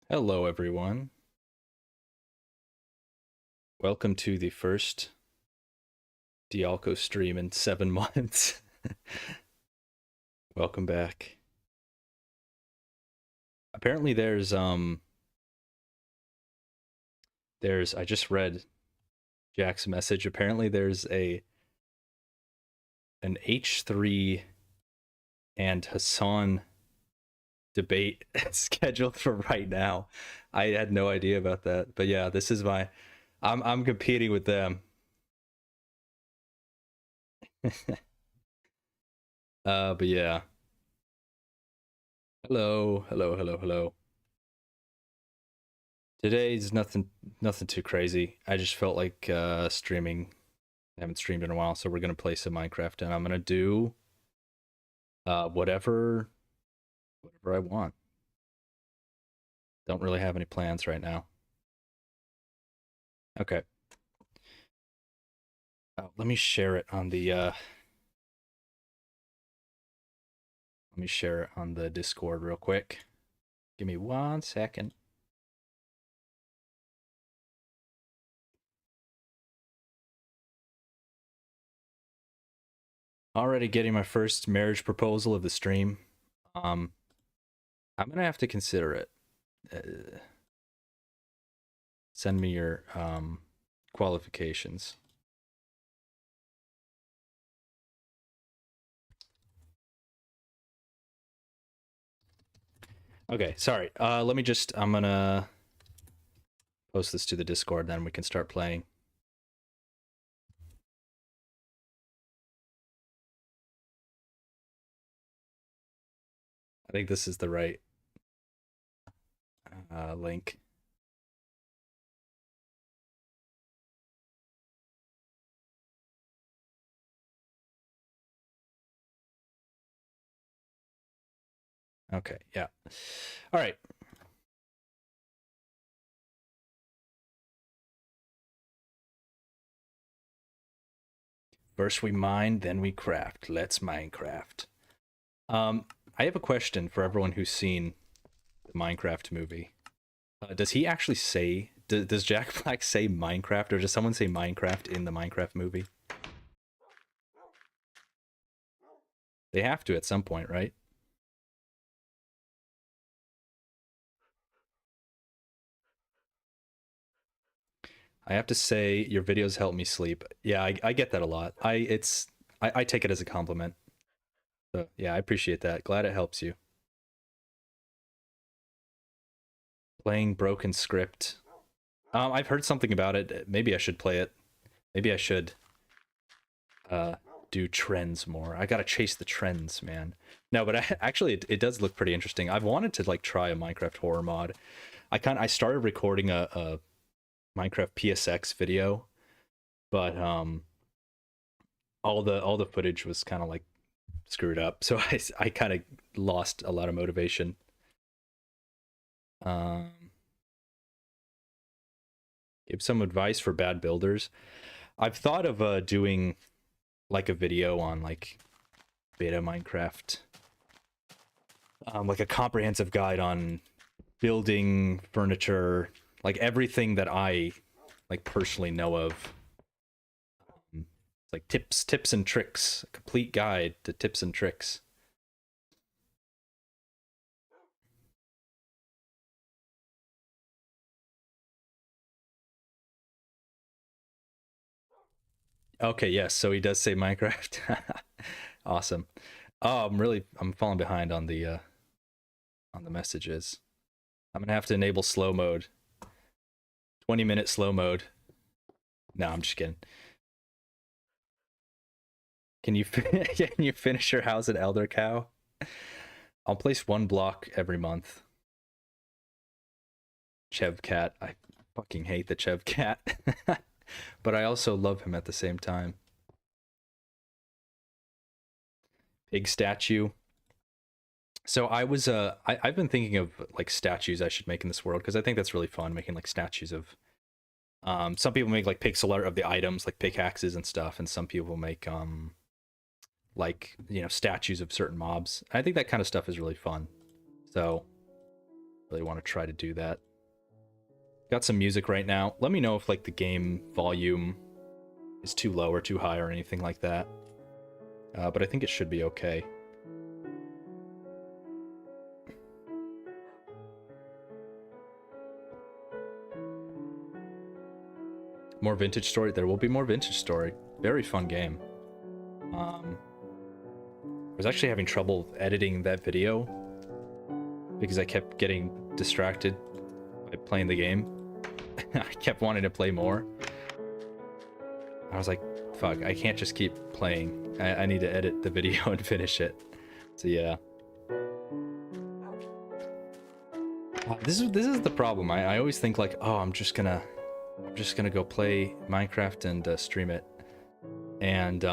Hello, everyone. Welcome to the first Dialco stream in 7 months. Welcome back. Apparently there's I just read Jack's message. Apparently there's an H3 and Hassan debate scheduled for right now. I had no idea about that. But yeah, this is I'm competing with them. But yeah. Hello. Today's nothing too crazy. I just felt like streaming. I haven't streamed in a while, so we're gonna play some Minecraft, and I'm gonna do whatever I want. Don't really have any plans right now. Okay. Oh, let me share it on the Discord real quick. Give me 1 second. Already getting my first marriage proposal of the stream. I'm gonna have to consider it. Send me your qualifications. Okay, sorry. I'm gonna post this to the Discord, then we can start playing. I think this is the right link. Okay, yeah. All right. First we mine, then we craft. Let's Minecraft. I have a question for everyone who's seen the Minecraft movie. Does he actually say? Does Jack Black say Minecraft, or does someone say Minecraft in the Minecraft movie? They have to at some point, right? I have to say, your videos help me sleep. Yeah, I get that a lot. I take it as a compliment. So yeah, I appreciate that. Glad it helps you. Playing broken script. I've heard something about it. Maybe I should play it. Maybe I should uh do trends more. I gotta chase the trends, man. No, but actually it does look pretty interesting. I've wanted to like try a Minecraft horror mod. I started recording a Minecraft PSX video, but all the footage was kind of like screwed up, so I kind of lost a lot of motivation. Um, give some advice for bad builders. I've thought of doing like a video on like beta Minecraft, like a comprehensive guide on building furniture, like everything that I like personally know of. It's like tips and tricks, a complete guide to tips and tricks. Okay, yes, so he does say Minecraft. Awesome. Oh, I'm falling behind on the messages. I'm gonna have to enable slow mode. 20-minute slow mode. No, I'm just kidding. Can you can you finish your house at Elder Cow? I'll place 1 block every month. Chev Cat. I fucking hate the Chev Cat. But I also love him at the same time. Pig statue. So I've been thinking of like statues I should make in this world, because I think that's really fun, making like statues of some people make like pixel art of the items like pickaxes and stuff, and some people make like, you know, statues of certain mobs. I think that kind of stuff is really fun. So Really want to try to do that. Got some music right now. Let me know if like the game volume is too low or too high or anything like that. But I think it should be okay. More Vintage Story. There will be more Vintage Story. Very fun game. I was actually having trouble editing that video because I kept getting distracted by playing the game. I kept wanting to play more. I was like, fuck, I can't just keep playing. I need to edit the video and finish it. So yeah. This is the problem. I always think like, oh, I'm just gonna go play Minecraft and stream it. And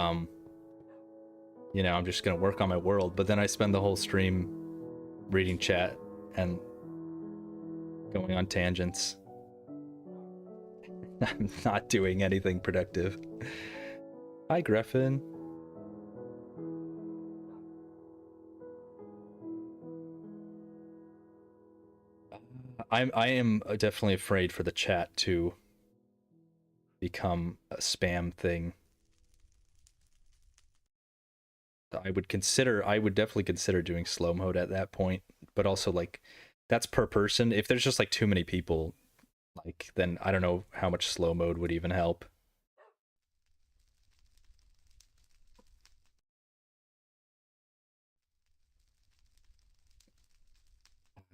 you know, I'm just gonna work on my world, but then I spend the whole stream reading chat and going on tangents. I'm not doing anything productive. Hi, Griffin. I am definitely afraid for the chat to become a spam thing. I would definitely consider doing slow mode at that point, but also like that's per person. If there's just like too many people, like then I don't know how much slow mode would even help.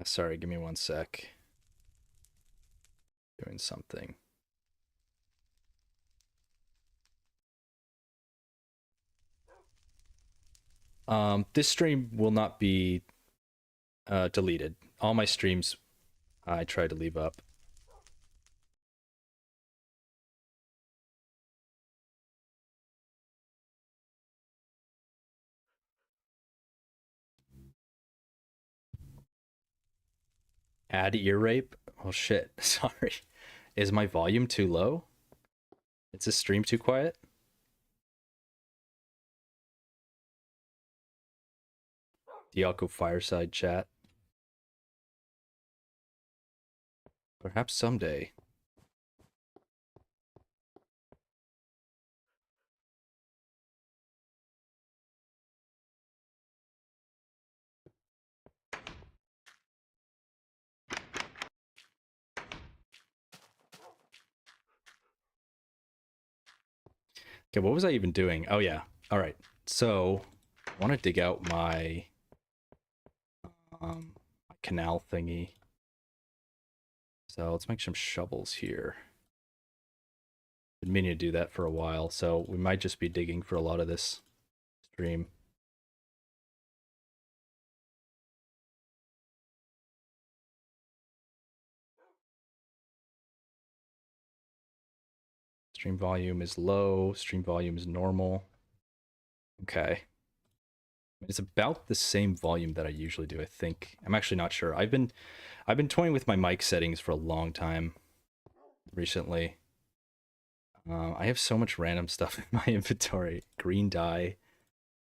Sorry, give me one sec. Doing something. This stream will not be deleted. All my streams I try to leave up. Add ear rape? Oh shit, sorry. Is my volume too low? Is this stream too quiet? Dialco Fireside chat. Perhaps someday. Okay, what was I even doing? Oh yeah. All right. So, I want to dig out my canal thingy. So let's make some shovels here. Been meaning to do that for a while, so we might just be digging for a lot of this stream. Stream volume is low, stream volume is normal. Okay. It's about the same volume that I usually do, I think. I'm actually not sure. I've been toying with my mic settings for a long time recently. I have so much random stuff in my inventory. Green dye.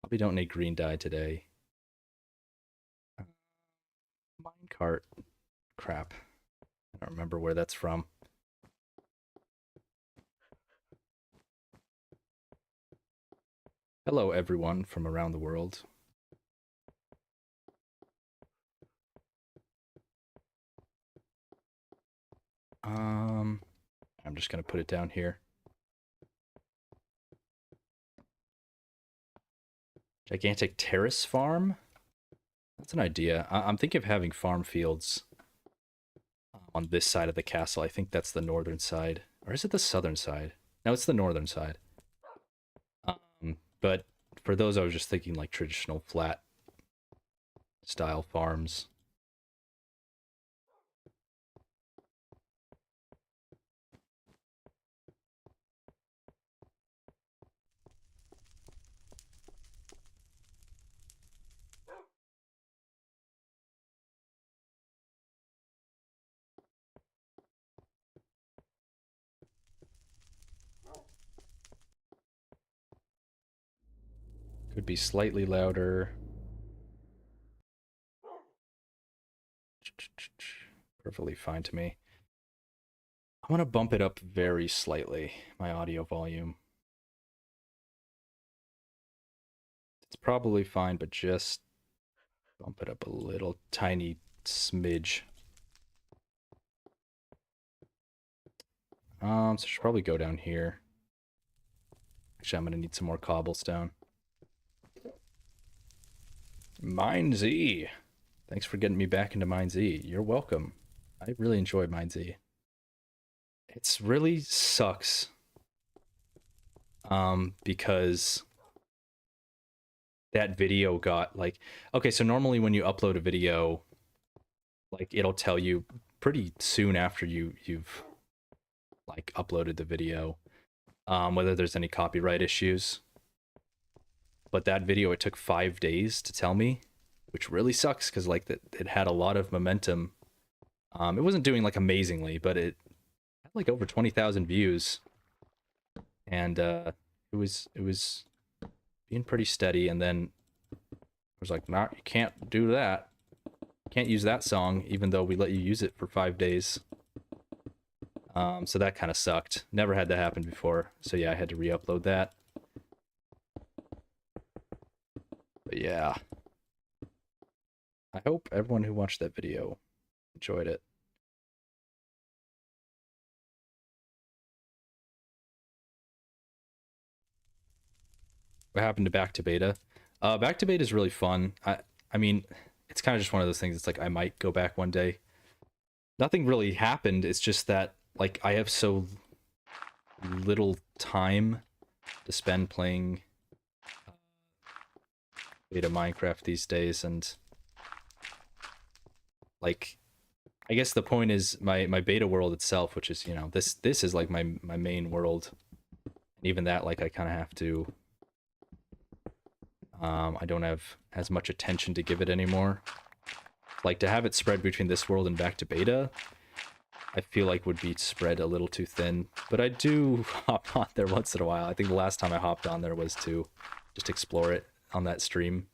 Probably don't need green dye today. Minecart. Crap. I don't remember where that's from. Hello, everyone from around the world. I'm just gonna put it down here. Gigantic terrace farm? That's an idea. I'm thinking of having farm fields on this side of the castle. I think that's the northern side. Or is it the southern side? No, it's the northern side. But for those, I was just thinking like traditional flat style farms. Could be slightly louder. Perfectly fine to me. I want to bump it up very slightly, my audio volume. It's probably fine, but just bump it up a little tiny smidge. So I should probably go down here. Actually, I'm gonna need some more cobblestone. Mine Z. Thanks for getting me back into Mine Z. You're welcome. I really enjoy Mine Z. It's really sucks. Because that video got like, okay, so normally when you upload a video, like it'll tell you pretty soon after you've like uploaded the video, whether there's any copyright issues. But that video, it took 5 days to tell me, which really sucks because like it had a lot of momentum. It wasn't doing like amazingly, but it had like over 20,000 views, and it was being pretty steady. And then I was like, nah, you can't do that. Can't use that song, even though we let you use it for 5 days. So that kind of sucked. Never had that happen before. So yeah, I had to re-upload that. But yeah. I hope everyone who watched that video enjoyed it. What happened to Back to Beta? Back to Beta is really fun. I mean, it's kind of just one of those things. It's like I might go back one day. Nothing really happened. It's just that like I have so little time to spend playing beta Minecraft these days, and like I guess the point is my beta world itself, which is, you know, this is like my main world, and even that, like I kind of have to I don't have as much attention to give it anymore. Like to have it spread between this world and Back to Beta, I feel like would be spread a little too thin. But I do hop on there once in a while. I think the last time I hopped on there was to just explore it on that stream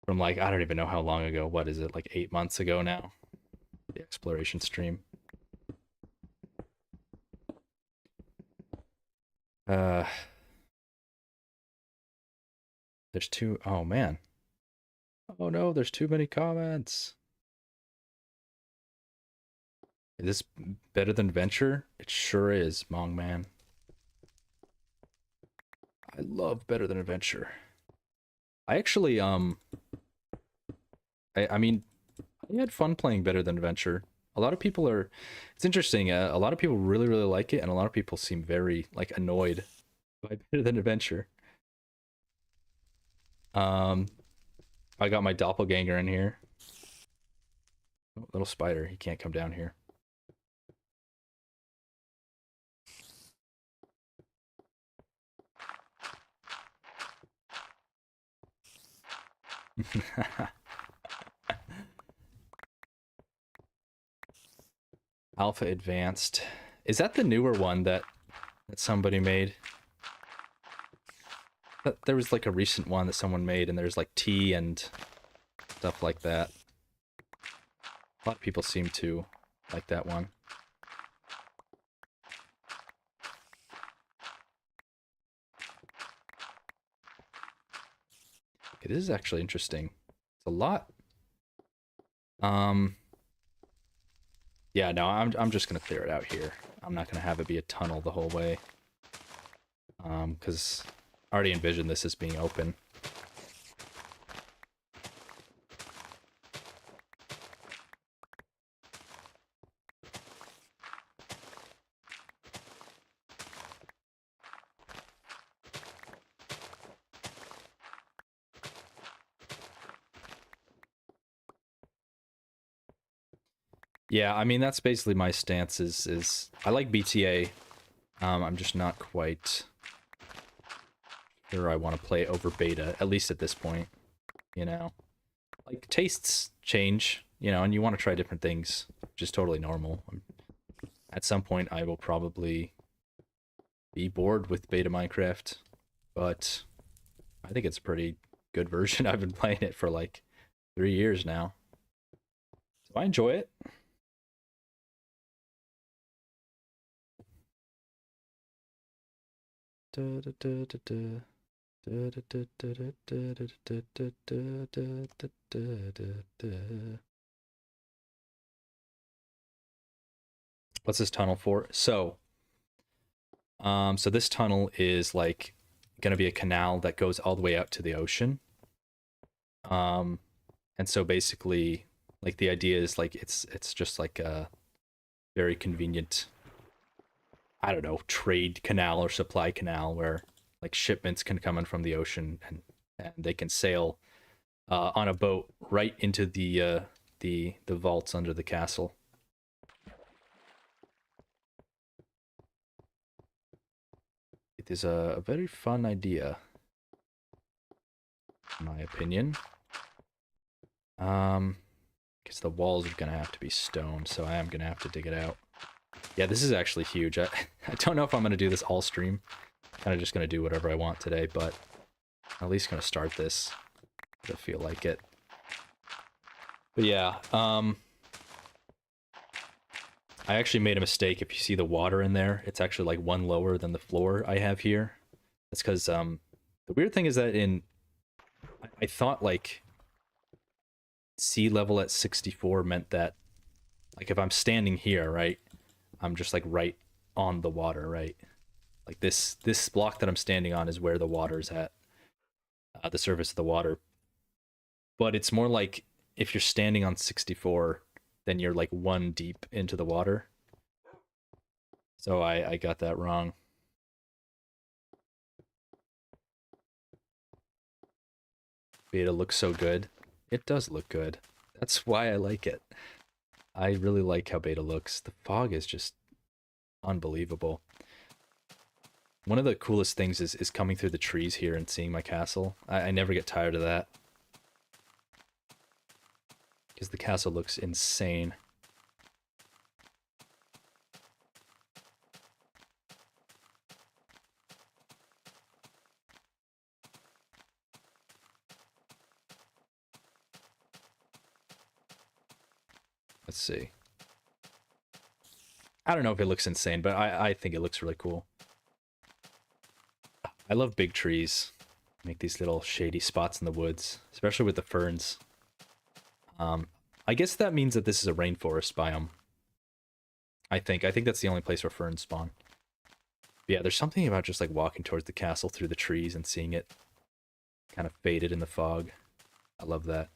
from like, I don't even know how long ago. What is it, like 8 months ago now? The exploration stream. There's two. Oh man. Oh no, there's too many comments. Is this better than Venture? It sure is, Mong Man. I love Better Than Adventure. I actually I mean, I had fun playing Better Than Adventure. A lot of people are, it's interesting, a lot of people really like it, and a lot of people seem very like annoyed by Better Than Adventure. I got my doppelganger in here. Oh, little spider, he can't come down here. Alpha Advanced. Is that the newer one that somebody made? There was like a recent one that someone made, and there's like tea and stuff like that. A lot of people seem to like that one. Okay, this is actually interesting. It's a lot. Yeah, no, I'm just gonna clear it out here. I'm not gonna have it be a tunnel the whole way. Because I already envisioned this as being open. Yeah, I mean, that's basically my stance is I like BTA. I'm just not quite sure I want to play over beta, at least at this point, you know? Like, tastes change, you know, and you want to try different things, which is totally normal. At some point, I will probably be bored with beta Minecraft, but I think it's a pretty good version. I've been playing it for like 3 years now. I enjoy it. What's this tunnel for? So this tunnel is like going to be a canal that goes all the way out to the ocean. And so basically, like the idea is like it's just like a very convenient, I don't know, trade canal or supply canal where like shipments can come in from the ocean and they can sail on a boat right into the vaults under the castle. It is a very fun idea, in my opinion. Guess the walls are gonna have to be stone, so I am gonna have to dig it out. Yeah, this is actually huge. I don't know if I'm gonna do this all stream. Kind of just gonna do whatever I want today, but I'm at least gonna start this. I feel like it. But yeah, I actually made a mistake. If you see the water in there, it's actually like one lower than the floor I have here. That's because the weird thing is that I thought like sea level at 64 meant that like if I'm standing here, right, I'm just like right on the water, right? Like this block that I'm standing on is where the water's at, the surface of the water. But it's more like if you're standing on 64, then you're like one deep into the water. So I got that wrong. Beta looks so good. It does look good. That's why I like it. I really like how beta looks. The fog is just unbelievable. One of the coolest things is coming through the trees here and seeing my castle. I never get tired of that. Because the castle looks insane. Let's see. I don't know if it looks insane, but I think it looks really cool. I love big trees. Make these little shady spots in the woods, especially with the ferns. I guess that means that this is a rainforest biome. I think that's the only place where ferns spawn. But yeah, there's something about just like walking towards the castle through the trees and seeing it kind of faded in the fog. I love that.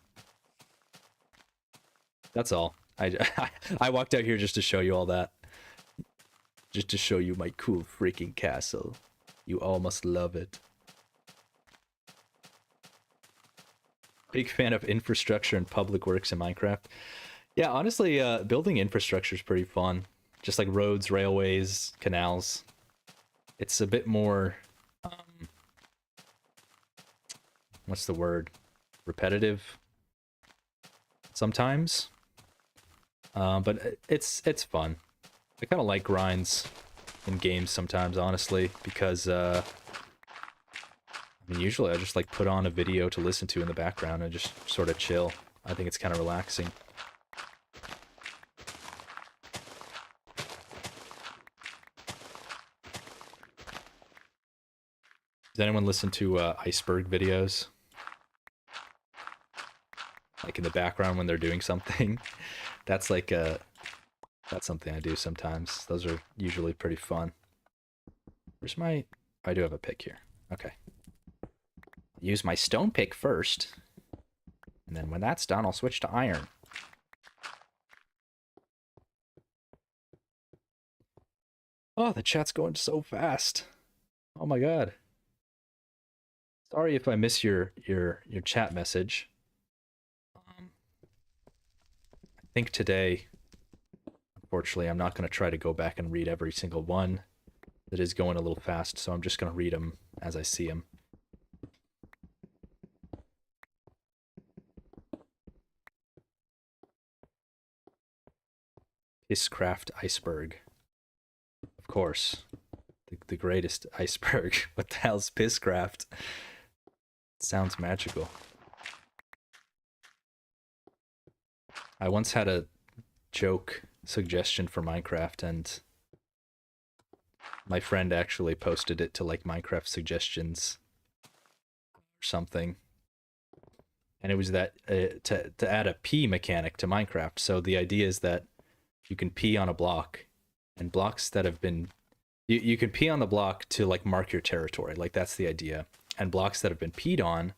That's all. I walked out here just to show you all that. Just to show you my cool freaking castle. You all must love it. Big fan of infrastructure and public works in Minecraft. Yeah, honestly, building infrastructure is pretty fun. Just like roads, railways, canals. It's a bit more, what's the word? Repetitive sometimes. But it's fun. I kind of like grinds in games sometimes, honestly, because I mean, usually I just like put on a video to listen to in the background and just sort of chill. I think it's kind of relaxing. Does anyone listen to iceberg videos? Like in the background when they're doing something? That's like that's something I do sometimes. Those are usually pretty fun. Where's my... I do have a pick here. Okay. Use my stone pick first. And then when that's done, I'll switch to iron. Oh, the chat's going so fast. Oh my god. Sorry if I miss your chat message. I think today, unfortunately, I'm not going to try to go back and read every single one. It is going a little fast, so I'm just going to read them as I see them. Pisscraft iceberg. Of course. The greatest iceberg. What the hell's Pisscraft? It sounds magical. I once had a joke suggestion for Minecraft, and my friend actually posted it to like Minecraft suggestions or something. And it was that to add a pee mechanic to Minecraft. So the idea is that you can pee on a block, and blocks that have been you can pee on the block to like mark your territory. Like that's the idea. And blocks that have been peed on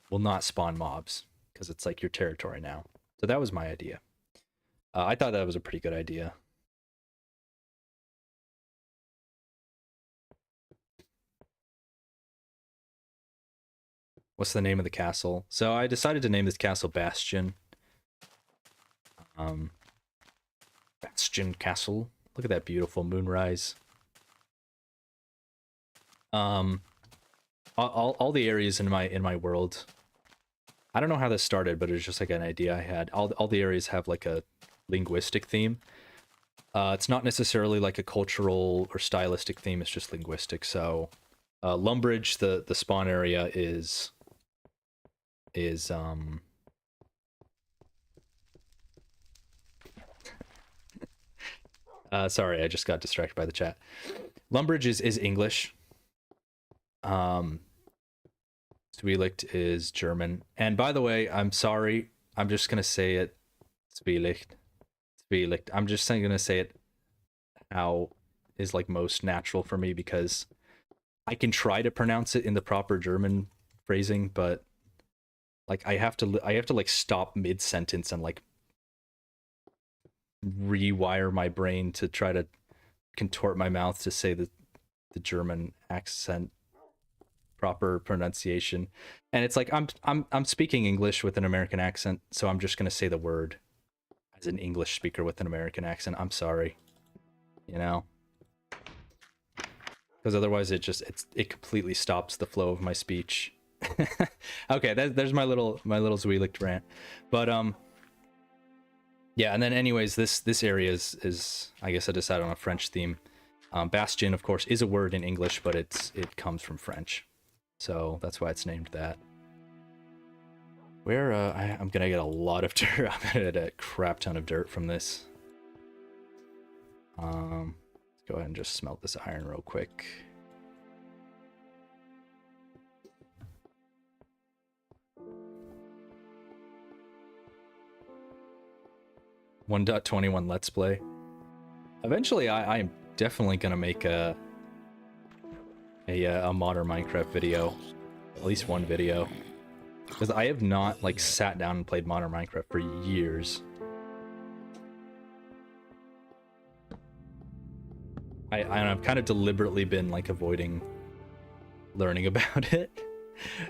will not spawn mobs because it's like your territory now. So that was my idea. I thought that was a pretty good idea. What's the name of the castle? So I decided to name this castle Bastion. Bastion Castle. Look at that beautiful moonrise. All the areas in my world. I don't know how this started, but it was just like an idea I had. All the areas have like a linguistic theme. It's not necessarily like a cultural or stylistic theme. It's just linguistic. So, Lumbridge, the spawn area is sorry, I just got distracted by the chat. Lumbridge is English. Zwielicht is German. And by the way, I'm sorry, I'm just gonna say it. Zwielicht. I'm just gonna say it how is like most natural for me, because I can try to pronounce it in the proper German phrasing, but like I have to like stop mid sentence and like rewire my brain to try to contort my mouth to say the German accent proper pronunciation. And it's like I'm speaking English with an American accent, so I'm just gonna say the word as an English speaker with an American accent. I'm sorry, you know, because otherwise it completely stops the flow of my speech. Okay, there's my little Zwielicht rant. But yeah, and then anyways, this area is I guess I decided on a French theme. Bastion, of course, is a word in English, but it comes from French, so that's why it's named that. Where I'm gonna get a lot of dirt. I'm gonna get a crap ton of dirt from this. Let's go ahead and just smelt this iron real quick. .21 Let's Play. Eventually, I am definitely gonna make a modern Minecraft video, at least one video, because I have not like sat down and played modern Minecraft for years. I've kind of deliberately been like avoiding learning about it,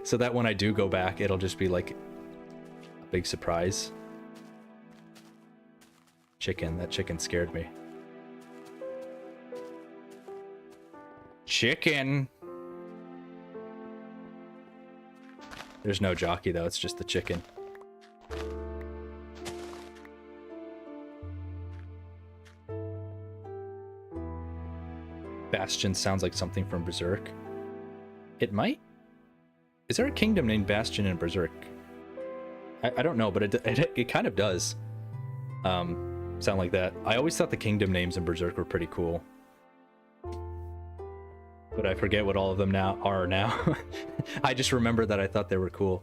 so that when I do go back, it'll just be like a big surprise. That chicken scared me. Chicken! There's no jockey though, it's just the chicken. Bastion sounds like something from Berserk. It might? Is there a kingdom named Bastion in Berserk? I don't know, but it kind of does. Sound like that. I always thought the kingdom names in Berserk were pretty cool, but I forget what all of them are now. I just remember that I thought they were cool.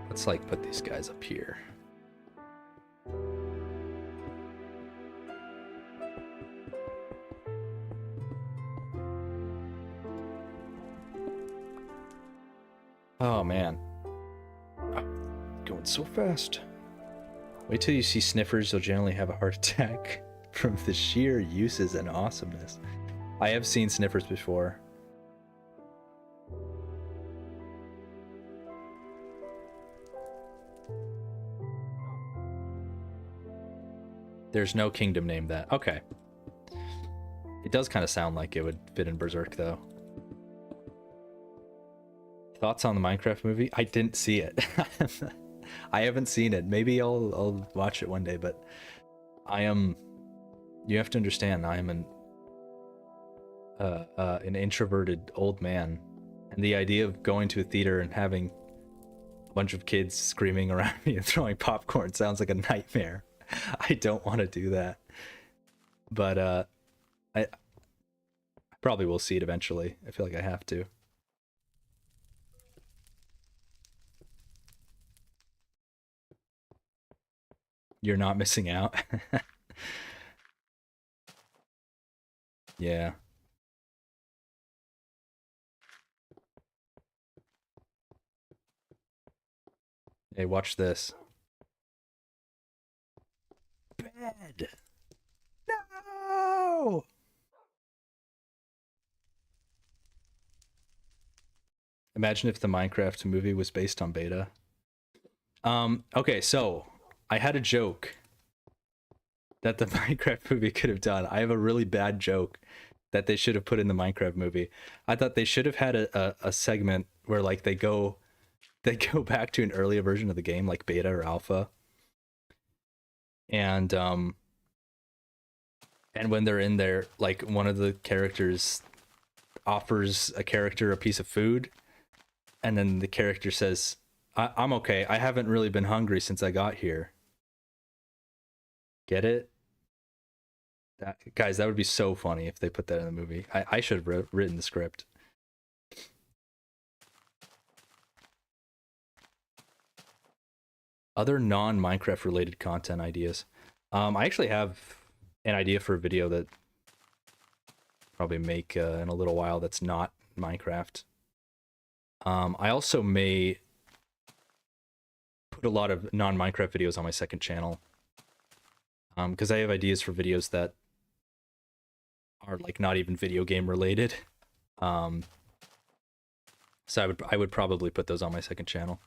Let's like put these guys up here. Oh man. Going so fast. Wait till you see sniffers, you'll generally have a heart attack from the sheer uses and awesomeness. I have seen sniffers before. There's no kingdom named that. Okay. It does kind of sound like it would fit in Berserk though. Thoughts on the Minecraft movie? I didn't see it. I haven't seen it. Maybe I'll watch it one day, but you have to understand, I am an introverted old man, and the idea of going to a theater and having bunch of kids screaming around me and throwing popcorn sounds like a nightmare. I don't want to do that. But I probably will see it eventually. I feel like I have to. You're not missing out. Yeah. Hey, watch this. Bed. No. Imagine if the Minecraft movie was based on beta. Okay, so I had a joke that the Minecraft movie could have done. I have a really bad joke that they should have put in the Minecraft movie. I thought they should have had a segment where like they go back to an earlier version of the game, like beta or alpha. And when they're in there, like one of the characters offers a character a piece of food, and then the character says, I'm okay. I haven't really been hungry since I got here. Get it? Guys, that would be so funny if they put that in the movie. I should have written the script. Other non-Minecraft related content ideas. I actually have an idea for a video that I'll probably make in a little while that's not Minecraft. I also may put a lot of non-Minecraft videos on my second channel. Because I have ideas for videos that are like not even video game related. So I would probably put those on my second channel.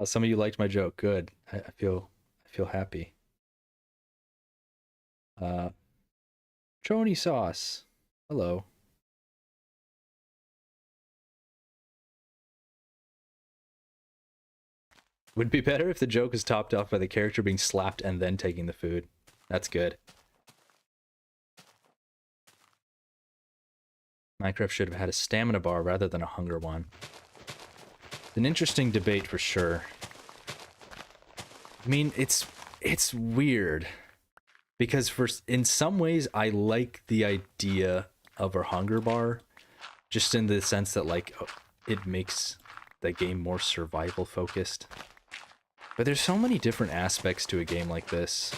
Some of you liked my joke. Good. I feel happy. Trony sauce. Hello. Would be better if the joke is topped off by the character being slapped and then taking the food. That's good. Minecraft should have had a stamina bar rather than a hunger one. It's an interesting debate for sure. I mean, it's weird. Because in some ways, I like the idea of a hunger bar. Just in the sense that, like, it makes the game more survival focused. But there's so many different aspects to a game like this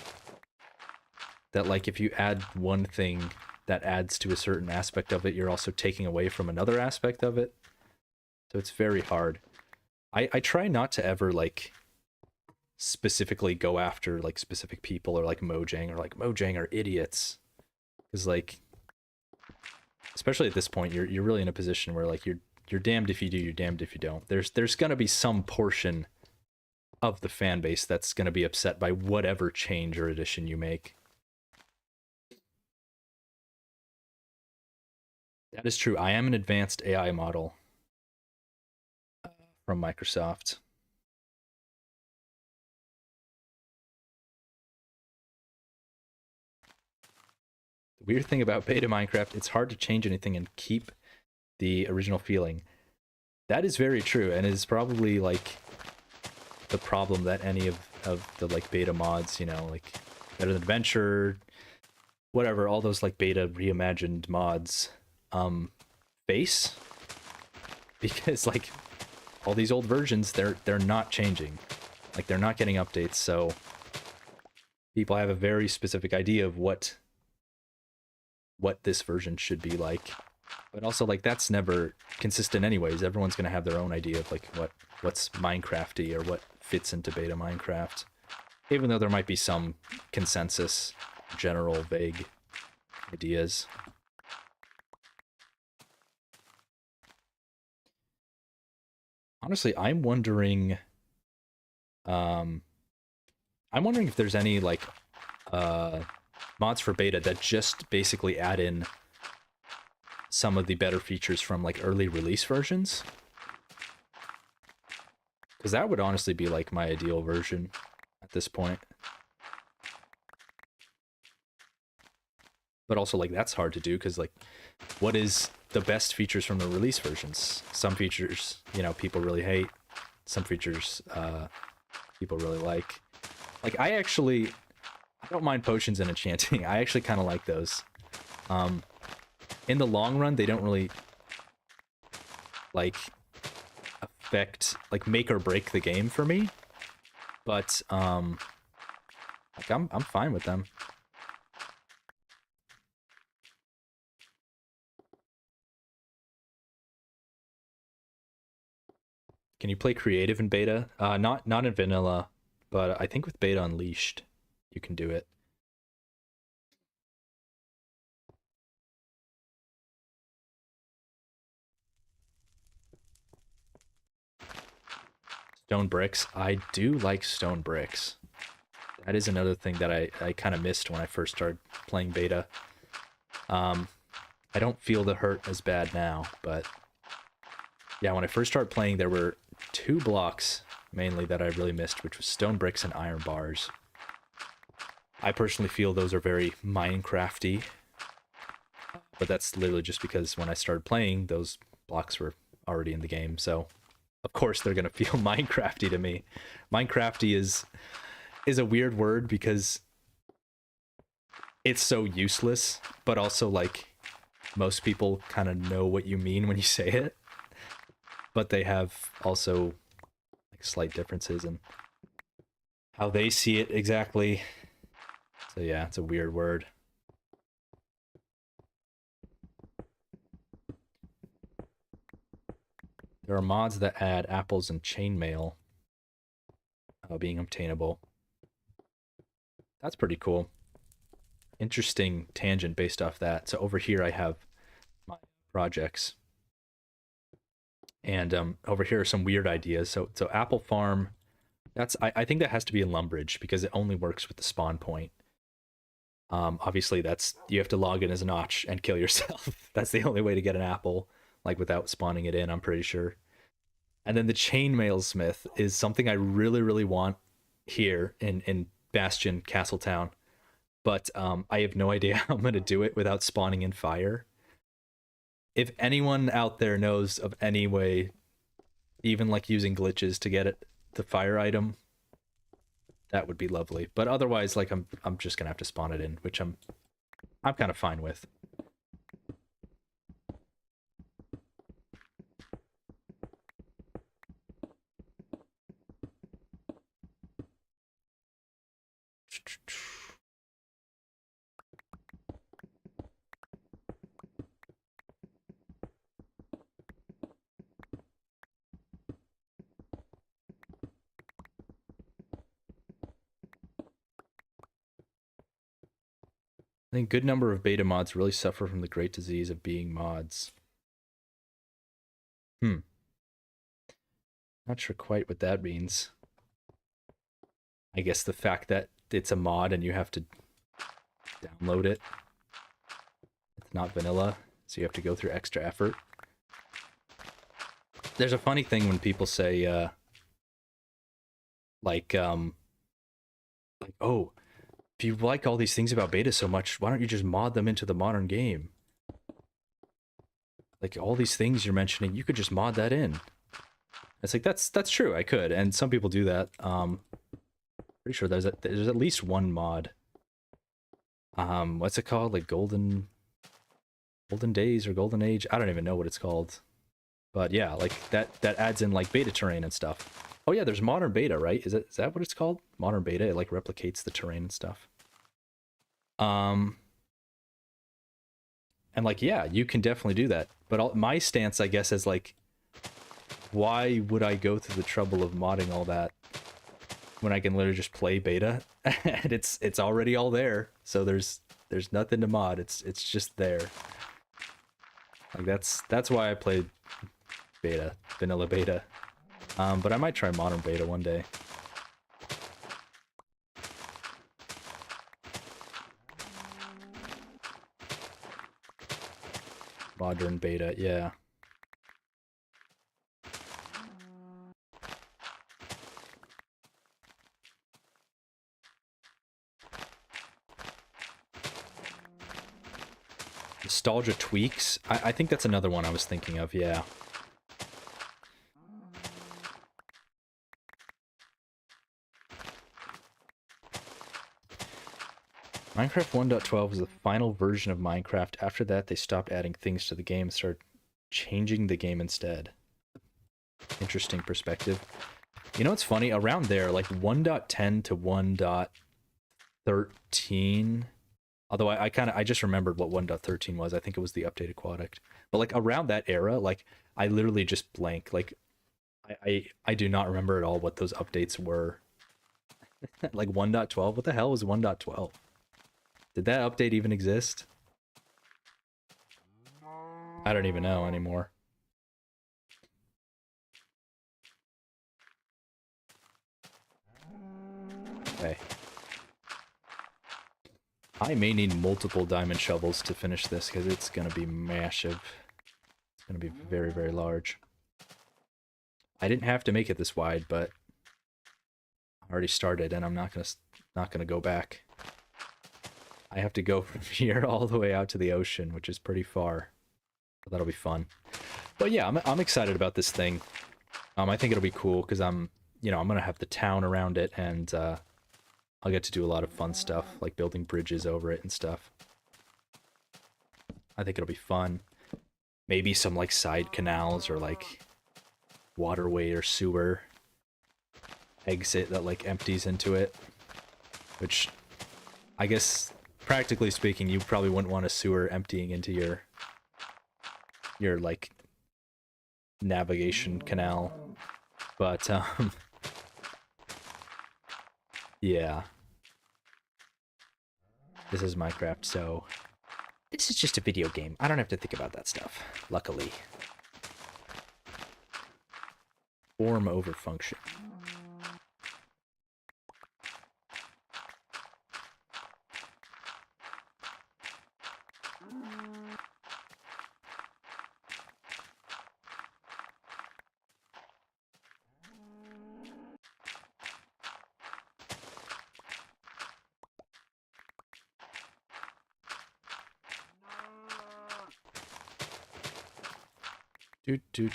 that, like, if you add one thing that adds to a certain aspect of it, you're also taking away from another aspect of it. So it's very hard. I try not to ever, like, specifically go after, like, specific people or, like, Mojang are idiots. Because, like, especially at this point, you're really in a position where, like, you're damned if you do, you're damned if you don't. There's gonna be some portion of the fan base that's gonna be upset by whatever change or addition you make. That is true. I am an advanced AI model from Microsoft. The weird thing about beta Minecraft, it's hard to change anything and keep the original feeling. That is very true, and is probably, like, the problem that any of the, like, beta mods, you know, like Better Than Adventure, whatever, all those, like, beta reimagined mods face. Because, like, all these old versions, they're not changing. Like, they're not getting updates, so people have a very specific idea of what this version should be like. But also, like, that's never consistent anyways. Everyone's gonna have their own idea of, like, what's Minecrafty or what fits into beta Minecraft. Even though there might be some consensus, general, vague ideas. Honestly, I'm wondering if there's any, like, mods for beta that just basically add in some of the better features from, like, early release versions. Because that would honestly be, like, my ideal version at this point. but also like that's hard to do because like what is the best features from the release versions? Some features, you know, people really hate. Some features people really like. Like I don't mind potions and enchanting. I actually kind of like those. In the long run, they don't really like affect, like make or break the game for me. But like I'm fine with them. Can you play creative in beta? Not in vanilla, but I think with beta unleashed, you can do it. Stone bricks. I do like stone bricks. That is another thing that I kind of missed when I first started playing beta. I don't feel the hurt as bad now, but yeah, when I first started playing, there were two blocks mainly that I really missed, which was stone bricks and iron bars. I personally feel those are very Minecrafty, but that's literally just because when I started playing, those blocks were already in the game, so of course they're gonna feel Minecrafty to me. Minecrafty is a weird word because it's so useless, but also like most people kind of know what you mean when you say it, but they have also like slight differences in how they see it exactly. So yeah, it's a weird word. There are mods that add apples and chainmail being obtainable. That's pretty cool. Interesting tangent based off that. So over here I have my projects, and over here are some weird ideas. So apple farm, I think that has to be in Lumbridge because it only works with the spawn point. Obviously that's you have to log in as a notch and kill yourself. That's the only way to get an apple, like without spawning it in, I'm pretty sure. And then the chainmail smith is something I really want here in Bastion Castletown, but I have no idea how I'm gonna do it without spawning in fire. If anyone out there knows of any way, even like using glitches to get it the fire item, that would be lovely. But otherwise, like I'm just gonna have to spawn it in, which I'm kind of fine with. I think good number of beta mods really suffer from the great disease of being mods. Not sure quite what that means. I guess the fact that it's a mod and you have to download it. It's not vanilla, so you have to go through extra effort. There's a funny thing when people say, like, oh, if you like all these things about beta so much, why don't you just mod them into the modern game? Like all these things you're mentioning, you could just mod that in. It's like that's true, I could, and some people do that. Pretty sure there's at least one mod. What's it called? Like Golden Days or Golden Age? I don't even know what it's called. But yeah, like that adds in like beta terrain and stuff. Oh yeah, there's modern beta, right? Is that what it's called? Modern beta, it like replicates the terrain and stuff. And like yeah, you can definitely do that. But my stance, I guess, is like, why would I go through the trouble of modding all that when I can literally just play beta and it's already all there. So there's nothing to mod. It's just there. Like that's why I played beta, vanilla beta. But I might try modern beta one day. Modern beta, yeah. Nostalgia tweaks. I think that's another one I was thinking of, yeah. Minecraft 1.12 was the final version of Minecraft. After that, they stopped adding things to the game and started changing the game instead. Interesting perspective. You know what's funny? Around there, like 1.10 to 1.13, although I just remembered what 1.13 was. I think it was the updated quad act. But like around that era, like I literally just blank. Like I do not remember at all what those updates were. Like 1.12? What the hell was 1.12? Did that update even exist? I don't even know anymore. Okay. I may need multiple diamond shovels to finish this because it's going to be massive. It's going to be very, very large. I didn't have to make it this wide, but I already started and I'm not going to go back. I have to go from here all the way out to the ocean, which is pretty far. But that'll be fun. But yeah, I'm excited about this thing. I think it'll be cool because I'm going to have the town around it, and I'll get to do a lot of fun stuff, like building bridges over it and stuff. I think it'll be fun. Maybe some like side canals or like waterway or sewer exit that like empties into it, which I guess practically speaking you probably wouldn't want a sewer emptying into your like navigation canal, but yeah, this is Minecraft, so this is just a video game. I don't have to think about that stuff, luckily. Form over function. Do.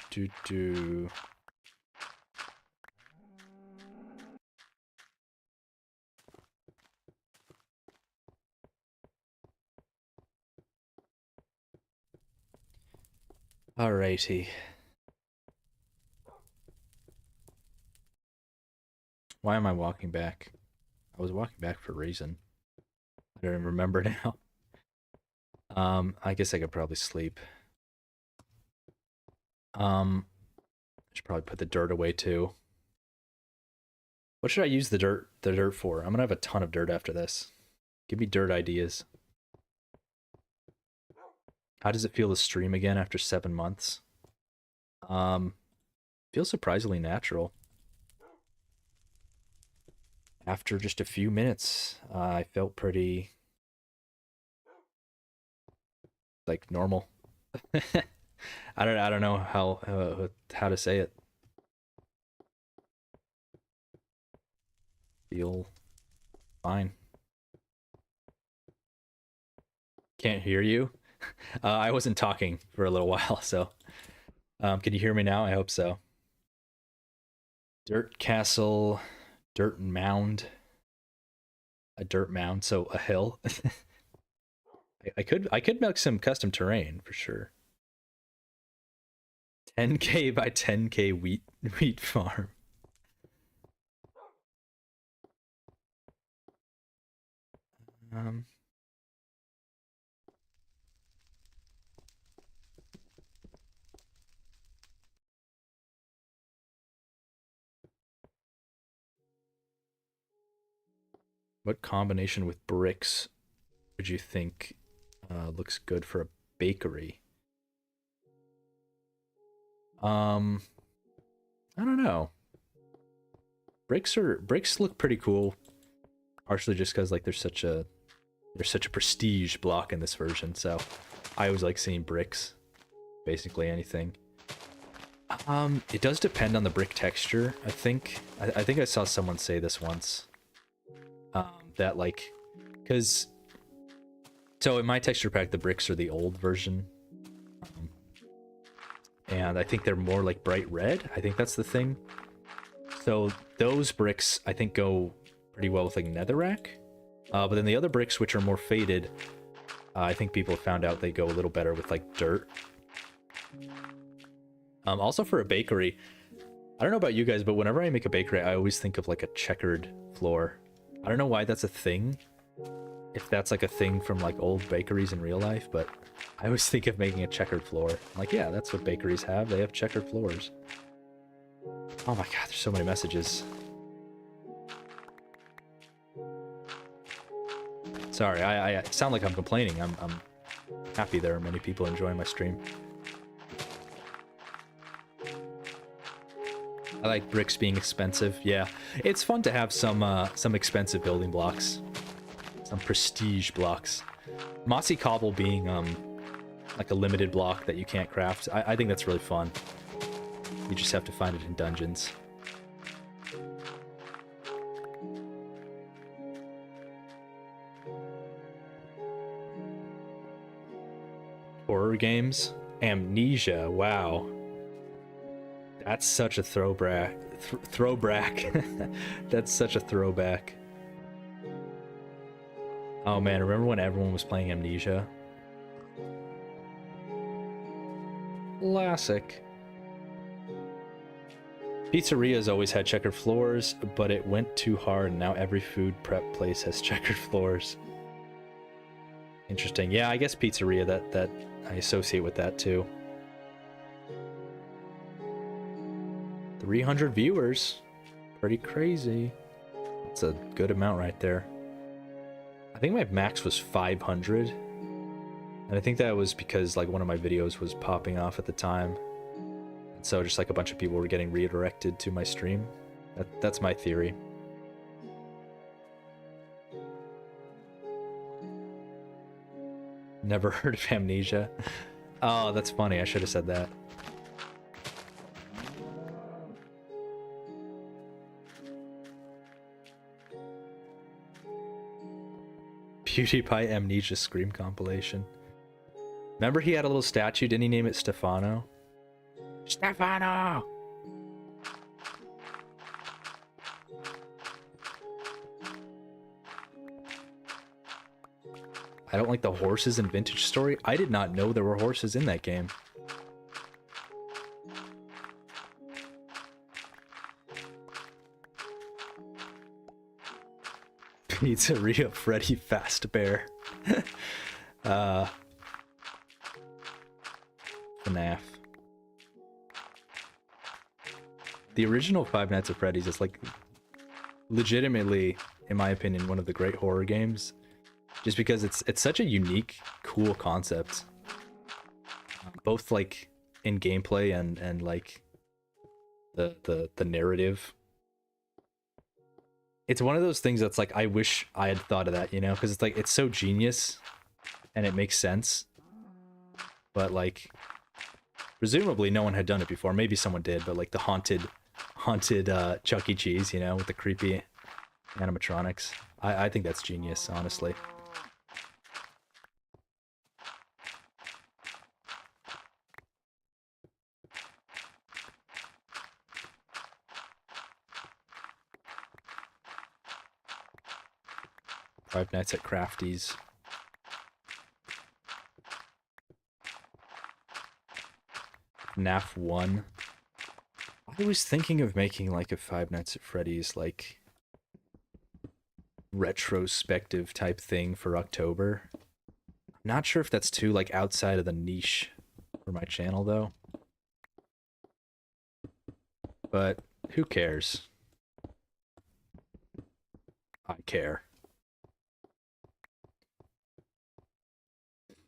Alrighty. Why am I walking back? I was walking back for a reason. I don't even remember now. I guess I could probably sleep. I should probably put the dirt away too. What should I use the dirt for? I'm gonna have a ton of dirt after this. Give me dirt ideas. How does it feel to stream again after 7 months? Feels surprisingly natural. After just a few minutes, I felt pretty like normal. I don't know how to say it. Feel fine. Can't hear you. I wasn't talking for a little while, so can you hear me now? I hope so. Dirt castle, dirt mound, a dirt mound, so a hill. I could make some custom terrain for sure. 10K by 10K wheat farm. What combination with bricks would you think looks good for a bakery? I don't know. Bricks look pretty cool, partially just because like there's such a prestige block in this version, so I always like seeing bricks. Basically anything. It does depend on the brick texture. I think I saw someone say this once. That like, because So in my texture pack, the bricks are the old version. And I think they're more like bright red. I think that's the thing. So those bricks, I think, go pretty well with like netherrack. But then the other bricks, which are more faded, I think people have found out they go a little better with like dirt. Also for a bakery, I don't know about you guys, but whenever I make a bakery, I always think of like a checkered floor. I don't know why that's a thing. If that's like a thing from like old bakeries in real life, but I always think of making a checkered floor. I'm like, yeah, that's what bakeries have. They have checkered floors. Oh my god, there's so many messages. Sorry, I sound like I'm complaining. I'm happy there are many people enjoying my stream. I like bricks being expensive. Yeah, it's fun to have some expensive building blocks, some prestige blocks. Mossy Cobble being like a limited block that you can't craft. I think that's really fun. You just have to find it in dungeons. Horror games? Amnesia, wow. That's such a throwback. Throwback. That's such a throwback. Oh man, remember when everyone was playing Amnesia? Classic. Pizzerias always had checkered floors, but it went too hard and now every food prep place has checkered floors. Interesting. Yeah, I guess pizzeria, that I associate with that too. 300 viewers. Pretty crazy. That's a good amount right there. I think my max was 500. And I think that was because like one of my videos was popping off at the time. And so just like a bunch of people were getting redirected to my stream. That's my theory. Never heard of Amnesia. Oh, that's funny. I should have said that. PewDiePie Amnesia Scream compilation. Remember he had a little statue? Didn't he name it Stefano? Stefano! I don't like the horses in Vintage Story. I did not know there were horses in that game. Pizzeria Freddy Fazbear. FNAF. The original Five Nights at Freddy's is like legitimately, in my opinion, one of the great horror games. Just because it's such a unique, cool concept. Both like in gameplay and like the narrative. It's one of those things that's like I wish I had thought of that, you know, because it's like it's so genius and it makes sense. But like presumably no one had done it before. Maybe someone did, but like the haunted Chuck E. Cheese, you know, with the creepy animatronics. I think that's genius, honestly. Five Nights at Crafty's. FNAF 1. I was thinking of making like a Five Nights at Freddy's like retrospective type thing for October. I'm not sure if that's too like outside of the niche for my channel though. But who cares? I care.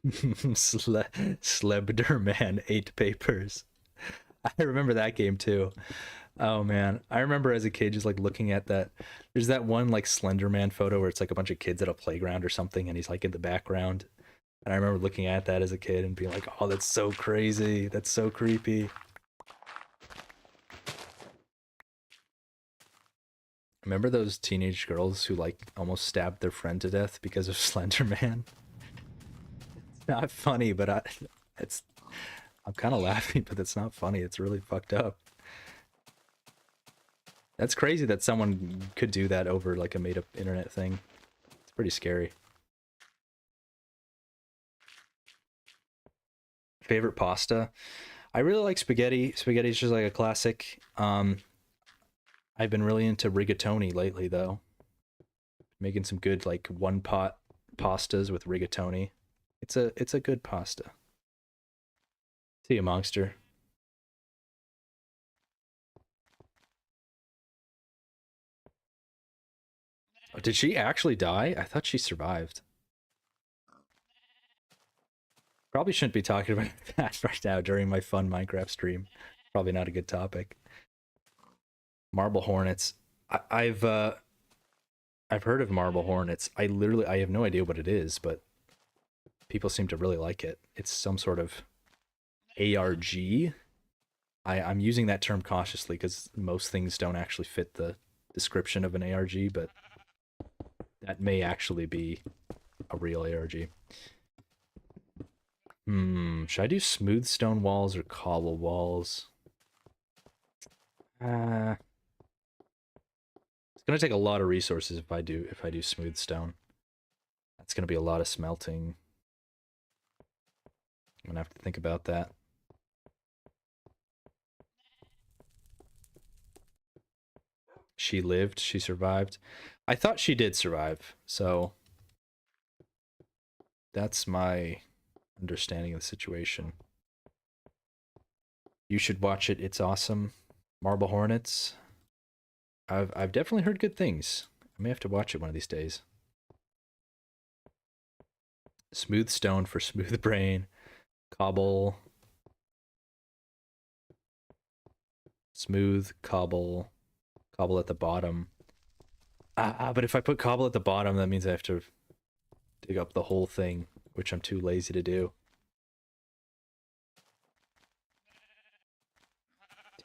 Slebder Man 8 Papers. I remember that game too. Oh man, I remember as a kid just like looking at that. There's that one like Slender Man photo where it's like a bunch of kids at a playground or something and he's like in the background. And I remember looking at that as a kid and being like, oh, that's so crazy. That's so creepy. Remember those teenage girls who like almost stabbed their friend to death because of Slender Man? not funny, but it's I'm kind of laughing, but it's not funny. It's really fucked up. That's crazy that someone could do that over like a made-up internet thing. It's pretty scary. Favorite pasta? I really like spaghetti. Spaghetti's just like a classic. I've been really into rigatoni lately though. Making some good like one pot pastas with rigatoni. It's a good pasta. See you, monster. Oh, did she actually die? I thought she survived. Probably shouldn't be talking about that right now during my fun Minecraft stream. Probably not a good topic. Marble hornets. I've heard of marble hornets. I have no idea what it is, but people seem to really like it. It's some sort of ARG. I'm using that term cautiously because most things don't actually fit the description of an ARG, but that may actually be a real ARG. Should I do smooth stone walls or cobble walls? It's gonna take a lot of resources if I do smooth stone. That's gonna be a lot of smelting. I'm gonna have to think about that. She lived, she survived. I thought she did survive, so that's my understanding of the situation. You should watch it, it's awesome. Marble Hornets. I've definitely heard good things. I may have to watch it one of these days. Smooth stone for smooth brain. Cobble. Smooth cobble. Cobble at the bottom. But if I put cobble at the bottom, that means I have to dig up the whole thing, which I'm too lazy to do.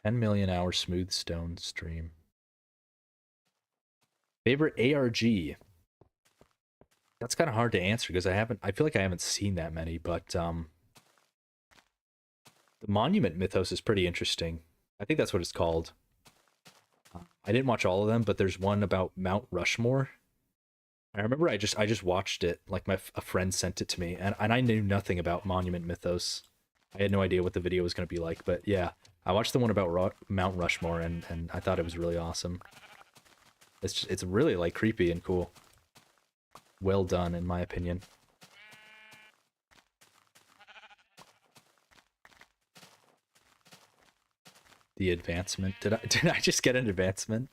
10 million hour smooth stone stream. Favorite ARG? That's kind of hard to answer because I feel like I haven't seen that many, but the Monument Mythos is pretty interesting. I think that's what it's called. I didn't watch all of them, but there's one about Mount Rushmore. I remember I just watched it, like a friend sent it to me, and I knew nothing about Monument Mythos. I had no idea what the video was going to be like, but yeah, I watched the one about Mount Rushmore, and I thought it was really awesome. It's really like creepy and cool. Well done, in my opinion. The advancement. Did I just get an advancement?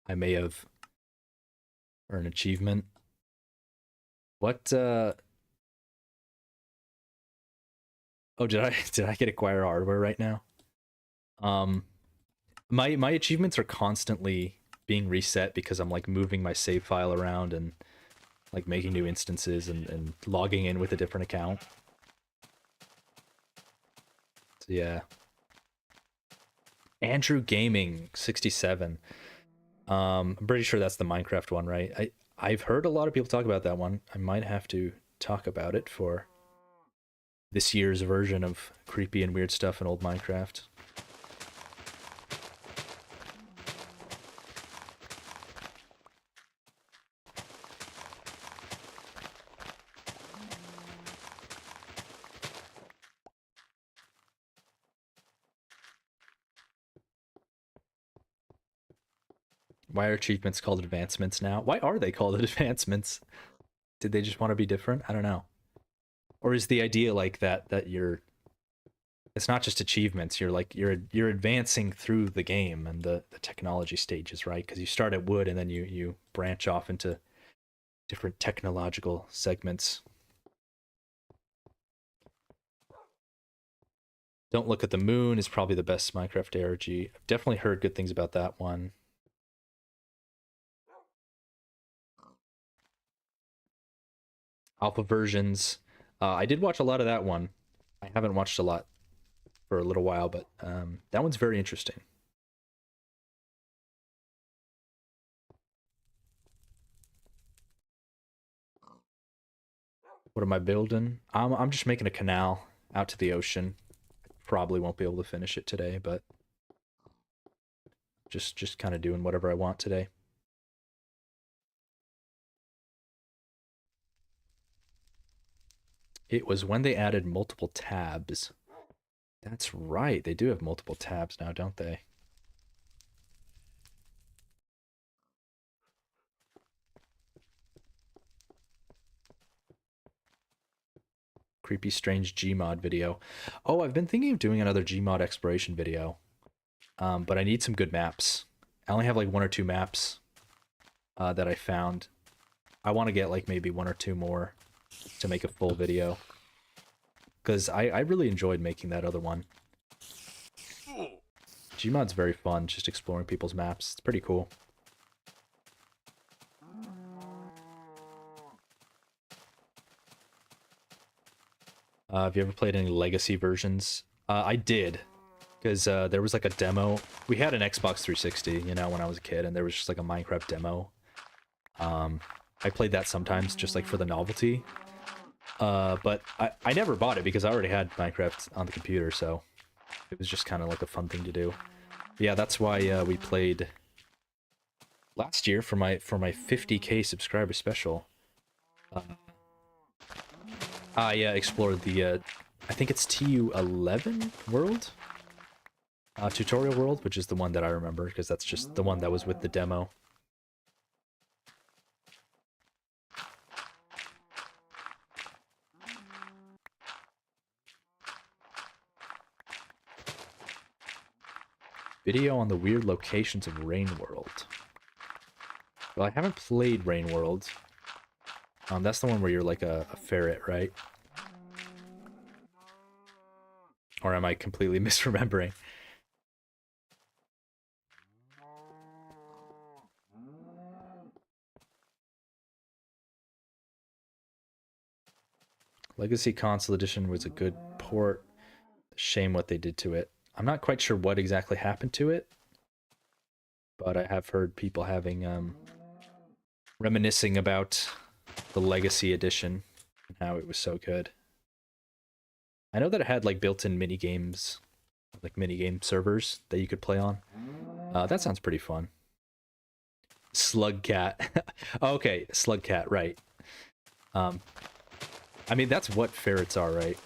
I may have, or an achievement. What oh, did I get acquire hardware right now? My achievements are constantly being reset because I'm like moving my save file around and like making new instances and logging in with a different account. So yeah. Andrew Gaming 67. I'm pretty sure that's the Minecraft one, right? I've heard a lot of people talk about that one. I might have to talk about it for this year's version of creepy and weird stuff in old Minecraft. Why are achievements called advancements now? Why are they called advancements? Did they just want to be different? I don't know. Or is the idea like that you're it's not just achievements, you're like you're advancing through the game and the technology stages, right? Because you start at wood and then you branch off into different technological segments. Don't Look at the Moon is probably the best Minecraft ARG. I've definitely heard good things about that one. Alpha versions. I did watch a lot of that one. I haven't watched a lot for a little while, but that one's very interesting. What am I building? I'm just making a canal out to the ocean. Probably won't be able to finish it today, but just kind of doing whatever I want today. It was when they added multiple tabs. That's right. They do have multiple tabs now, don't they? Creepy, strange Gmod video. Oh, I've been thinking of doing another Gmod exploration video. But I need some good maps. I only have like 1 or 2 maps that I found. I want to get like maybe 1 or 2 more to make a full video. Because I really enjoyed making that other one. Gmod's very fun, just exploring people's maps. It's pretty cool. Have you ever played any legacy versions? I did. Because there was like a demo. We had an Xbox 360, you know, when I was a kid, and there was just like a Minecraft demo. I played that sometimes just like for the novelty. But I never bought it because I already had Minecraft on the computer, so it was just kind of like a fun thing to do. But yeah, that's why we played last year for my 50K subscriber special. I explored the I think it's TU11 world, tutorial world, which is the one that I remember because that's just the one that was with the demo. Video on the weird locations of Rain World. Well, I haven't played Rain World. That's the one where you're like a ferret, right? Or am I completely misremembering? Legacy Console Edition was a good port. Shame what they did to it. I'm not quite sure what exactly happened to it, but I have heard people having reminiscing about the Legacy Edition and how it was so good. I know that it had like built-in mini games, like mini game servers that you could play on. That sounds pretty fun. Slug cat. Okay, slug cat, right. I mean, that's what ferrets are, right?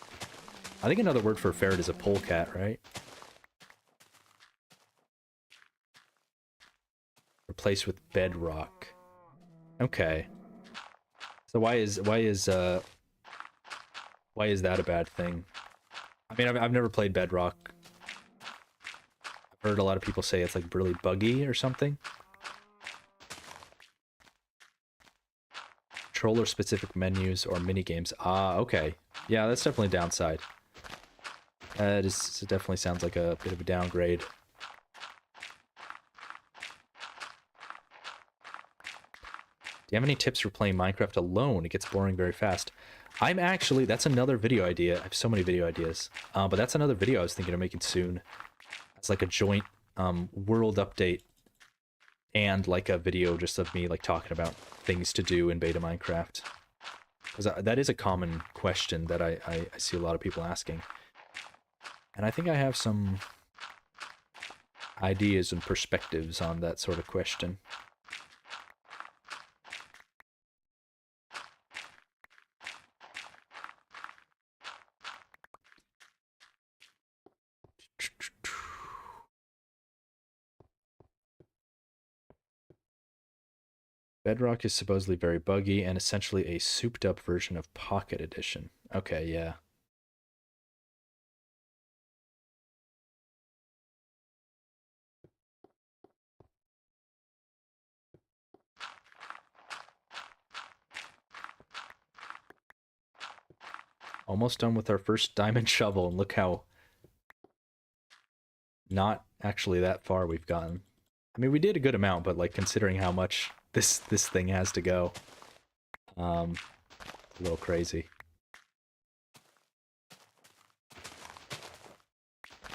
I think another word for ferret is a polecat, right? Replaced with bedrock. Okay. So why is that a bad thing? I mean, I've never played Bedrock. I've heard a lot of people say it's like really buggy or something. Controller specific menus or mini games. Ah, okay. Yeah, that's definitely a downside. It definitely sounds like a bit of a downgrade. Do you have any tips for playing Minecraft alone? It gets boring very fast. That's another video idea. I have so many video ideas. But that's another video I was thinking of making soon. It's like a joint world update and like a video just of me like talking about things to do in beta Minecraft. Because that is a common question that I see a lot of people asking. And I think I have some ideas and perspectives on that sort of question. Bedrock is supposedly very buggy and essentially a souped up version of Pocket Edition. Okay, yeah. Almost done with our first diamond shovel, and look how not actually that far we've gotten. I mean, we did a good amount, but like considering how much this thing has to go, a little crazy.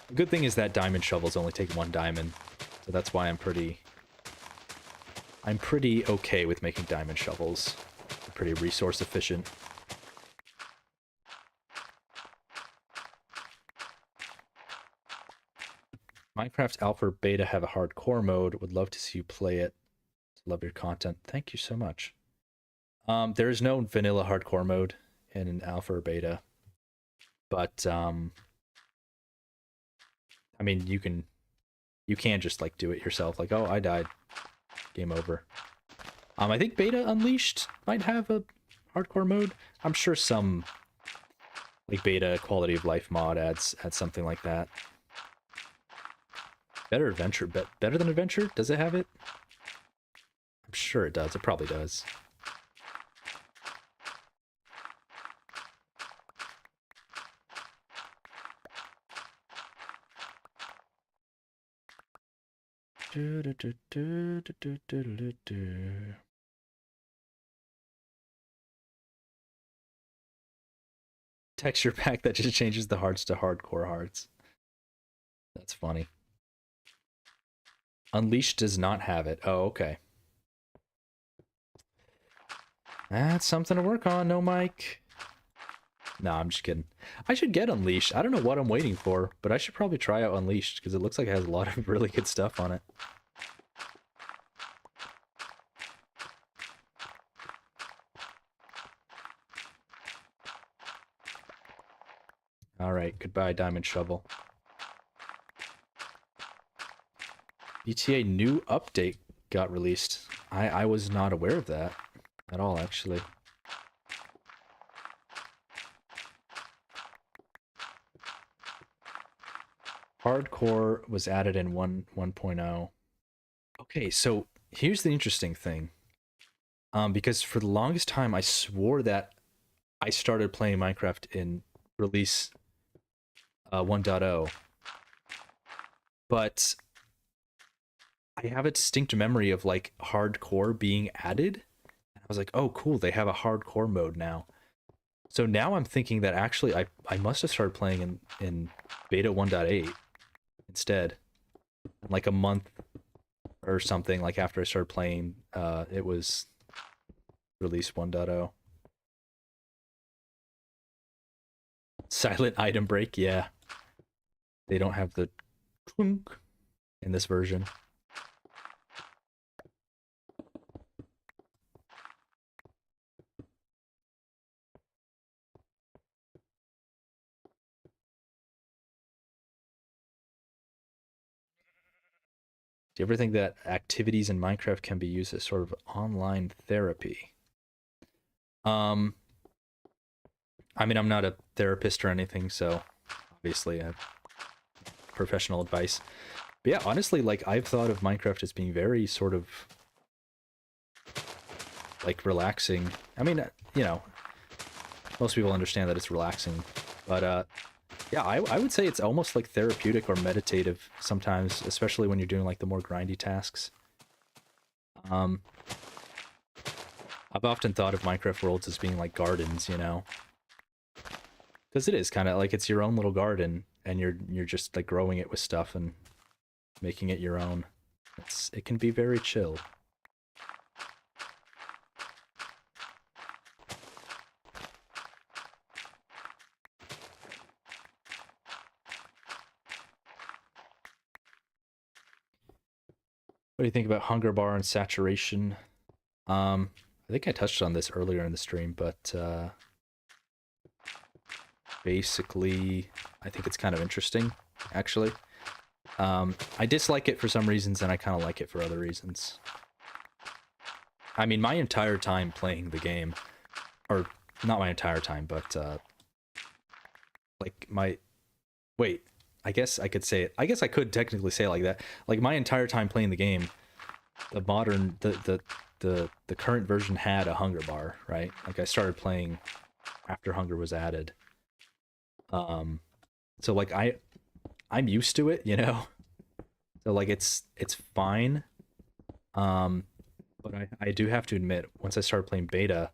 The good thing is that diamond shovels only take 1 diamond, so that's why I'm pretty okay with making diamond shovels. They're pretty resource efficient. Minecraft Alpha or Beta have a hardcore mode. Would love to see you play it. Love your content. Thank you so much. There is no vanilla hardcore mode in an alpha or beta, but I mean, you can just like do it yourself. Like, oh, I died, game over. I think Beta Unleashed might have a hardcore mode. I'm sure some like beta quality of life mod adds something like that. Better adventure, better than adventure. Does it have it? I'm sure it does. It probably does. Texture pack that just changes the hearts to hardcore hearts. That's funny. Unleashed does not have it. Oh, okay. That's something to work on, no Mike. No, I'm just kidding. I should get Unleashed. I don't know what I'm waiting for, but I should probably try out Unleashed because it looks like it has a lot of really good stuff on it. Alright, goodbye, Diamond Shovel. ETA new update got released. I was not aware of that at all, actually. Hardcore was added in 1.0. Okay, so here's the interesting thing. Because for the longest time, I swore that I started playing Minecraft in release 1.0. But I have a distinct memory of like hardcore being added. I was like, oh, cool, they have a hardcore mode now. So now I'm thinking that actually I must have started playing in beta 1.8 instead. Like a month or something, like after I started playing, it was release 1.0. Silent item break, yeah. They don't have the clunk in this version. Do you ever think that activities in Minecraft can be used as sort of online therapy? I mean, I'm not a therapist or anything, so obviously I have professional advice. But yeah, honestly, like I've thought of Minecraft as being very sort of like relaxing. I mean, you know, most people understand that it's relaxing, but yeah, I would say it's almost like therapeutic or meditative sometimes, especially when you're doing like the more grindy tasks. Um, I've often thought of Minecraft worlds as being like gardens, you know, because it is kind of like it's your own little garden, and you're just like growing it with stuff and making it your own. It can be very chill. What do you think about hunger bar and saturation? I think I touched on this earlier in the stream, but basically, I think it's kind of interesting, actually. I dislike it for some reasons, and I kind of like it for other reasons. I mean, my entire time playing the game, or not my entire time, but like my wait, I guess I could say it. I guess I could technically say it like that. Like my entire time playing the game, the current version had a hunger bar, right? Like I started playing after hunger was added. So like I'm used to it, you know. So like it's fine. But I do have to admit, once I started playing beta,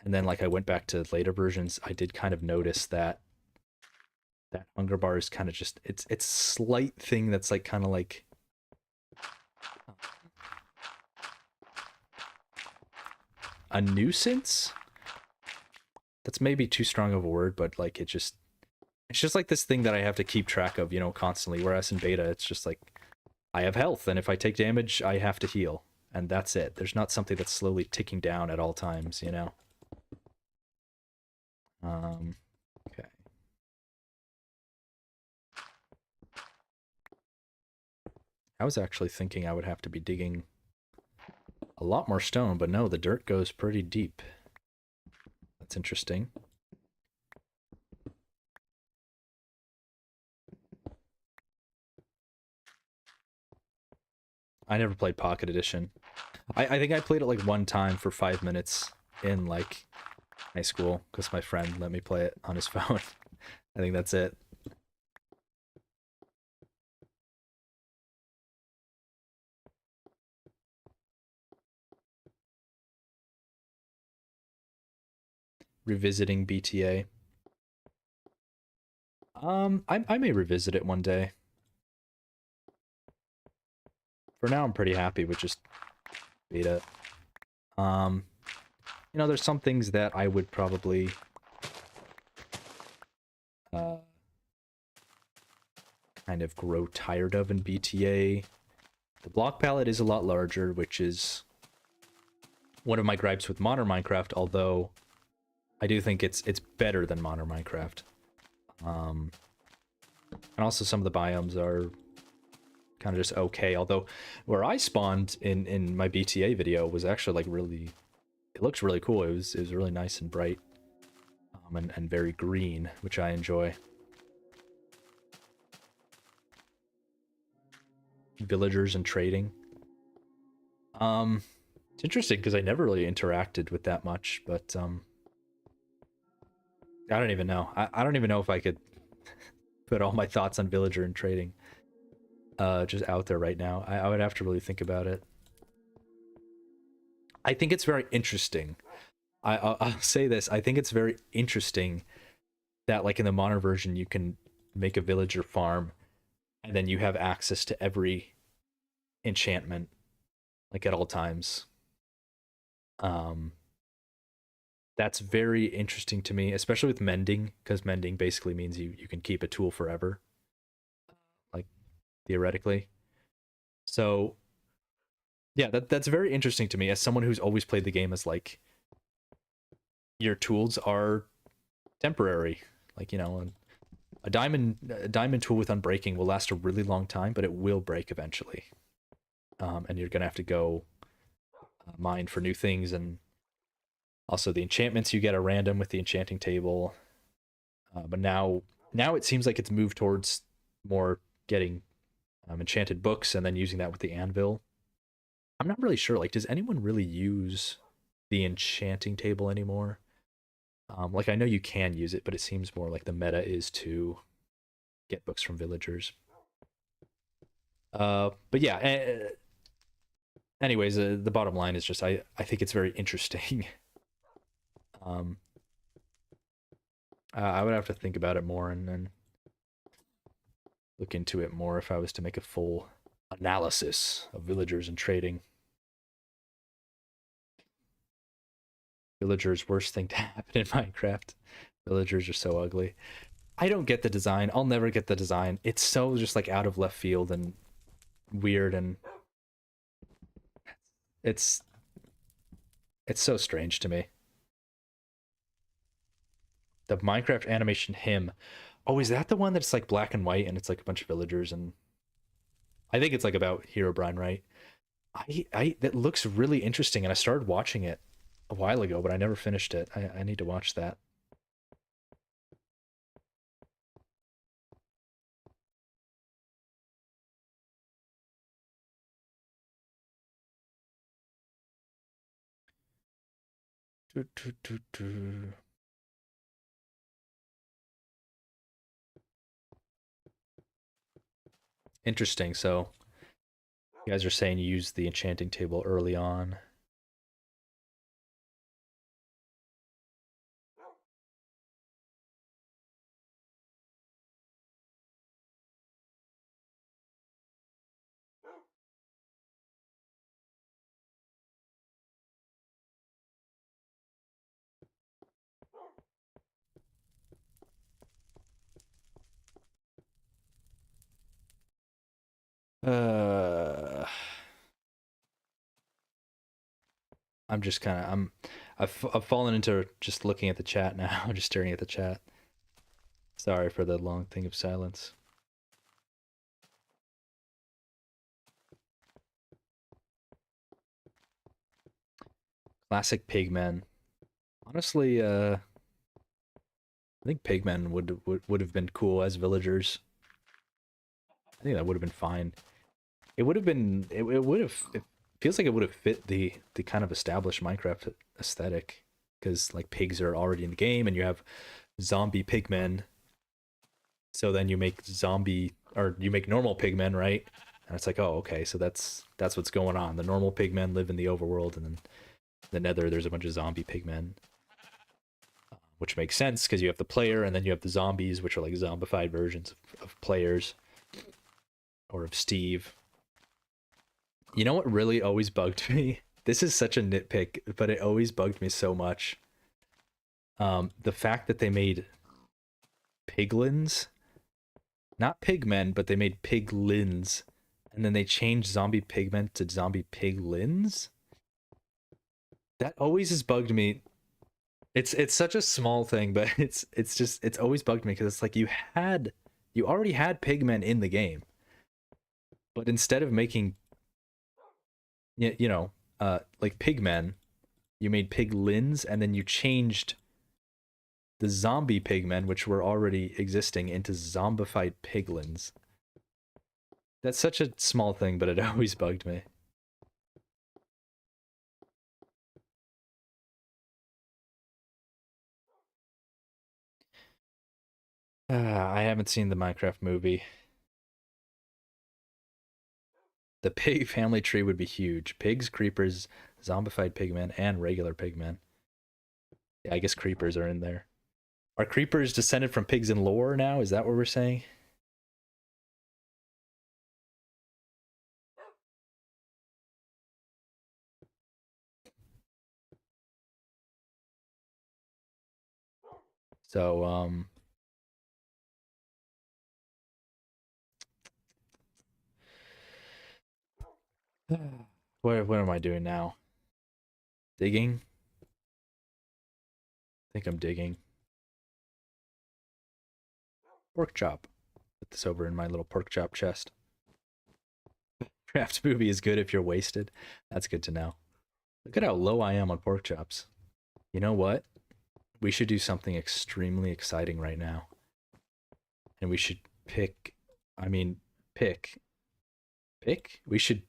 and then like I went back to later versions, I did kind of notice that that hunger bar is kind of just it's slight thing that's like kind of like a nuisance. That's maybe too strong of a word, but like it just It's just like this thing that I have to keep track of, you know, constantly. Whereas in beta, it's just like I have health, and if I take damage, I have to heal, and that's it. There's not something that's slowly ticking down at all times, you know. Okay. I was actually thinking I would have to be digging a lot more stone, but no, the dirt goes pretty deep. That's interesting. I never played Pocket Edition. I think I played it like one time for 5 minutes in like high school because my friend let me play it on his phone. I think that's it. Revisiting BTA. I may revisit it one day. For now, I'm pretty happy with just beta. You know, there's some things that I would probably kind of grow tired of in BTA. The block palette is a lot larger, which is one of my gripes with modern Minecraft, although I do think it's better than modern Minecraft. And also some of the biomes are kind of just okay, although where I spawned in my BTA video was actually like really, it looks really cool. It was really nice and bright, and very green, which I enjoy. Villagers and trading. It's interesting because I never really interacted with that much, but I don't even know. I don't even know if I could put all my thoughts on villager and trading just out there right now. I would have to really think about it. I think it's very interesting. I'll say this. I think it's very interesting that like in the modern version you can make a villager farm and then you have access to every enchantment like at all times. Um that's very interesting to me, especially with mending, because mending basically means you can keep a tool forever, like theoretically. So yeah, that's very interesting to me as someone who's always played the game as like your tools are temporary. Like, you know, a diamond tool with unbreaking will last a really long time, but it will break eventually. And you're gonna have to go mine for new things, and also the enchantments you get are random with the enchanting table. But now it seems like it's moved towards more getting enchanted books and then using that with the anvil. I'm not really sure. Like, does anyone really use the enchanting table anymore? Like, I know you can use it, but it seems more like the meta is to get books from villagers. But yeah. Anyways, the bottom line is just I think it's very interesting. um, I would have to think about it more and then look into it more if I was to make a full analysis of villagers and trading. Villagers, worst thing to happen in Minecraft. Villagers are so ugly. I don't get the design. I'll never get the design. It's so just like out of left field and weird, and it's it's so strange to me. The Minecraft animation hymn. Oh, is that the one that's like black and white and it's like a bunch of villagers? And I think it's like about Herobrine, right? I that looks really interesting, and I started watching it a while ago, but I never finished it. I need to watch that. Do, do, do, do. Interesting. So you guys are saying you use the enchanting table early on. Uh, I'm just kind of I've fallen into just looking at the chat now, just staring at the chat. Sorry for the long thing of silence. Classic pigmen. Honestly, I think pigmen would have been cool as villagers. I think that would have been fine. It would have been it would have it feels like it would have fit the kind of established Minecraft aesthetic, because like pigs are already in the game and you have zombie pigmen. So then you make zombie, or you make normal pigmen, right? And it's like, oh, okay, so that's what's going on. The normal pigmen live in the overworld, and then the Nether, there's a bunch of zombie pigmen, which makes sense because you have the player, and then you have the zombies, which are like zombified versions of players or of Steve. You know what really always bugged me? This is such a nitpick, but it always bugged me so much. The fact that they made piglins, not pigmen, but they made piglins, and then they changed zombie pigmen to zombie piglins. That always has bugged me. It's such a small thing, but it's always bugged me, because it's like you already had pigmen in the game, but instead of making like pigmen, you made piglins, and then you changed the zombie pigmen, which were already existing, into zombified piglins. That's such a small thing, but it always bugged me. I haven't seen the Minecraft movie. The pig family tree would be huge. Pigs, creepers, zombified pigmen, and regular pigmen. Yeah, I guess creepers are in there. Are creepers descended from pigs in lore now? Is that what we're saying? So, what am I doing now? Digging? I think I'm digging. Pork chop. Put this over in my little pork chop chest. Craft movie is good if you're wasted. That's good to know. Look at how low I am on pork chops. You know what? We should do something extremely exciting right now. And we should pick, I mean, pick, we should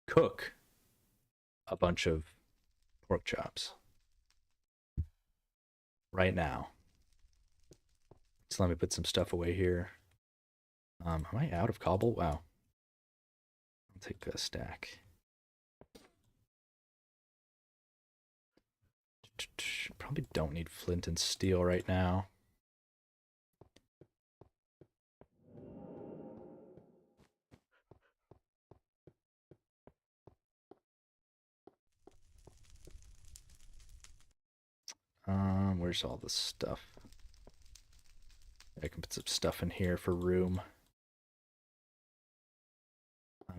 cook a bunch of pork chops right now. So let me put some stuff away here. Am I out of cobble? Wow. I'll take a stack. Probably don't need flint and steel right now. Where's all the stuff? I can put some stuff in here for room.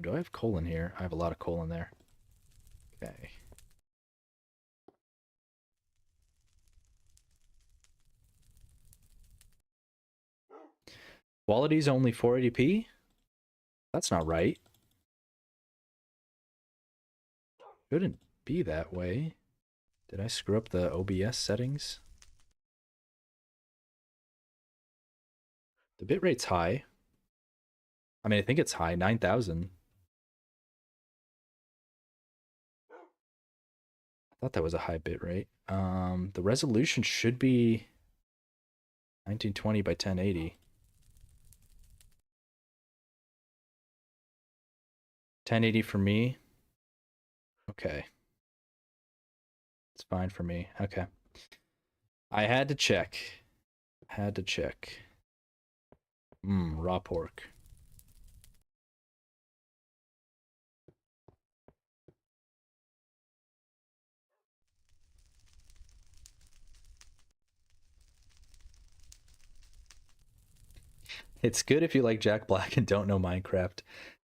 Do I have coal in here? I have a lot of coal in there. Okay. Quality's only 480p? That's not right. Shouldn't be that way. Did I screw up the OBS settings? The bitrate's high. I mean, I think it's high, 9,000. I thought that was a high bitrate. The resolution should be 1920 by 1080. 1080 for me. Okay. It's fine for me. Okay. I had to check. Had to check. Raw pork. It's good if you like Jack Black and don't know Minecraft.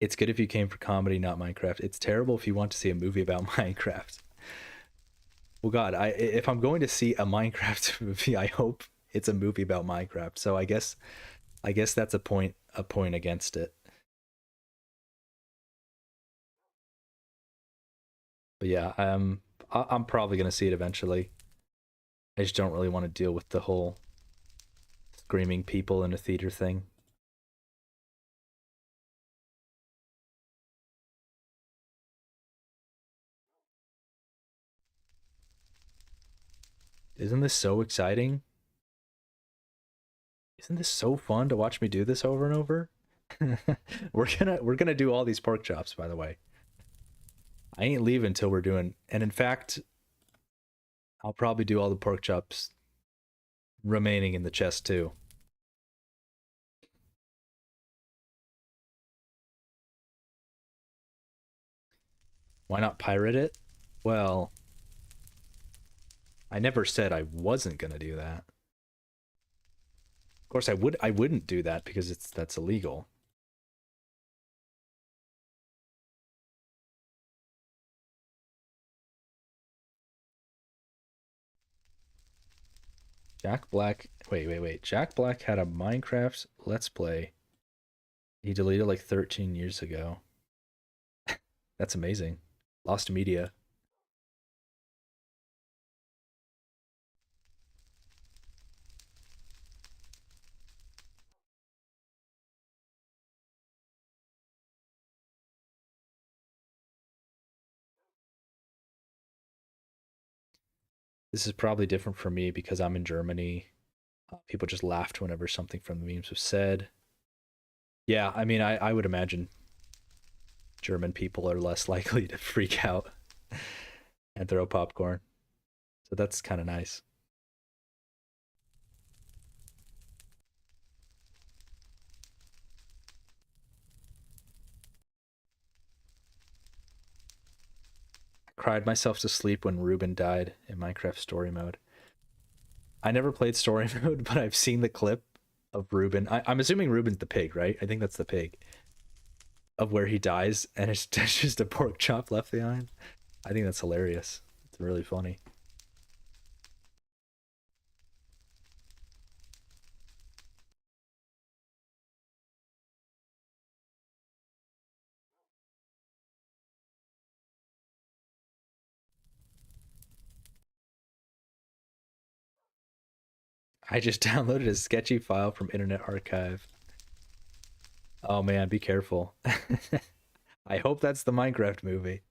It's good if you came for comedy, not Minecraft. It's terrible if you want to see a movie about Minecraft. Well, God, if I'm going to see a Minecraft movie, I hope it's a movie about Minecraft. So I guess that's a point against it. But yeah, I'm probably gonna see it eventually. I just don't really want to deal with the whole screaming people in a theater thing. Isn't this so exciting? Isn't this so fun to watch me do this over and over? we're gonna do all these pork chops, by the way. I ain't leaving until we're doing, and in fact, I'll probably do all the pork chops remaining in the chest too. Why not pirate it? Well, I never said I wasn't gonna do that. Of course, I wouldn't do that because that's illegal. Jack Black. Wait. Jack Black had a Minecraft Let's Play. He deleted like 13 years ago. That's amazing. Lost media. This is probably different for me because I'm in Germany. People just laughed whenever something from the memes was said. Yeah, I mean, I would imagine German people are less likely to freak out and throw popcorn. So that's kind of nice. I cried myself to sleep when Ruben died in Minecraft story mode. I never played story mode, but I've seen the clip of Ruben. I'm assuming Ruben's the pig, right? I think that's the pig of where he dies, and it's just a pork chop left behind. I think that's hilarious. It's really funny. I just downloaded a sketchy file from Internet Archive. Oh man, be careful. I hope that's the Minecraft movie.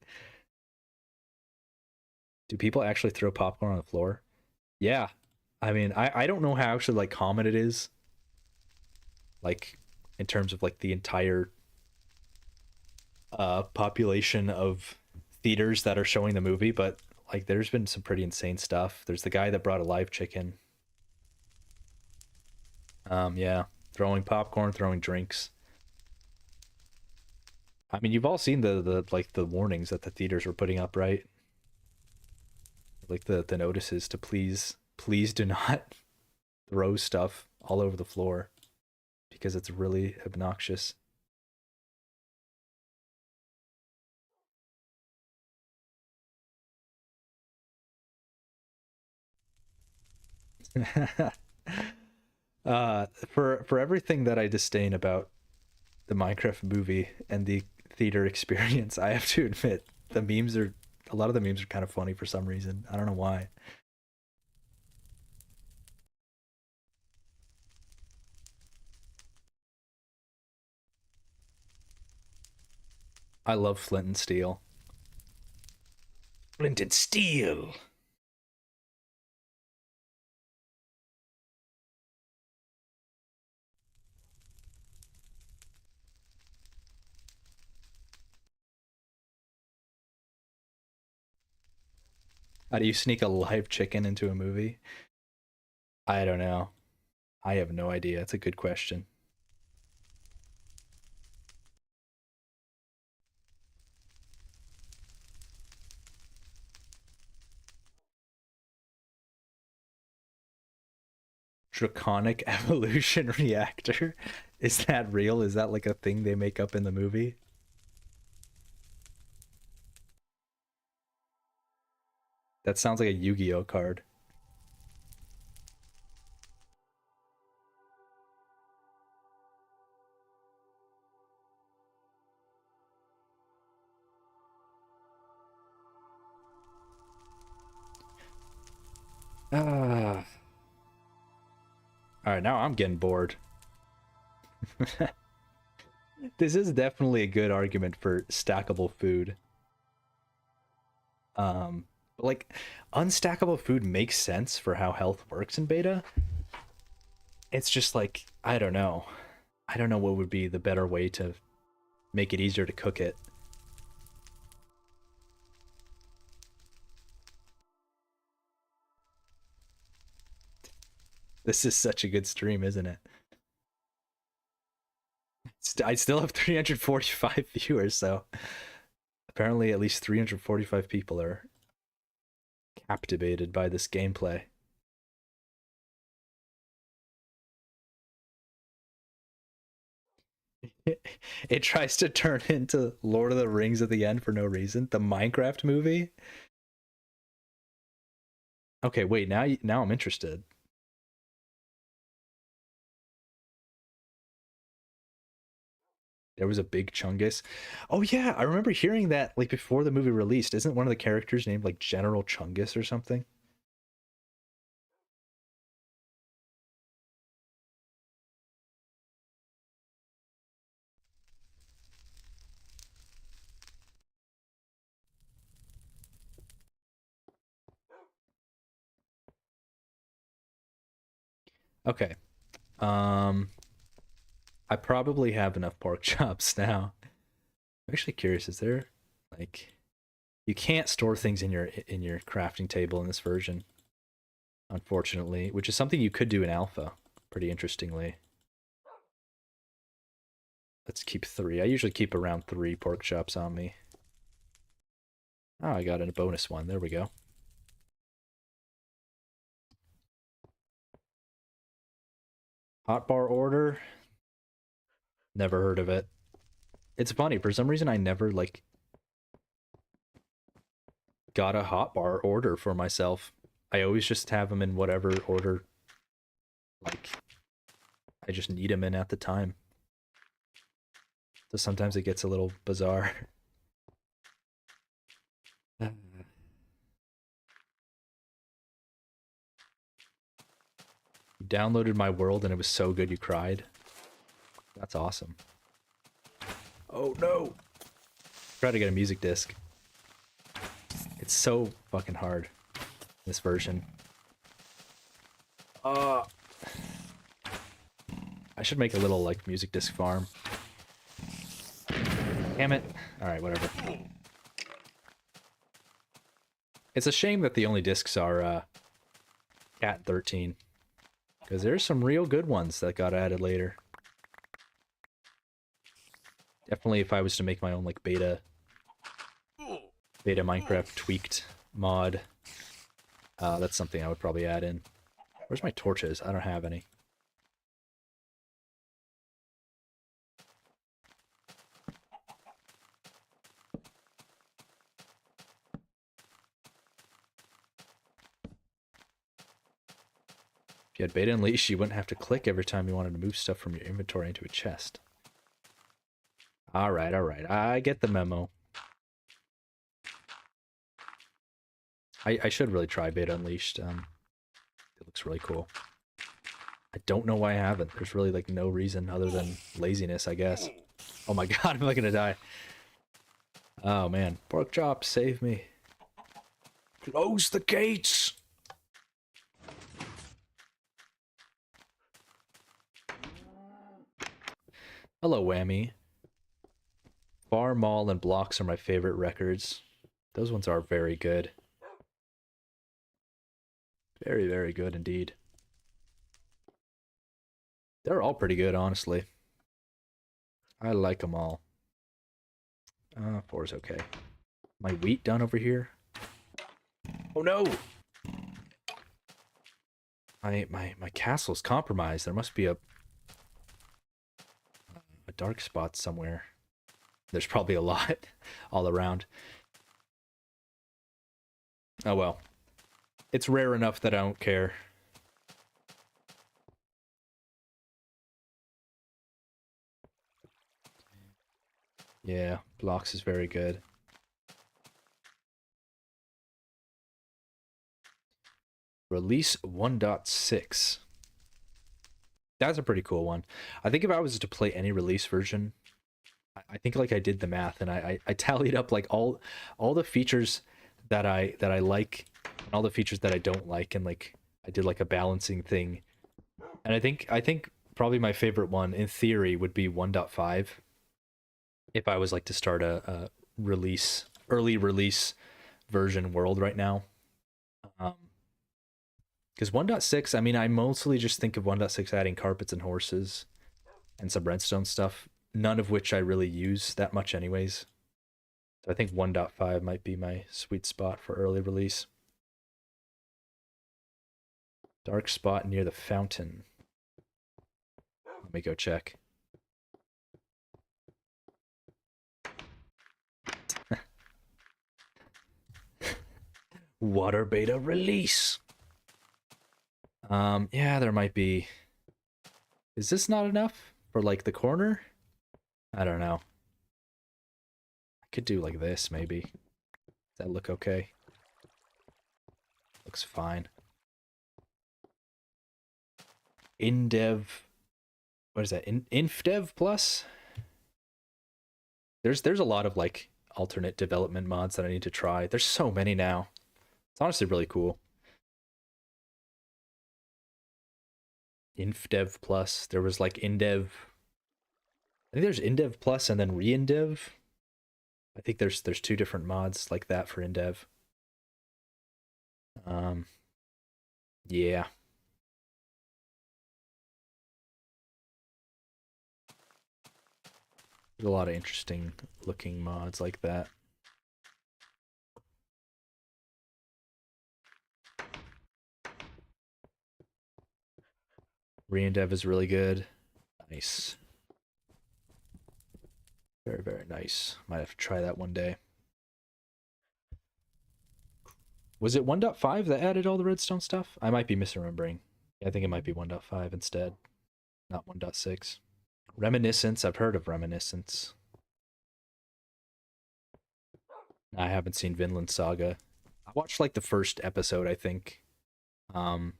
Do people actually throw popcorn on the floor? Yeah. I mean, I don't know how actually like common it is, like in terms of like the entire population of theaters that are showing the movie, but like there's been some pretty insane stuff. There's the guy that brought a live chicken. Yeah, throwing popcorn, throwing drinks. I mean, you've all seen the like the warnings that the theaters were putting up, right? Like the notices to please do not throw stuff all over the floor because it's really obnoxious. For everything that I disdain about the Minecraft movie and the theater experience, I have to admit the memes are a lot of the memes are kind of funny for some reason. I don't know why. I love Flint and Steel. Flint and Steel. How do you sneak a live chicken into a movie? I don't know. I have no idea. It's a good question. Draconic evolution reactor. Is that real? Is that like a thing they make up in the movie? That sounds like a Yu-Gi-Oh card. Ah. All right, now I'm getting bored. This is definitely a good argument for stackable food. But like unstackable food makes sense for how health works in beta. It's just like I don't know. I don't know what would be the better way to make it easier to cook it. This is such a good stream, isn't it? I still have 345 viewers, so apparently at least 345 people are captivated by this gameplay. It tries to turn into Lord of the Rings at the end for no reason. The Minecraft movie. Okay, wait. Now I'm interested. There was a big Chungus. Oh yeah, I remember hearing that like before the movie released. Isn't one of the characters named like General Chungus or something? Okay. Um, I probably have enough pork chops now. I'm actually curious. Is there like you can't store things in your crafting table in this version, unfortunately, which is something you could do in alpha. Pretty interestingly. Let's keep 3. I usually keep around 3 pork chops on me. Oh, I got a bonus one. There we go. Hot bar order. Never heard of it. It's funny. For some reason, I never like got a hot bar order for myself. I always just have them in whatever order like I just need them in at the time. So sometimes it gets a little bizarre. You downloaded my world and it was so good you cried. That's awesome. Oh no! Try to get a music disc. It's so fucking hard. This version. I should make a little like music disc farm. Damn it. Alright, whatever. It's a shame that the only discs are Cat 13. Because there's some real good ones that got added later. Definitely if I was to make my own like beta Minecraft tweaked mod, that's something I would probably add in. Where's my torches? I don't have any. If you had beta unleashed, you wouldn't have to click every time you wanted to move stuff from your inventory into a chest. Alright, alright. I get the memo. I should really try beta unleashed. It looks really cool. I don't know why I haven't. There's really like no reason other than laziness, I guess. Oh my god, am I gonna die? Oh man. Pork chop, save me. Close the gates! Hello, Whammy. Bar, Mall, and Blocks are my favorite records. Those ones are very good. Very, very good indeed. They're all pretty good, honestly. I like them all. 4 is okay. My wheat done over here? Oh no! My castle's compromised. There must be a dark spot somewhere. There's probably a lot all around. Oh well. it's rare enough that I don't care. Yeah, blocks is very good. Release 1.6. That's a pretty cool one. I think if I was to play any release version, I think like I did the math and I tallied up like all the features that I like and all the features that I don't like, and like I did like a balancing thing. And I think probably my favorite one in theory would be 1.5 if I was like to start a release early release version world right now. Um, because 1.6, I mean, I mostly just think of 1.6 adding carpets and horses and some redstone stuff, none of which I really use that much anyways. So I think 1.5 might be my sweet spot for early release. Dark spot near the fountain. Let me go check. Water beta release. Yeah, there might be. Is this not enough for like the corner? I don't know. I could do like this maybe. Does that look okay? Looks fine. InDev. What is that? InfDev plus? There's a lot of like alternate development mods that I need to try. There's so many now. It's honestly really cool. InfDev plus. There was like InDev. I think there's InDev plus and then ReinDev. I think there's two different mods like that for InDev. Um, yeah, there's a lot of interesting looking mods like that. ReinDev is really good. Nice. Very, very nice. Might have to try that one day. Was it 1.5 that added all the redstone stuff? I might be misremembering. I think it might be 1.5 instead, not 1.6. Reminiscence. I've heard of Reminiscence. I haven't seen Vinland Saga. I watched like the first episode, I think. Um,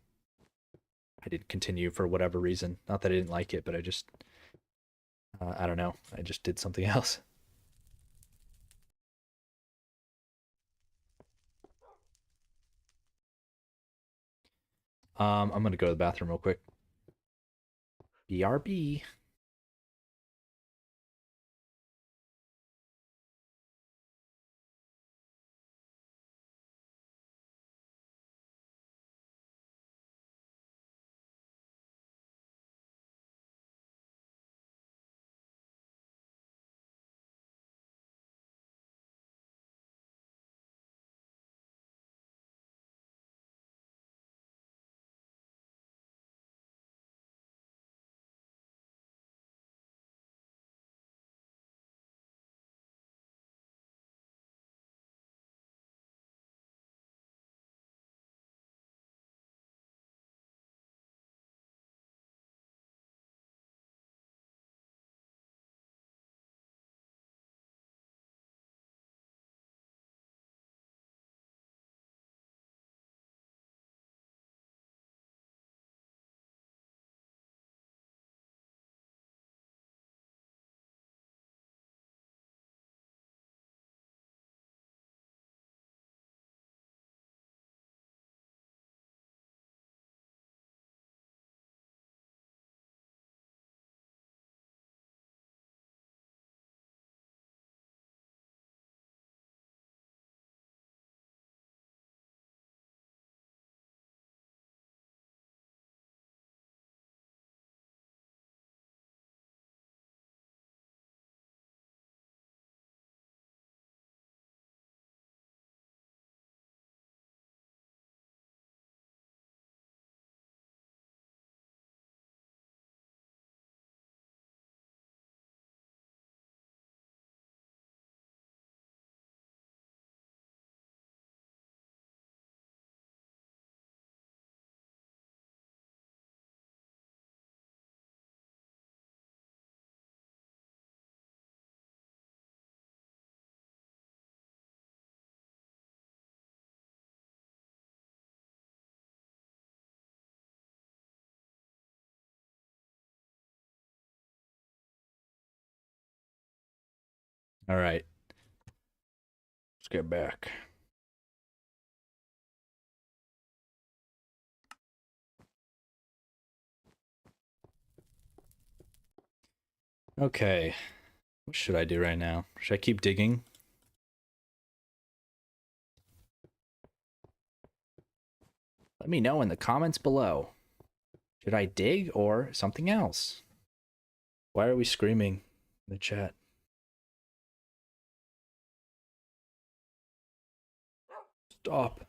I didn't continue for whatever reason. Not that I didn't like it, but I don't know. I just did something else. I'm gonna go to the bathroom real quick. BRB. All right. Let's get back. Okay. What should I do right now? Should I keep digging? Let me know in the comments below. Should I dig or something else? Why are we screaming in the chat? Stop.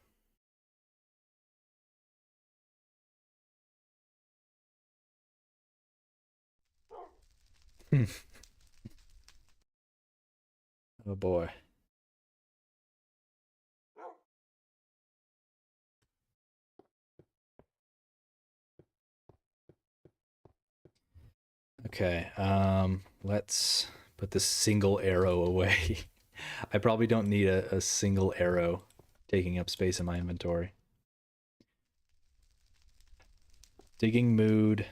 Oh boy. Okay, let's put this single arrow away. I probably don't need a single arrow taking up space in my inventory. Digging mood.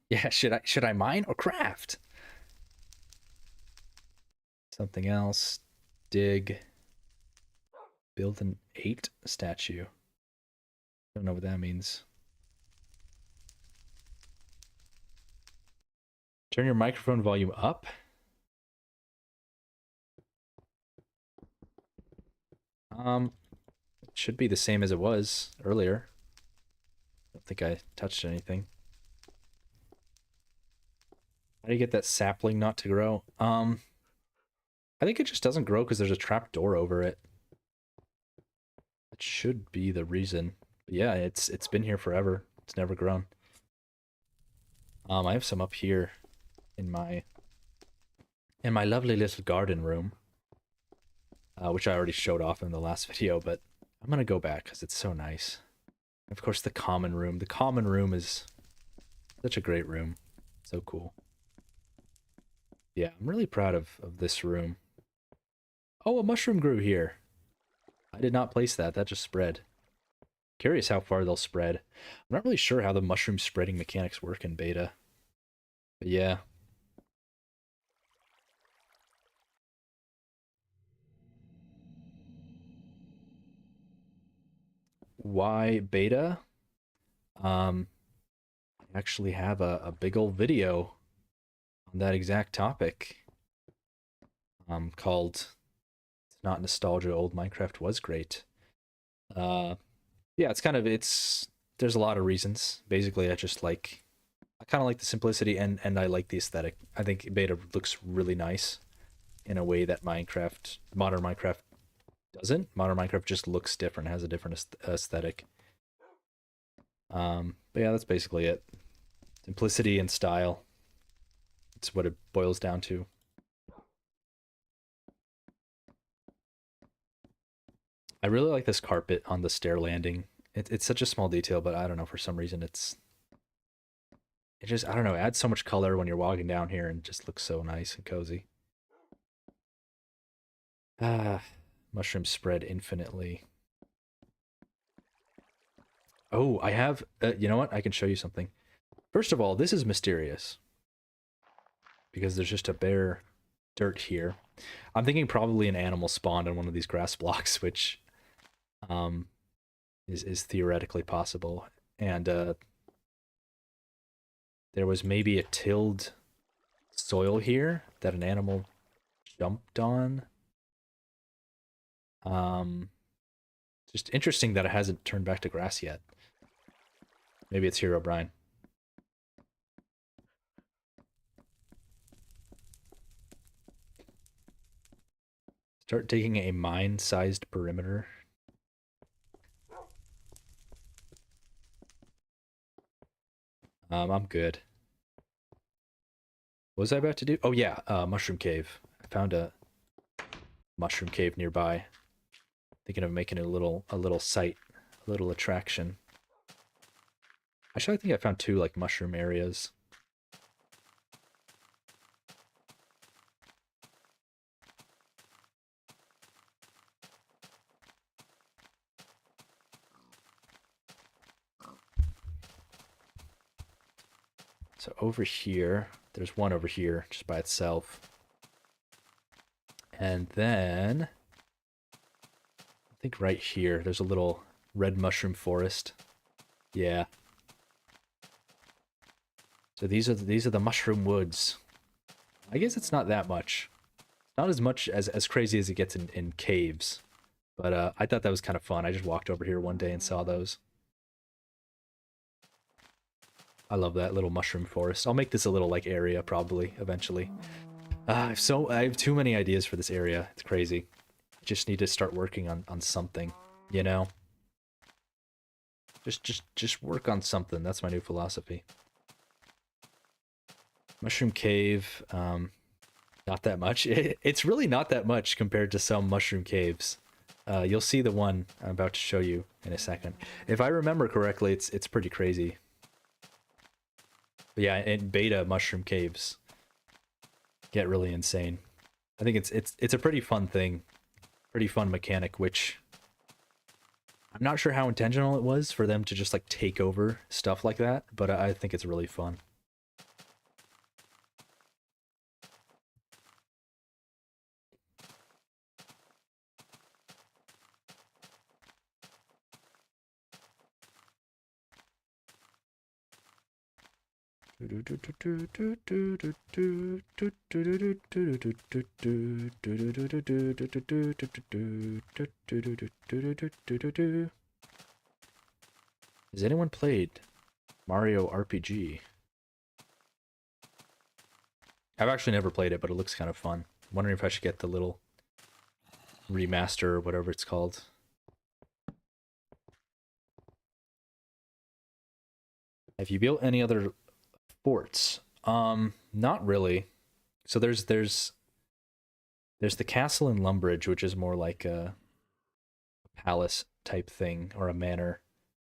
Yeah, should I mine or craft? Something else. Dig. Build an 8 statue. Don't know what that means. Turn your microphone volume up. It should be the same as it was earlier. I don't think I touched anything. How do you get that sapling not to grow? I think it just doesn't grow because there's a trap door over it. That should be the reason. But yeah, it's been here forever. It's never grown. I have some up here in my lovely little garden room, which I already showed off in the last video, but I'm gonna go back because it's so nice. Of course, the common room. The common room is such a great room. So cool. Yeah, I'm really proud of this room. Oh, a mushroom grew here. I did not place that. That just spread. Curious how far they'll spread. I'm not really sure how the mushroom spreading mechanics work in beta. But yeah. Why beta? I actually have a big old video on that exact topic. Called It's Not Nostalgia, Old Minecraft Was Great. Yeah, there's a lot of reasons. Basically, I kind of like the simplicity and I like the aesthetic. I think beta looks really nice in a way that modern Minecraft doesn't. Modern Minecraft just looks different, has a different aesthetic. But yeah, that's basically it. Simplicity and style. It's what it boils down to. I really like this carpet on the stair landing. It's such a small detail, but I don't know, for some reason it just, I don't know, it adds so much color when you're walking down here and just looks so nice and cozy. Ah, mushrooms spread infinitely. Oh, I have, you know what? I can show you something. First of all, this is mysterious because there's just a bare dirt here. I'm thinking probably an animal spawned on one of these grass blocks, which um, is theoretically possible. And there was maybe a tilled soil here that an animal jumped on. Just interesting that it hasn't turned back to grass yet. Maybe it's Hero Brian. Start digging a mine-sized perimeter. I'm good. What was I about to do? Oh yeah, mushroom cave. I found a mushroom cave nearby. Thinking of making a little site, a little attraction. Actually, I think I found 2 like mushroom areas. So over here, There's one over here just by itself. And then I think right here there's a little red mushroom forest. Yeah. So these are the mushroom woods. I guess it's not that much. Not as much as crazy as it gets in caves. But I thought that was kind of fun. I just walked over here one day and saw those. I love that little mushroom forest. I'll make this a little like area probably eventually. I have too many ideas for this area. It's crazy. Just need to start working on something, you know? Just work on something. That's my new philosophy. Mushroom cave, not that much. It's really not that much compared to some mushroom caves. You'll see the one I'm about to show you in a second. If I remember correctly, it's pretty crazy. But yeah, in beta, mushroom caves get really insane. I think it's a pretty fun thing, pretty fun mechanic, which I'm not sure how intentional it was for them to just like take over stuff like that, but I think it's really fun. Has anyone played Mario RPG? I've actually never played it, but it looks kind of fun. I'm wondering if I should get the little remaster or whatever it's called. Have you built any other forts? Not really. So there's the castle in Lumbridge, which is more like a palace type thing, or a manor,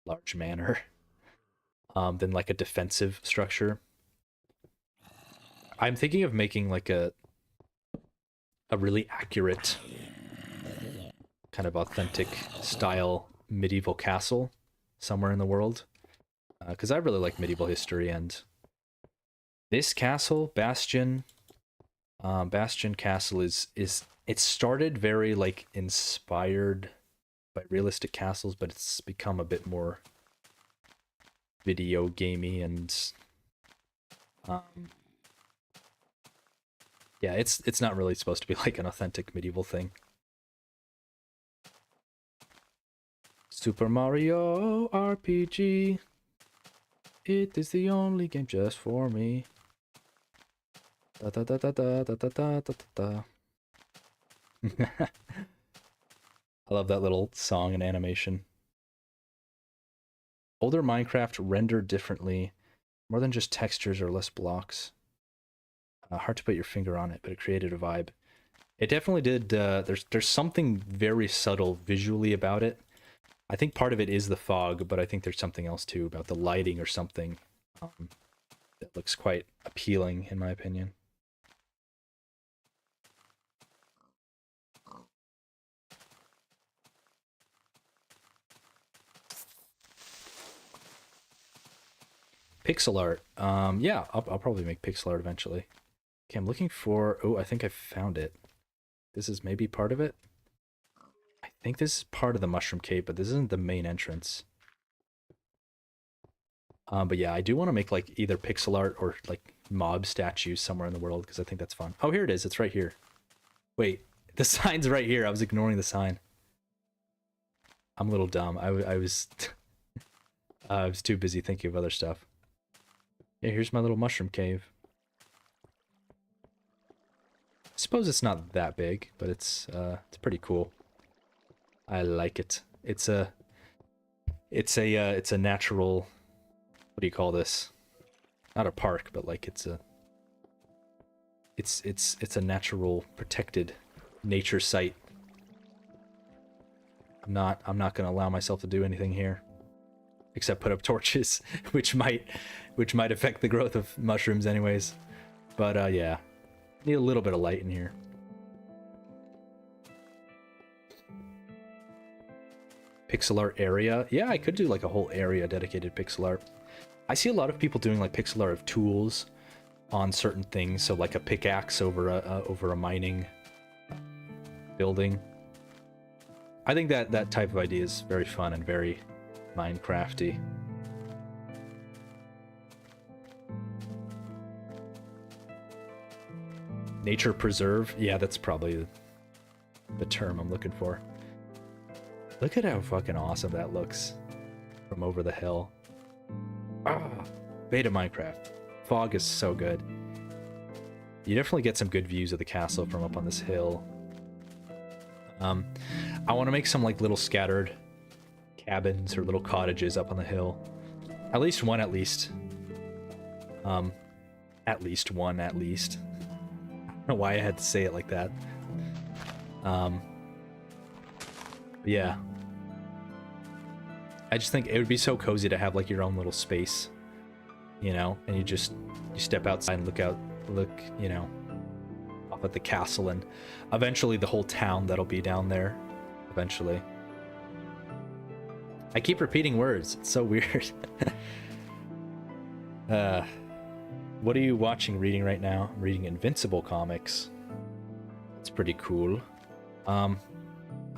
large manor, than like a defensive structure. I'm thinking of making like a really accurate, kind of authentic style medieval castle somewhere in the world, because I really like medieval history. And this castle, Bastion Castle, is it started very like inspired by realistic castles, but it's become a bit more video gamey, and yeah, it's not really supposed to be like an authentic medieval thing. Super Mario RPG. It is the only game just for me. Da da da da da da da da da da. I love that little song and animation. Older Minecraft rendered differently, more than just textures or less blocks. Hard to put your finger on it, but it created a vibe. It definitely did. There's something very subtle visually about it. I think part of it is the fog, but I think there's something else too about the lighting or something that looks quite appealing, in my opinion. Pixel art. Yeah, I'll probably make pixel art eventually. Okay, I'm looking for... Oh, I think I found it. This is maybe part of it. I think this is part of the Mushroom Cave, but this isn't the main entrance. But yeah, I do want to make like either pixel art or like mob statues somewhere in the world, because I think that's fun. Oh, here it is. It's right here. Wait, the sign's right here. I was ignoring the sign. I'm a little dumb. I was I was too busy thinking of other stuff. Yeah, here's my little mushroom cave. I suppose it's not that big, but it's pretty cool. I like it. It's a natural, what do you call this? Not a park, but like it's a natural protected nature site. I'm not gonna allow myself to do anything here, except put up torches, which might affect the growth of mushrooms anyways. But yeah, need a little bit of light in here. Pixel art area. Yeah, I could do like a whole area dedicated to pixel art. I see a lot of people doing like pixel art of tools. on certain things. So like a pickaxe over a mining building. I think that type of idea is very fun and very Minecrafty. Nature preserve? Yeah, that's probably the term I'm looking for. Look at how fucking awesome that looks from over the hill. Ah, beta Minecraft. Fog is so good. You definitely get some good views of the castle from up on this hill. I want to make some like little scattered cabins or little cottages up on the hill. At least one, at least. At least one, at least. I don't know why I had to say it like that. Yeah. I just think it would be so cozy to have like your own little space, you know, and you step outside and look, you know, up at the castle and eventually the whole town that'll be down there eventually. I keep repeating words. It's so weird. What are you watching, reading right now? I'm reading Invincible comics. It's pretty cool. I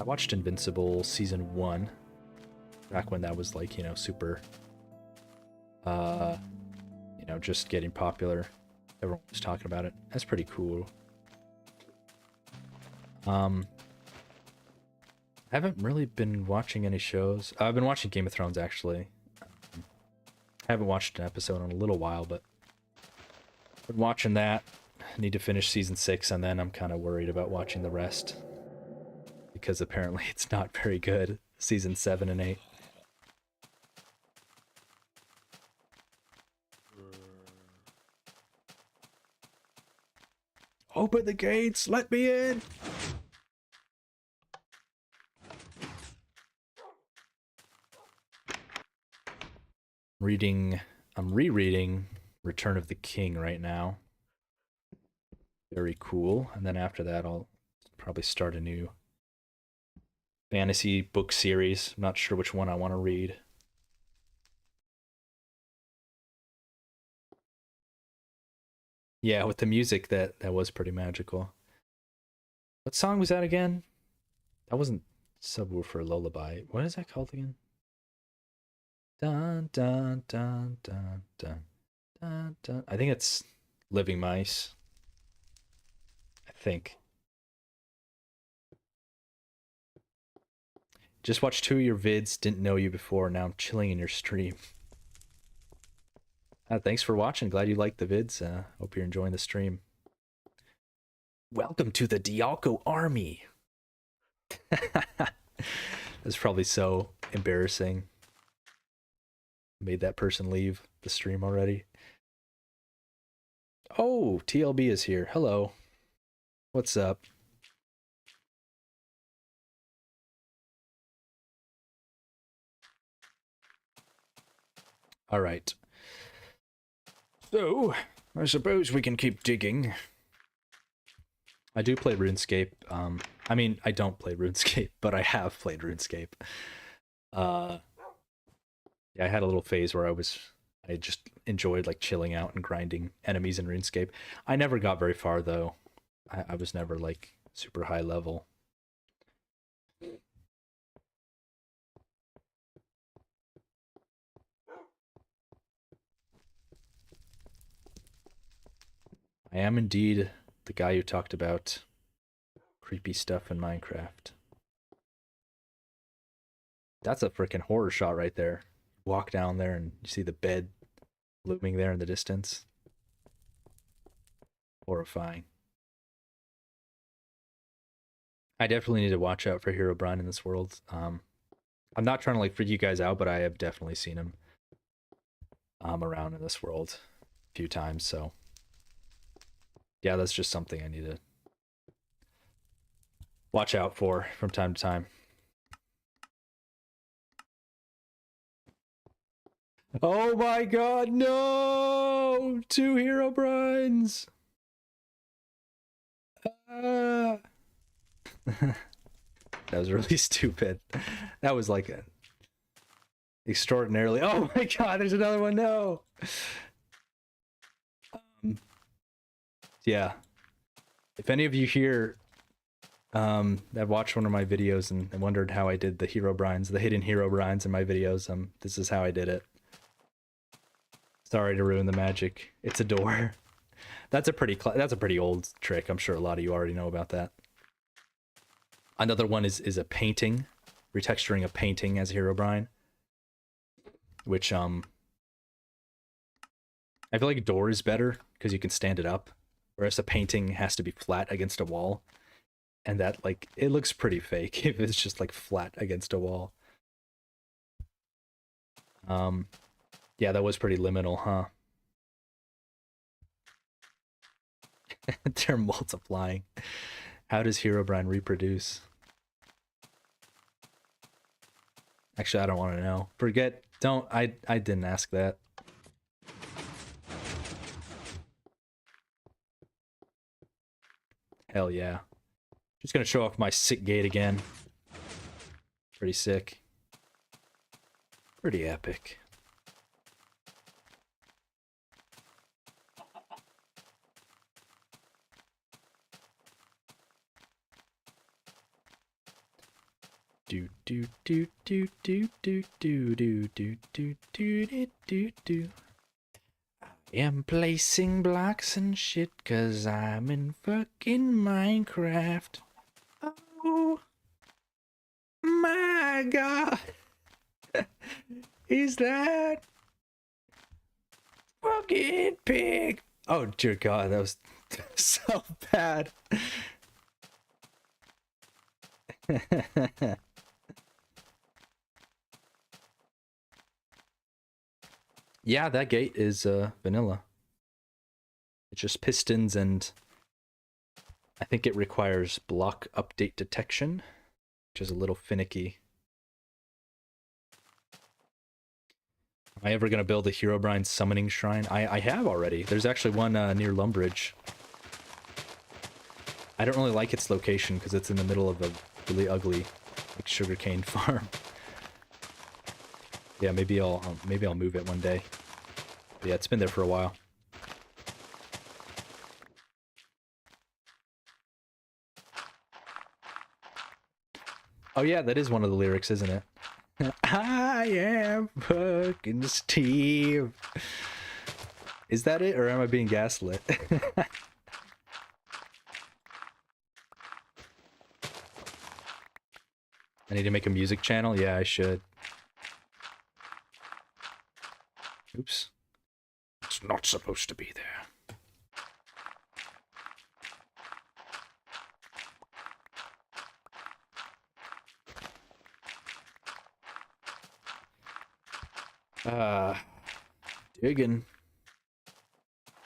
watched Invincible season 1 back when that was like, you know, super you know, just getting popular. Everyone was talking about it. That's pretty cool. I haven't really been watching any shows. I've been watching Game of Thrones, actually. I haven't watched an episode in a little while, but been watching that. I need to finish season 6, and then I'm kind of worried about watching the rest. Because apparently it's not very good. Season 7 and 8. Open the gates! Let me in! I'm rereading Return of the King right now. Very cool. And then after that, I'll probably start a new fantasy book series. I'm not sure which one I want to read. Yeah, with the music, that was pretty magical. What song was that again? That wasn't Subwoofer Lullaby. What is that called again? Dun dun dun dun dun dun dun. I think it's Living Mice. I think. Just watched 2 of your vids, didn't know you before, now I'm chilling in your stream. Thanks for watching, glad you liked the vids. Hope you're enjoying the stream. Welcome to the Dialco army. That's probably so embarrassing. Made that person leave the stream already. Oh, TLB is here. Hello. What's up? All right. So, I suppose we can keep digging. I do play RuneScape. I mean, I don't play RuneScape, but I have played RuneScape. Yeah, I had a little phase where I just enjoyed like chilling out and grinding enemies in RuneScape. I never got very far though. I was never like super high level. I am indeed the guy who talked about creepy stuff in Minecraft. That's a freaking horror shot right there. Walk down there and you see the bed looming there in the distance. Horrifying. I definitely need to watch out for Herobrine in this world. I'm not trying to like freak you guys out, but I have definitely seen him around in this world a few times, so yeah, that's just something I need to watch out for from time to time. Oh my god, no! 2 Herobrines! That was really stupid. That was like a extraordinarily... Oh my god, there's another one, no! Yeah. If any of you here that watched one of my videos and wondered how I did the hero brines, the hidden hero brines in my videos, this is how I did it. Sorry to ruin the magic. It's a door. That's a pretty old trick. I'm sure a lot of you already know about that. Another one is a painting, retexturing a painting as a hero brine, which I feel like a door is better because you can stand it up, whereas a painting has to be flat against a wall, and that, like, it looks pretty fake if it's just like flat against a wall. Yeah, that was pretty liminal, huh? They're multiplying. How does Herobrine reproduce? Actually, I don't want to know. I didn't ask that. Hell yeah. Just gonna show off my sick gate again. Pretty sick. Pretty epic. Do do do do do do do do do do do do do. I am placing blocks and shit cause I'm in fucking Minecraft. Oh my god. Is that fucking pig? Oh dear god, that was so bad. Yeah, that gate is vanilla. It's just pistons, and I think it requires block update detection, which is a little finicky. Am I ever going to build a Herobrine summoning shrine? I have already. There's actually one near Lumbridge. I don't really like its location because it's in the middle of a really ugly, like, sugarcane farm. Yeah, maybe I'll move it one day. But yeah, it's been there for a while. Oh yeah, that is one of the lyrics, isn't it? I am fucking Steve. Is that it, or am I being gaslit? I need to make a music channel? Yeah, I should. Oops. It's not supposed to be there. Digging.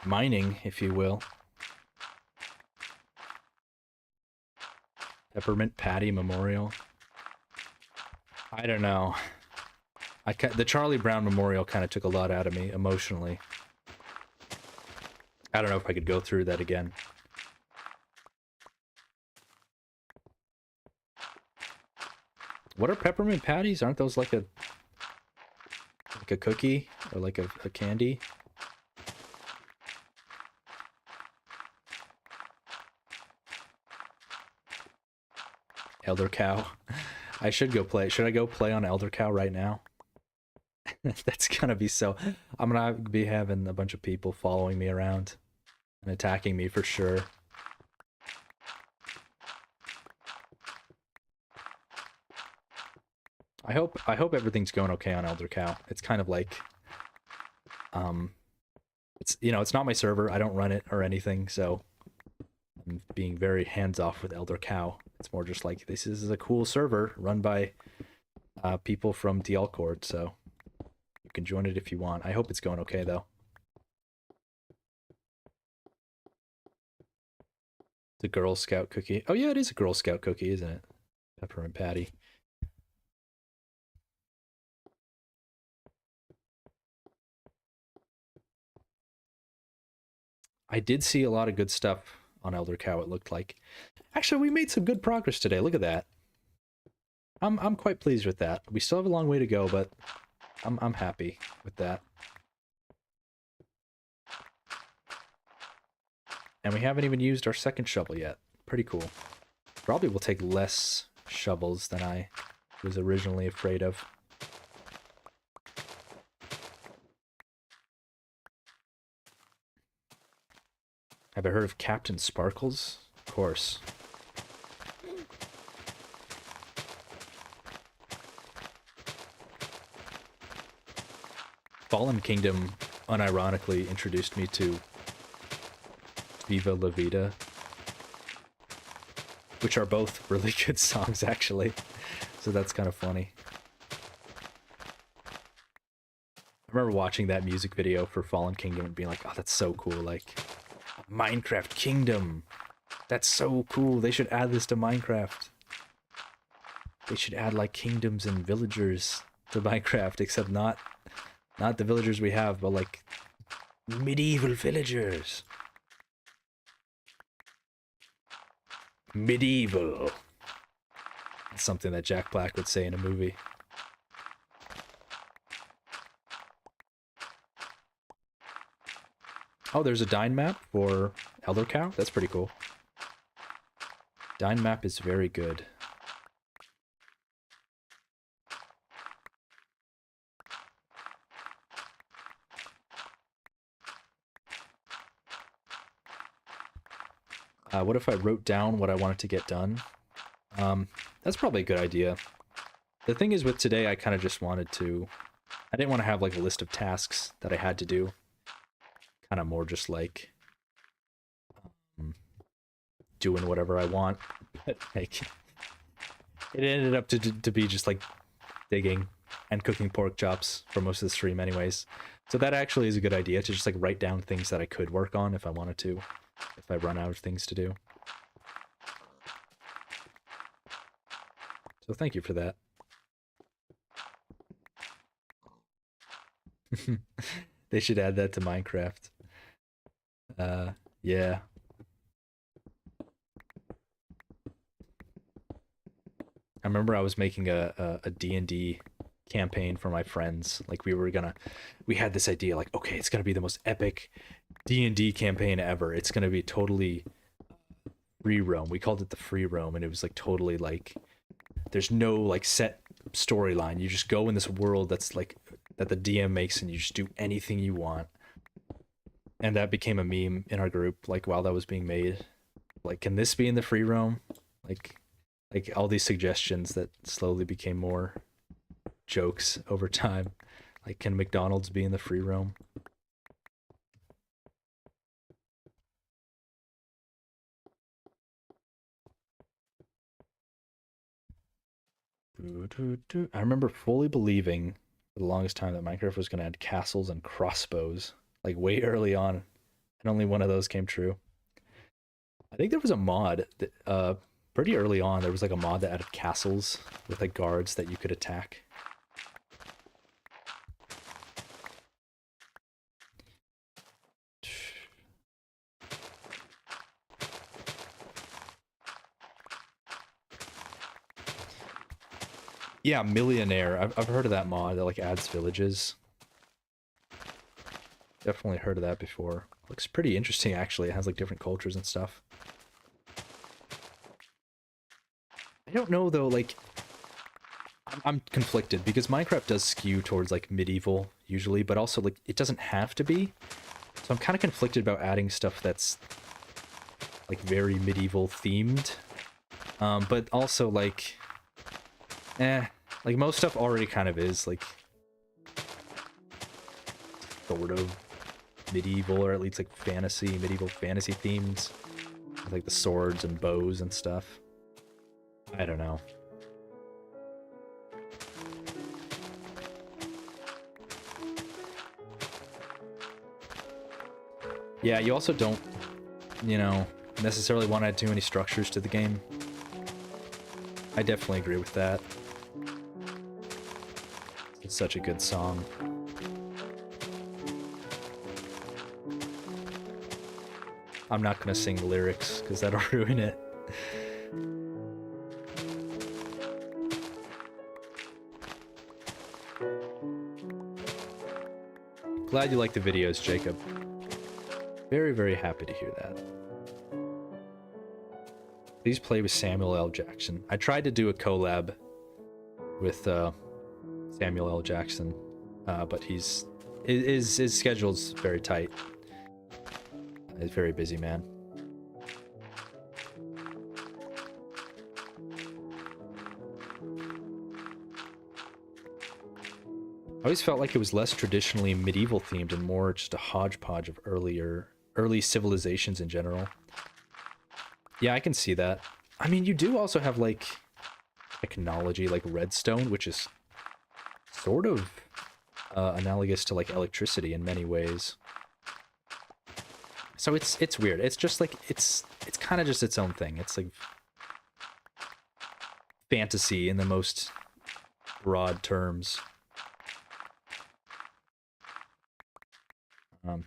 Mining, if you will. Peppermint Patty Memorial. I don't know. The Charlie Brown Memorial kind of took a lot out of me emotionally. I don't know if I could go through that again. What are peppermint patties? Aren't those like a cookie or like a candy? Elder Cow. I should go play. Should I go play on Elder Cow right now? That's gonna be so... I'm gonna be having a bunch of people following me around and attacking me for sure. I hope everything's going okay on Elder Cow. It's kind of like... It's, you know, it's not my server. I don't run it or anything, so... I'm being very hands-off with Elder Cow. It's more just like, this is a cool server run by people from DLCord, so you can join it if you want. I hope it's going okay, though. It's a Girl Scout cookie. Oh yeah, it is a Girl Scout cookie, isn't it? Peppermint Patty. I did see a lot of good stuff on Elder Cow, it looked like. Actually, we made some good progress today. Look at that. I'm quite pleased with that. We still have a long way to go, but I'm happy with that. And we haven't even used our second shovel yet. Pretty cool. Probably will take less shovels than I was originally afraid of. Have I heard of Captain Sparkles? Of course. Fallen Kingdom unironically introduced me to Viva La Vida, which are both really good songs, actually. So that's kind of funny. I remember watching that music video for Fallen Kingdom and being like, oh, that's so cool. Like, Minecraft Kingdom. That's so cool. They should add this to Minecraft. They should add, like, kingdoms and villagers to Minecraft, except not the villagers we have, but, like, medieval villagers. Medieval. That's something that Jack Black would say in a movie. Oh, there's a Dine map for Elder Cow? That's pretty cool. Dine map is very good. What if I wrote down what I wanted to get done? That's probably a good idea. The thing is with today, I kind of just wanted to... I didn't want to have like a list of tasks that I had to do. Kind of more just like... doing whatever I want. But, like, it ended up to be just like digging and cooking pork chops for most of the stream anyways. So that actually is a good idea, to just like write down things that I could work on if I wanted to. If I run out of things to do. So thank you for that. They should add that to Minecraft. Yeah. I remember I was making a D&D campaign for my friends. Like we had this idea like, okay, it's gonna be the most epic D&D campaign ever. It's gonna be totally free roam. We called it the free roam, and it was like totally like there's no like set storyline. You just go in this world that's like that the DM makes, and you just do anything you want. And that became a meme in our group, like while that was being made. Like, can this be in the free roam? Like all these suggestions that slowly became more jokes over time. Like, can McDonald's be in the free roam? I remember fully believing for the longest time that Minecraft was going to add castles and crossbows, like way early on, and only one of those came true. I think there was a mod that, pretty early on, there was like a mod that added castles with like guards that you could attack. Yeah, Millionaire. I've heard of that mod that like adds villages. Definitely heard of that before. Looks pretty interesting actually. It has like different cultures and stuff. I don't know though, like I'm conflicted because Minecraft does skew towards like medieval usually, but also like it doesn't have to be. So I'm kind of conflicted about adding stuff that's like very medieval themed. But also like like most stuff already kind of is like sort of medieval, or at least like medieval fantasy themes. With, like the swords and bows and stuff. I don't know. Yeah, you also don't, you know, necessarily want to add too many structures to the game. I definitely agree with that. It's such a good song. I'm not gonna sing the lyrics, because that'll ruin it. Glad you like the videos, Jacob. Very, very happy to hear that. Please play with Samuel L. Jackson. I tried to do a collab with Samuel L. Jackson, but his schedule's very tight. He's very busy, man. I always felt like it was less traditionally medieval themed and more just a hodgepodge of early civilizations in general. Yeah, I can see that. I mean, you do also have like technology like redstone, which is sort of analogous to like electricity in many ways. So it's weird. It's just like it's kind of just its own thing. It's like fantasy in the most broad terms.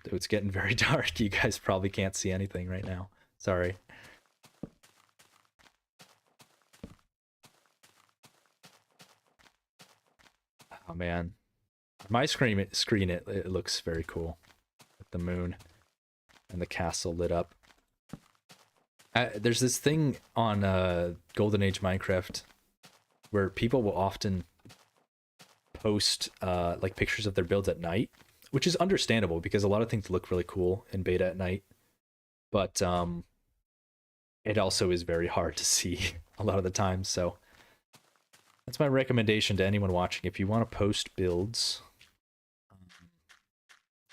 It's getting very dark. You guys probably can't see anything right now. Sorry. Oh man, my screen it looks very cool with the moon and the castle lit up. There's this thing on Golden Age Minecraft where people will often post like pictures of their builds at night, which is understandable because a lot of things look really cool in beta at night, but it also is very hard to see a lot of the time. So that's my recommendation to anyone watching. If you want to post builds,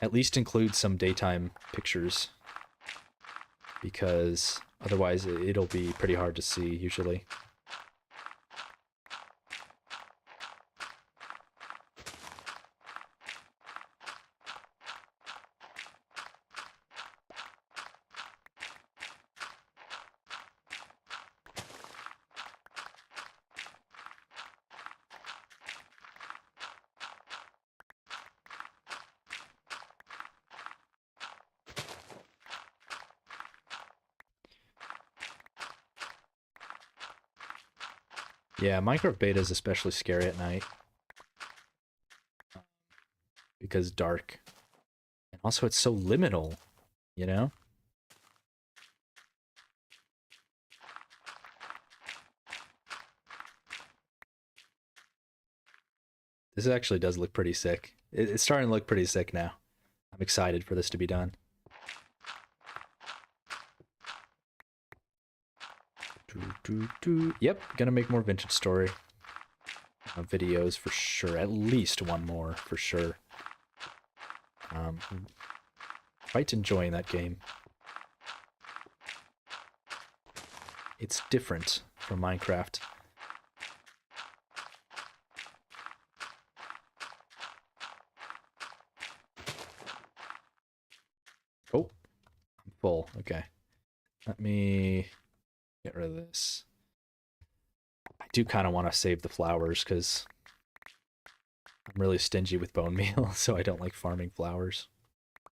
at least include some daytime pictures, because otherwise it'll be pretty hard to see usually. Yeah, Minecraft beta is especially scary at night because dark, and also it's so liminal, you know? This actually does look pretty sick. It's starting to look pretty sick now. I'm excited for this to be done. Yep, gonna make more Vintage Story videos for sure. At least one more for sure. Quite enjoying that game. It's different from Minecraft. Oh, I'm full. Okay. Let me get rid of this. I do kind of want to save the flowers because I'm really stingy with bone meal, so I don't like farming flowers.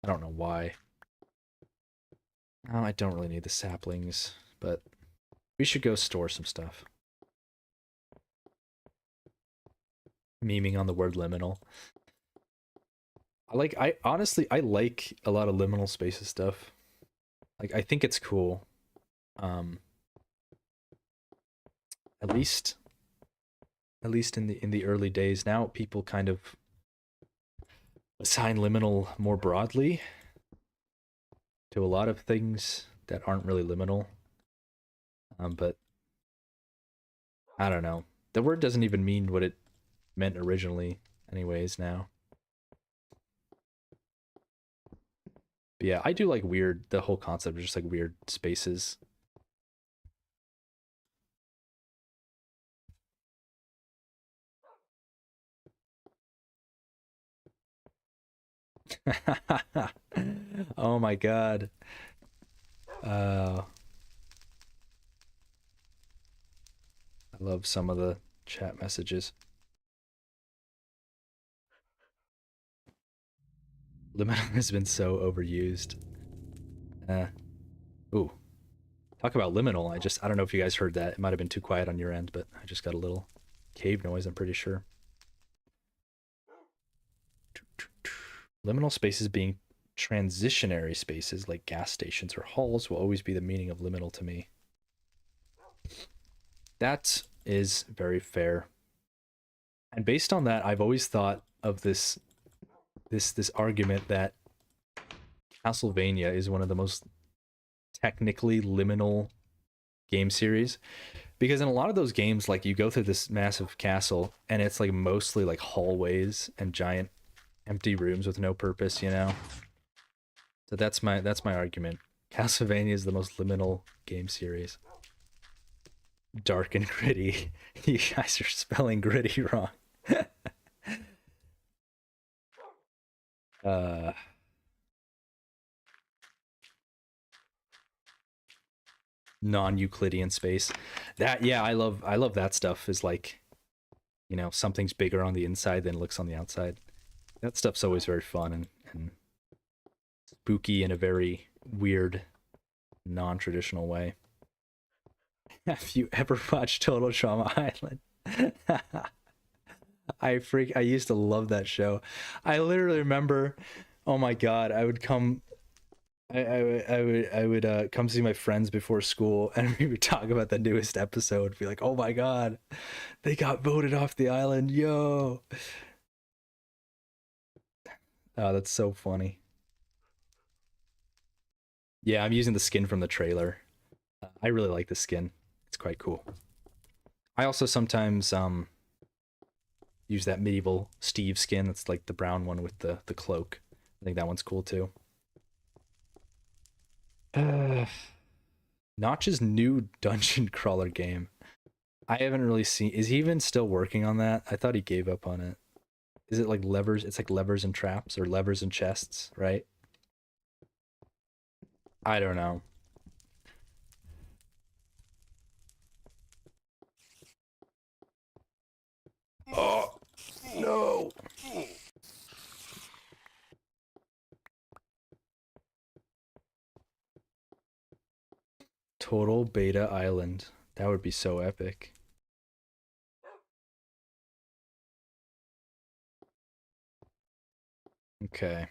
I don't know why. Oh, I don't really need the saplings, but we should go store some stuff. Memeing on the word liminal. I honestly like a lot of liminal spaces stuff. Like I think it's cool. At least in the early days. Now people kind of assign liminal more broadly to a lot of things that aren't really liminal. But I don't know. The word doesn't even mean what it meant originally anyways now. But yeah, I do like the whole concept of just like weird spaces. Oh my god. I love some of the chat messages. Liminal has been so overused. Ooh. Talk about liminal. I don't know if you guys heard that. It might have been too quiet on your end, but I just got a little cave noise, I'm pretty sure. Liminal spaces being transitionary spaces like gas stations or halls will always be the meaning of liminal to me. That is very fair. And based on that, I've always thought of this argument that Castlevania is one of the most technically liminal game series, because in a lot of those games, like, you go through this massive castle and it's like mostly like hallways and giant empty rooms with no purpose, you know. So that's my argument. Castlevania is the most liminal game series. Dark and gritty. You guys are spelling gritty wrong. uh Non-Euclidean space. That, yeah, I love that stuff. Is like, you know, something's bigger on the inside than it looks on the outside. That stuff's always very fun and spooky in a very weird, non-traditional way. Have you ever watched Total Trauma Island? I used to love that show. I literally remember, oh my god, I would come I would come see my friends before school, and we would talk about the newest episode. Be like, "Oh my god, they got voted off the island, yo!" Oh, that's so funny. Yeah, I'm using the skin from the trailer. I really like the skin. It's quite cool. I also sometimes use that medieval Steve skin. That's like the brown one with the cloak. I think that one's cool too. Uh, Notch's new dungeon crawler game. I haven't really seen. Is he even still working on that? I thought he gave up on it. Is it like levers? It's like levers and traps, or levers and chests, right? I don't know. Oh no! Total Beta Island. That would be so epic. Okay.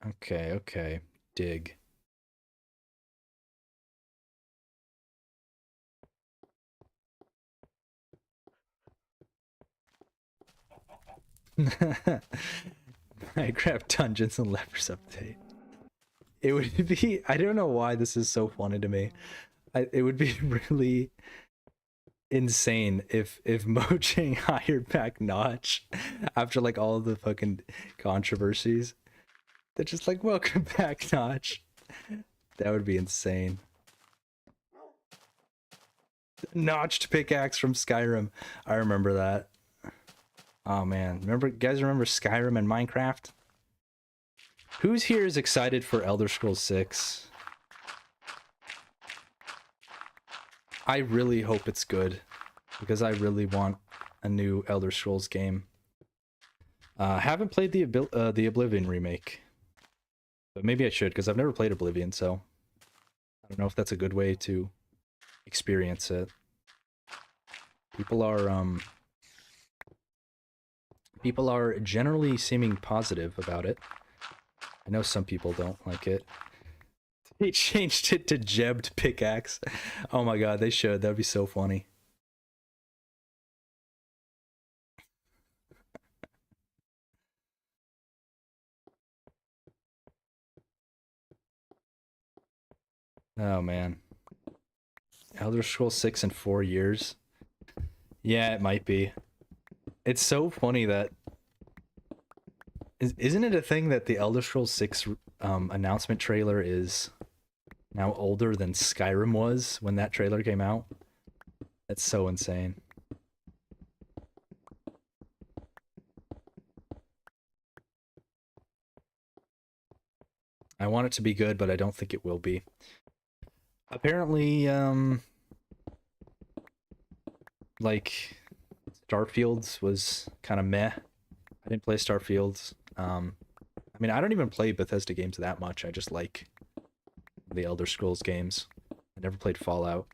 Okay, okay. Dig. Minecraft Dungeons and Levers update. It would be, I don't know why this is so funny to me. It would be really insane if Mojang hired back Notch after like all of the fucking controversies. They're just like, welcome back, Notch. That would be insane. Notched pickaxe from Skyrim. I remember that. Oh man, remember Skyrim and Minecraft? Who's here is excited for Elder Scrolls 6? I really hope it's good, because I really want a new Elder Scrolls game. Haven't played the Oblivion remake, but maybe I should, because I've never played Oblivion, so I don't know if that's a good way to experience it. People are generally seeming positive about it. I know some people don't like it. They changed it to Jebbed pickaxe. Oh my god, they should. That would be so funny. Oh man. Elder Scrolls 6 in 4 years. Yeah, it might be. It's so funny that isn't it a thing that the Elder Scrolls 6 announcement trailer is now older than Skyrim was when that trailer came out? That's so insane. I want it to be good, but I don't think it will be. Apparently, like, Starfields was kind of meh. I didn't play Starfields. I mean, I don't even play Bethesda games that much. I just like the Elder Scrolls games. I never played Fallout.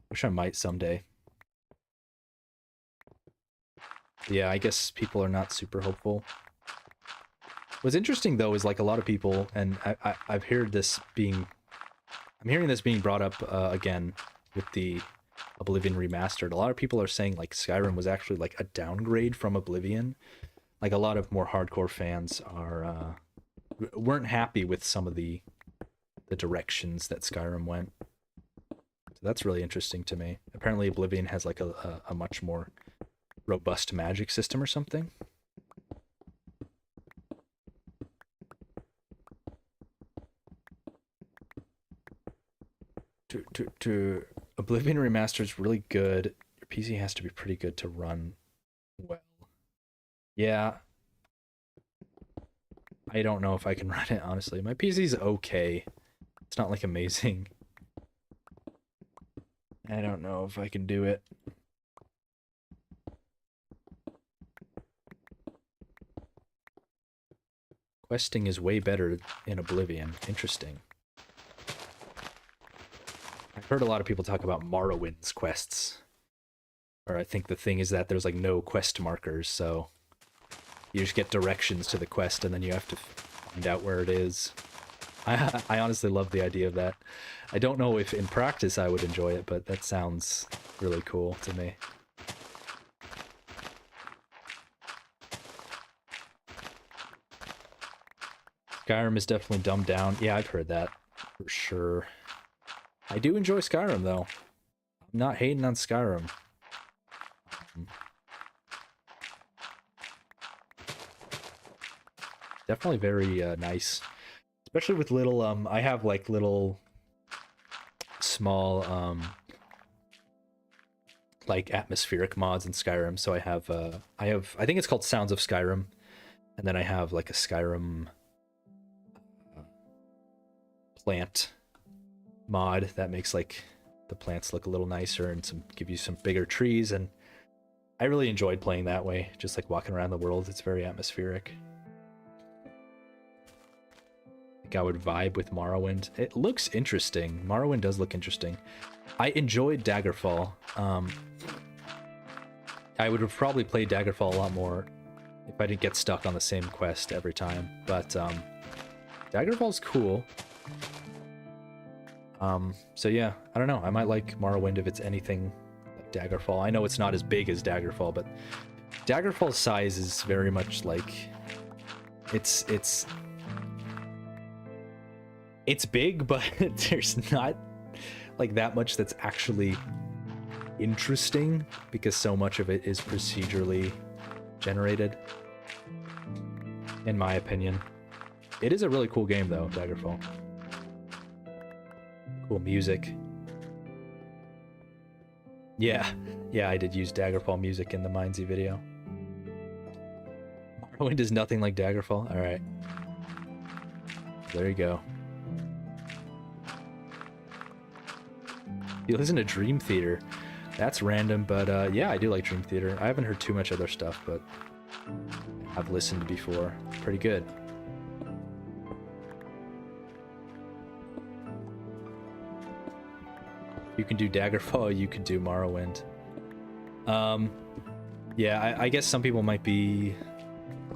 Wish I might someday. Yeah, I guess people are not super hopeful. What's interesting though is like a lot of people, and I've heard this being I'm hearing this being brought up again with the Oblivion remastered. A lot of people are saying like Skyrim was actually like a downgrade from Oblivion. Like a lot of more hardcore fans are weren't happy with some of the directions that Skyrim went. So that's really interesting to me. Apparently Oblivion has like a much more robust magic system or something. To Oblivion Remastered is really good. Your PC has to be pretty good to run well. Yeah. I don't know if I can run it, honestly. My PC's okay. It's not like amazing. I don't know if I can do it. Questing is way better in Oblivion. Interesting. I've heard a lot of people talk about Morrowind's quests. Or I think the thing is that there's like no quest markers, so you just get directions to the quest and then you have to find out where it is. I honestly love the idea of that. I don't know if in practice I would enjoy it, but that sounds really cool to me. Skyrim is definitely dumbed down. Yeah, I've heard that for sure. I do enjoy Skyrim though. I'm not hating on Skyrim. Definitely very nice. Especially with little I have like little small like atmospheric mods in Skyrim. So I think it's called Sounds of Skyrim, and then I have like a Skyrim plant mod that makes like the plants look a little nicer and give you some bigger trees, and I really enjoyed playing that way, just like walking around the world. It's very atmospheric. I think I would vibe with Morrowind. It looks interesting. Morrowind does look interesting. I enjoyed Daggerfall. I would have probably played Daggerfall a lot more if I didn't get stuck on the same quest every time, but Daggerfall's cool. So yeah, I don't know. I might like Morrowind if it's anything like Daggerfall. I know it's not as big as Daggerfall, but Daggerfall's size is very much like it's big, but there's not like that much that's actually interesting because so much of it is procedurally generated, in my opinion. It is a really cool game though, Daggerfall. Cool music. Yeah, I did use Daggerfall music in the Mindsy video. Morrowind is nothing like Daggerfall. All right, there you go. You listen to Dream Theater. That's random, but yeah, I do like Dream Theater. I haven't heard too much other stuff, but I've listened before. Pretty good. You can do Daggerfall, you could do Morrowind. Yeah, I guess some people might be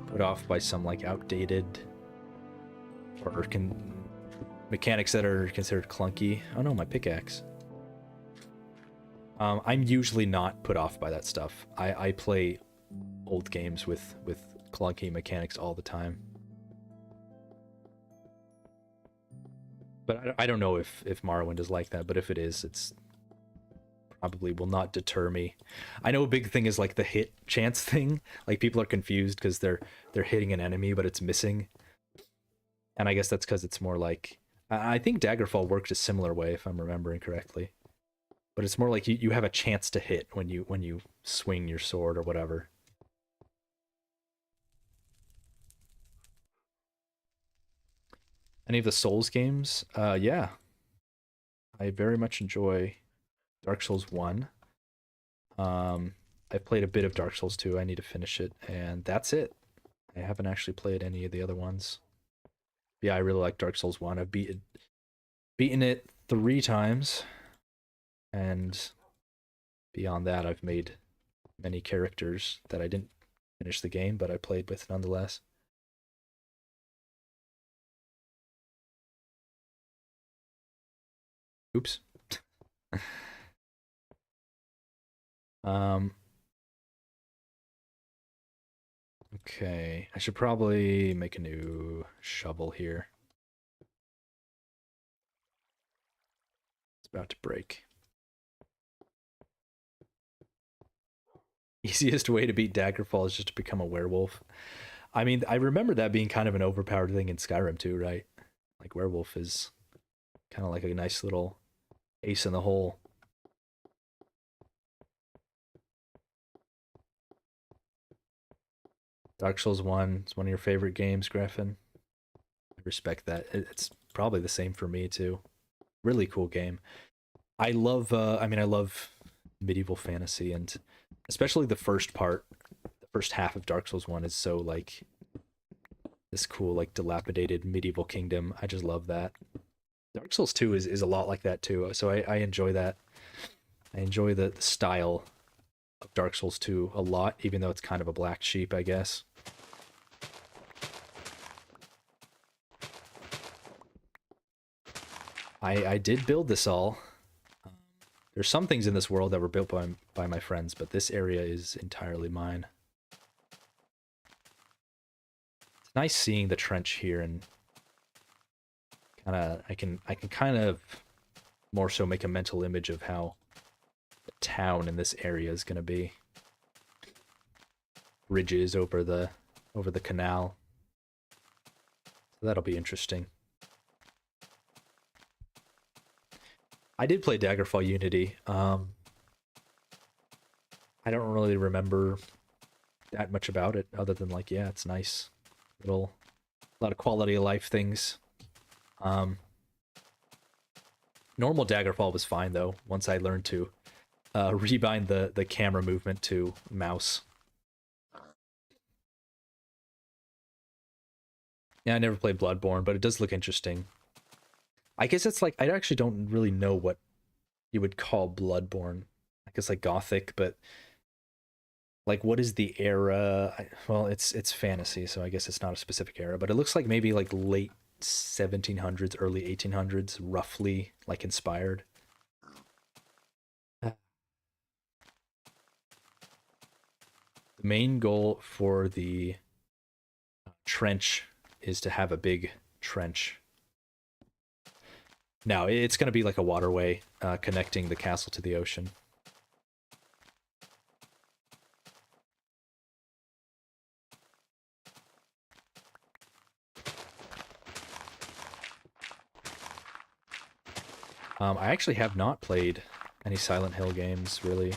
put off by some like outdated or mechanics that are considered clunky. Oh no, my pickaxe. I'm usually not put off by that stuff. I play old games with clunky mechanics all the time. But I don't know if Morrowind is like that, but if it is, it's probably will not deter me. I know a big thing is like the hit chance thing. Like people are confused because they're hitting an enemy, but it's missing. And I guess that's because it's more like... I think Daggerfall worked a similar way, if I'm remembering correctly. But it's more like you have a chance to hit when you swing your sword or whatever. Any of the Souls games? Yeah. I very much enjoy Dark Souls 1. I've played a bit of Dark Souls 2. I need to finish it, and that's it. I haven't actually played any of the other ones. Yeah, I really like Dark Souls 1. I've beaten it 3 times, and beyond that, I've made many characters that I didn't finish the game, but I played with nonetheless. Oops. um. Okay, I should probably make a new shovel here. It's about to break. Easiest way to beat Daggerfall is just to become a werewolf. I mean, I remember that being kind of an overpowered thing in Skyrim too, right? Like werewolf is kind of like a nice little ace in the hole. Dark Souls 1 is one of your favorite games, Griffin. I respect that. It's probably the same for me too. Really cool game. I love I love medieval fantasy, and especially the first part, the first half of Dark Souls 1 is so like this cool like dilapidated medieval kingdom. I just love that. Dark Souls 2 is a lot like that too. So I enjoy that. I enjoy the style of Dark Souls 2 a lot, even though it's kind of a black sheep, I guess. I did build this all. There's some things in this world that were built by my friends, but this area is entirely mine. It's nice seeing the trench here, and kind of I can kind of more so make a mental image of how the town in this area is going to be. Bridges over the canal. So that'll be interesting. I did play Daggerfall Unity. I don't really remember that much about it, other than like, yeah, it's nice. A lot of quality of life things. Normal Daggerfall was fine though, once I learned to rebind the camera movement to mouse. Yeah, I never played Bloodborne, but it does look interesting. I guess it's like, I actually don't really know what you would call Bloodborne. I guess like Gothic, but like what is the era? Well, it's fantasy, so I guess it's not a specific era, but it looks like maybe like late 1700s, early 1800s, roughly like inspired. The main goal for the trench is to have a big trench. Now, it's going to be like a waterway connecting the castle to the ocean. I actually have not played any Silent Hill games, really.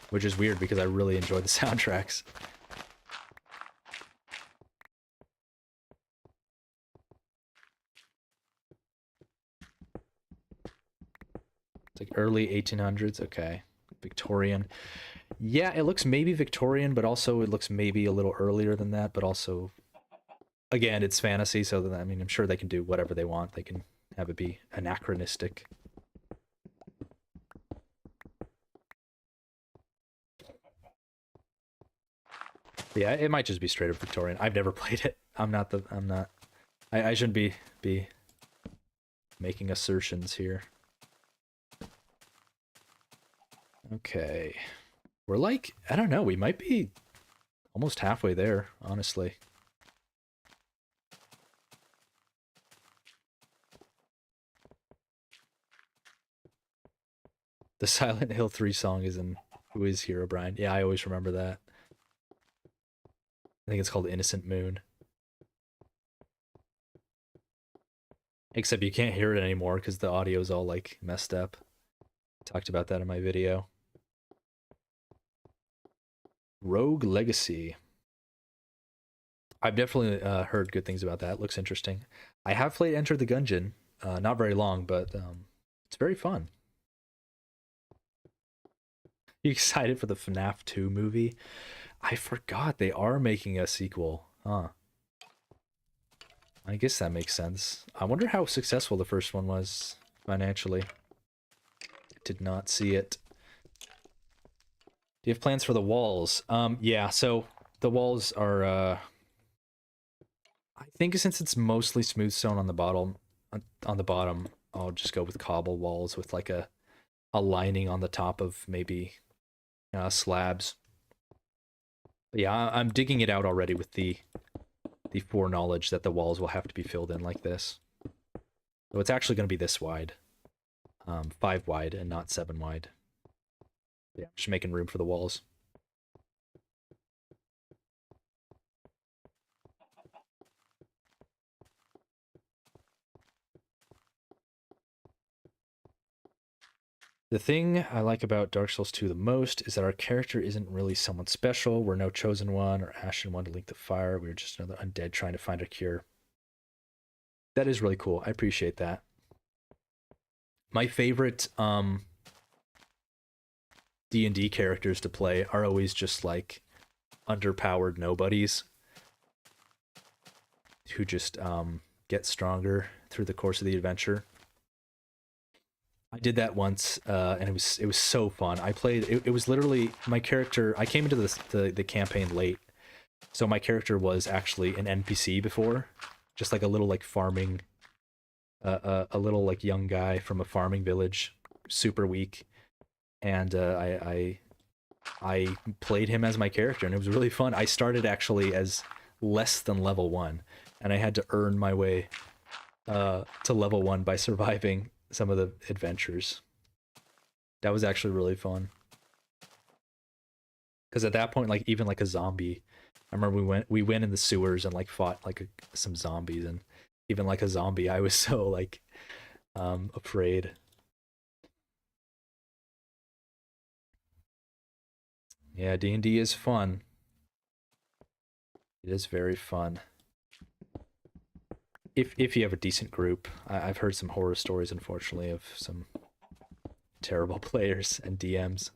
Which is weird because I really enjoy the soundtracks. It's like early 1800s, okay. Victorian. Yeah, it looks maybe Victorian, but also it looks maybe a little earlier than that, but also, again, it's fantasy, so that, I mean, I'm sure they can do whatever they want. They can have it be anachronistic. Yeah, it might just be straight up Victorian. I've never played it. I shouldn't be making assertions here. Okay. We're like, I don't know, we might be almost halfway there, honestly. The Silent Hill 3 song is in Who Is Herobrine? Yeah, I always remember that. I think it's called Innocent Moon. Except you can't hear it anymore because the audio's all like messed up. Talked about that in my video. Rogue Legacy. I've definitely heard good things about that. It looks interesting. I have played Enter the Gungeon. Not very long, but it's very fun. You excited for the FNAF 2 movie? I forgot they are making a sequel. Huh. I guess that makes sense. I wonder how successful the first one was financially. Did not see it. Do you have plans for the walls? Yeah, so the walls are I think since it's mostly smooth stone on the bottom, on the bottom, I'll just go with cobble walls with like a lining on the top of maybe slabs. But yeah, I'm digging it out already with the foreknowledge that the walls will have to be filled in like this. So it's actually going to be this wide, 5 wide and not 7 wide. Yeah, just making room for the walls. The thing I like about Dark Souls 2 the most is that our character isn't really someone special. We're no chosen one or ashen one to link the fire. We're just another undead trying to find a cure. That is really cool. I appreciate that. My favorite D&D characters to play are always just like underpowered nobodies who just get stronger through the course of the adventure. I did that once, and it was so fun. I played. It was literally my character. I came into the campaign late, so my character was actually an NPC before, just like a little like farming, a little like young guy from a farming village, super weak, and I played him as my character, and it was really fun. I started actually as less than level 1, and I had to earn my way to level 1 by surviving some of the adventures. That was actually really fun. Because at that point, like even like a zombie, I remember we went in the sewers and like fought like some zombies, and even like a zombie, I was so like afraid. Yeah, D&D is fun. It is very fun. If you have a decent group. I've heard some horror stories, unfortunately, of some terrible players and DMs.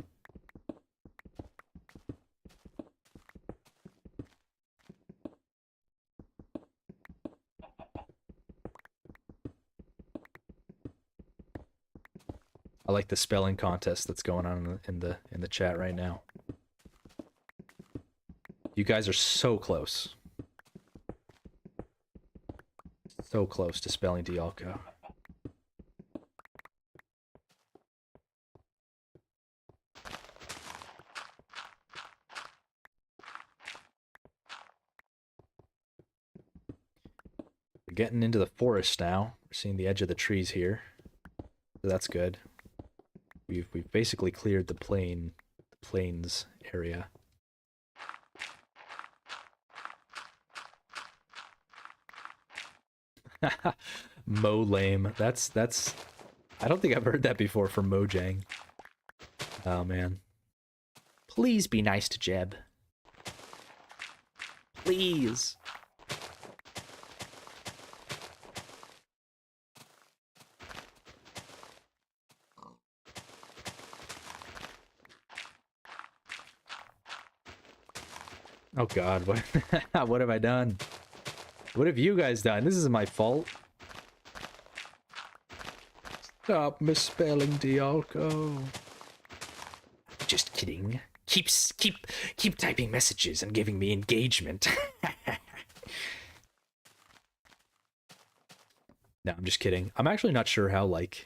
I like the spelling contest that's going on in the chat right now. You guys are so close. So close to spelling Dialco. We're getting into the forest now. We're seeing the edge of the trees here. So that's good. We've basically cleared the plains area. Mo lame. That's I don't think I've heard that before from Mojang. Oh man. Please be nice to Jeb. Please. Oh god, what what have I done? What have you guys done? This is my fault. Stop misspelling Dialco. Just kidding. Keep typing messages and giving me engagement. No, I'm just kidding. I'm actually not sure how like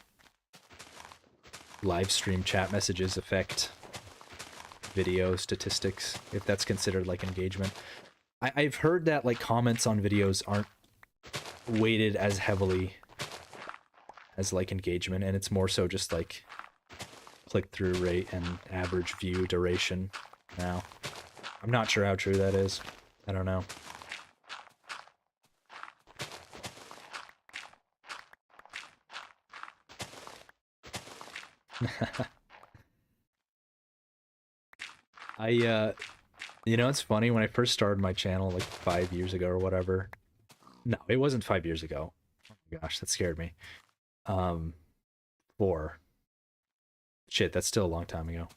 live stream chat messages affect video statistics, if that's considered like engagement. I've heard that like comments on videos aren't weighted as heavily as like engagement, and it's more so just like click-through rate and average view duration now. I'm not sure how true that is. I don't know. You know, it's funny, when I first started my channel like 5 years ago or whatever. No, it wasn't 5 years ago. Oh my gosh, that scared me. 4. Shit, that's still a long time ago.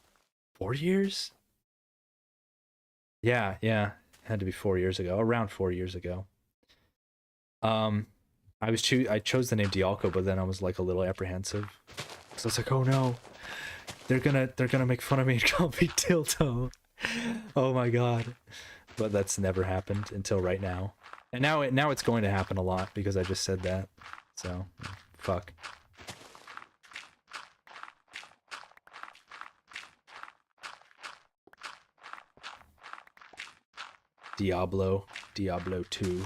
4 years? Yeah, it had to be 4 years ago, around 4 years ago. I chose the name Dialco, but then I was like a little apprehensive. So I was like, oh no, they're gonna make fun of me and call me Tilto. Oh my god. But that's never happened until right now. And now it's going to happen a lot because I just said that. So, fuck. Diablo 2.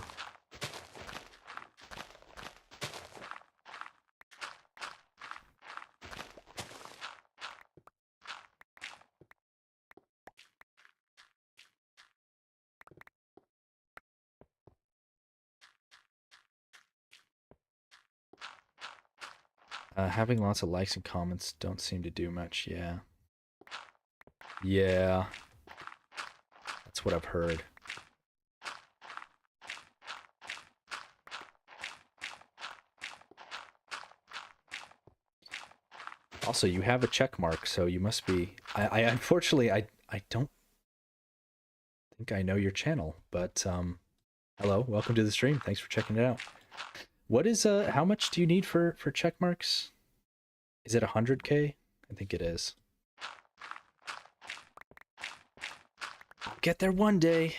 Having lots of likes and comments don't seem to do much, yeah. Yeah. That's what I've heard. Also, you have a check mark, so you must be... I unfortunately, I don't think I know your channel, but, hello, welcome to the stream. Thanks for checking it out. What is, how much do you need for check marks? Is it 100K? I think it is. I'll get there one day.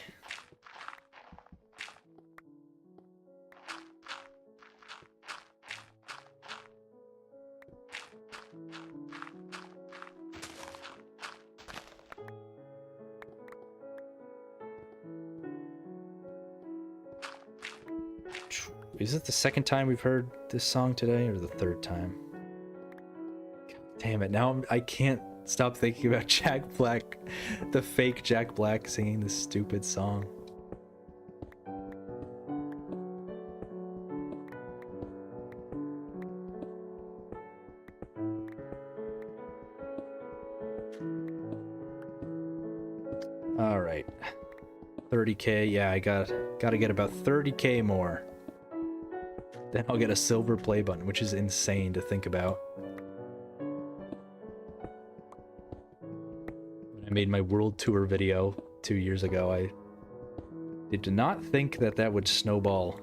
Is it the second time we've heard this song today, or the third time? God damn it, now I can't stop thinking about Jack Black, the fake Jack Black singing this stupid song. All right, 30K. Yeah, I gotta get about 30K more. Then I'll get a silver play button, which is insane to think about. When I made my world tour video 2 years ago, I did not think that that would snowball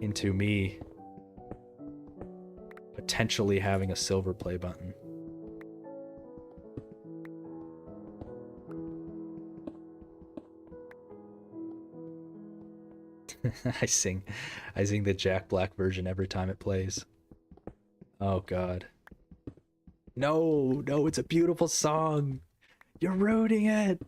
into me potentially having a silver play button. I sing the Jack Black version every time it plays. Oh god. No, no, it's a beautiful song. You're ruining it.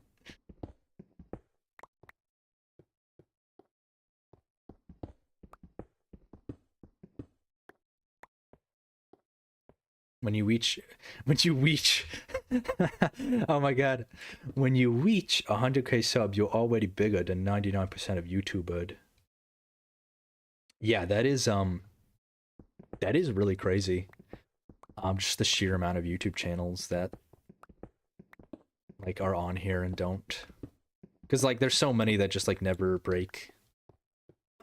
When you reach oh my god, when you reach 100K sub, you're already bigger than 99% of YouTubers. Yeah, that is really crazy. Just the sheer amount of YouTube channels that like are on here and don't, because like there's so many that just like never break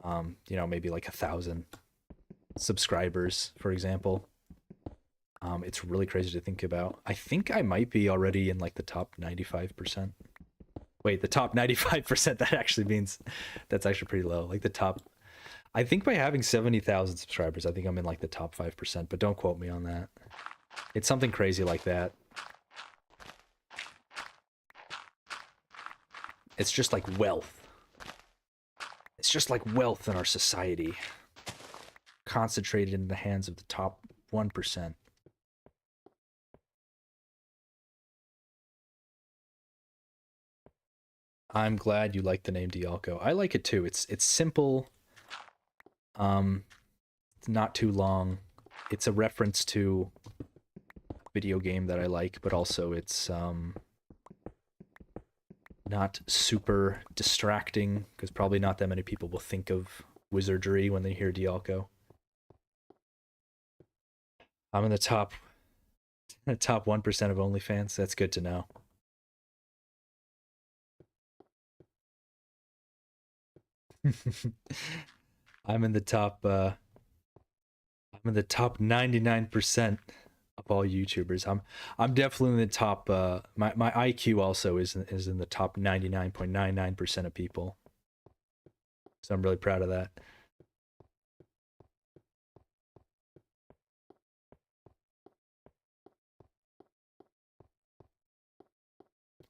you know, maybe like 1,000 subscribers, for example. It's really crazy to think about. I think I might be already in like the top 95%. Wait, the top 95%, that actually means that's actually pretty low. Like the top, I think by having 70,000 subscribers, I think I'm in like the top 5%, but don't quote me on that. It's something crazy like that. It's just like wealth. It's just like wealth in our society, concentrated in the hands of the top 1%. I'm glad you like the name Dialco. I like it too. It's simple. It's not too long. It's a reference to a video game that I like, but also it's not super distracting, because probably not that many people will think of wizardry when they hear Dialco. I'm in the top 1% of OnlyFans. That's good to know. I'm in the top 99% of all YouTubers. I'm definitely in the top my IQ also is in the top 99.99% of people. So I'm really proud of that.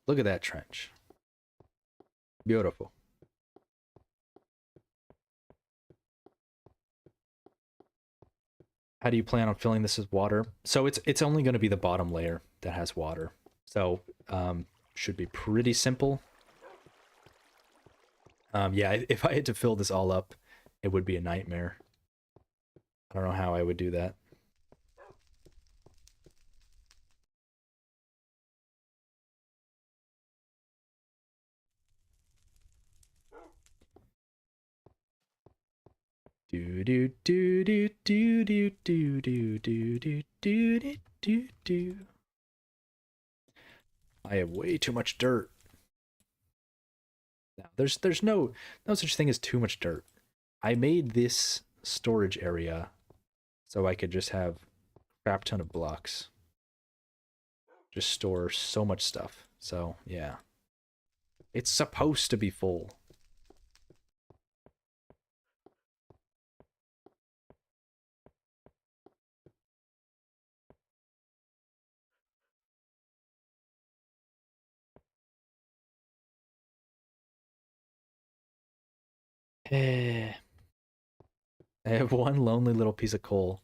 Look at that trench. Beautiful. How do you plan on filling this with water? So it's only going to be the bottom layer that has water. So should be pretty simple. Yeah, if I had to fill this all up, it would be a nightmare. I don't know how I would do that. Do do do do do do do do do do do do do do. I have way too much dirt. Now, there's no such thing as too much dirt. I made this storage area so I could just have a crap ton of blocks. Just store so much stuff. So yeah, it's supposed to be full. I have one lonely little piece of coal.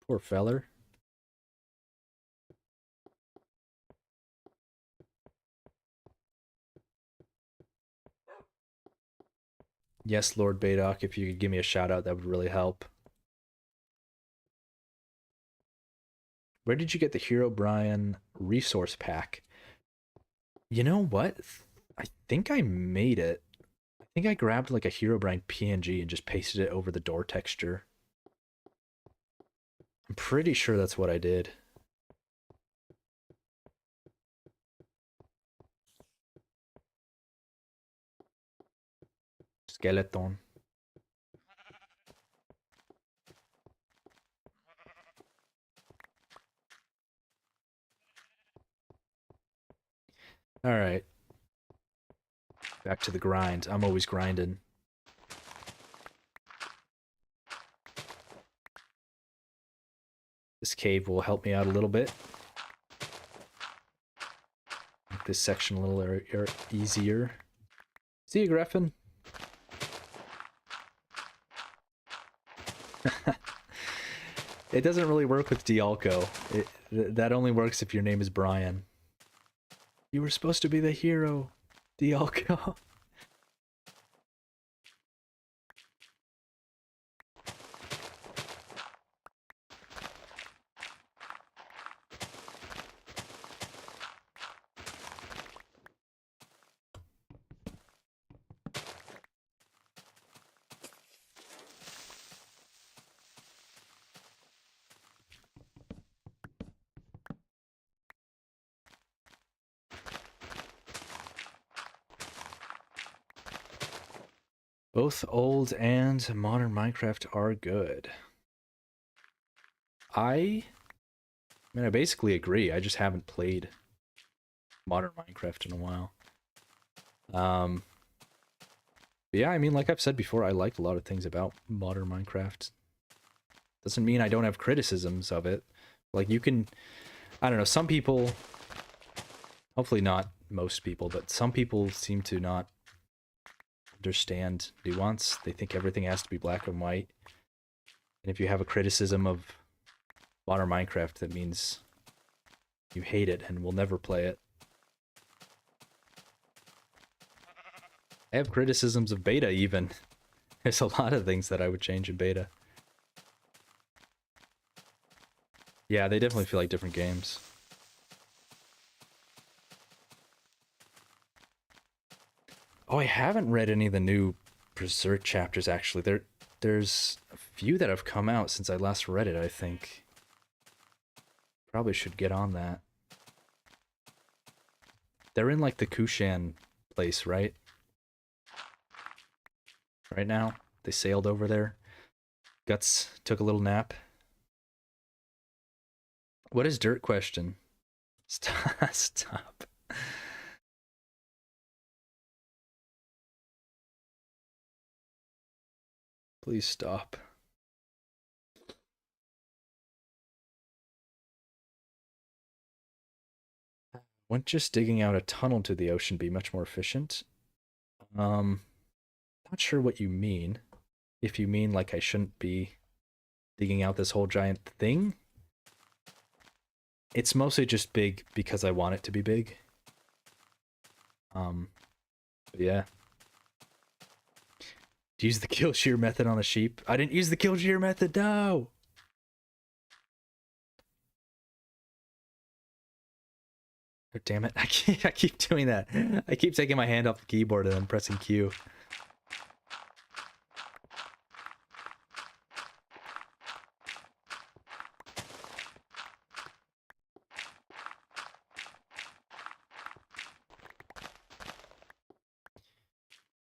Poor feller. Yes, Lord Baydock, if you could give me a shout out, that would really help. Where did you get the Hero Brian resource pack? You know what? I think I made it. I think I grabbed like a Hero Brian PNG and just pasted it over the door texture. I'm pretty sure that's what I did. Skeleton. All right. Back to the grind. I'm always grinding. This cave will help me out a little bit. Make this section a little easier. See you, Griffin. It doesn't really work with Dialco. That only works if your name is Brian. You were supposed to be the hero, Dialco. Both old and modern Minecraft are good. I mean, I basically agree. I just haven't played modern Minecraft in a while. But yeah, I mean, like I've said before, I like a lot of things about modern Minecraft. Doesn't mean I don't have criticisms of it. Like you can, I don't know, some people, hopefully not most people, but some people seem to not understand nuance. They think everything has to be black and white. And if you have a criticism of modern Minecraft, that means you hate it and will never play it. I have criticisms of beta even. There's a lot of things that I would change in beta. Yeah, they definitely feel like different games. Oh, I haven't read any of the new Berserk chapters, actually. There's a few that have come out since I last read it, I think. Probably should get on that. They're in, like, the Kushan place, right? Right now? They sailed over there. Guts took a little nap. What is dirt question? Stop. Please stop. Wouldn't just digging out a tunnel to the ocean be much more efficient? Not sure what you mean. If you mean like I shouldn't be digging out this whole giant thing. It's mostly just big because I want it to be big. But yeah. Use the kill shear method on a sheep. I didn't use the kill shear method, no! Oh, damn it. I keep doing that. I keep taking my hand off the keyboard and then pressing Q.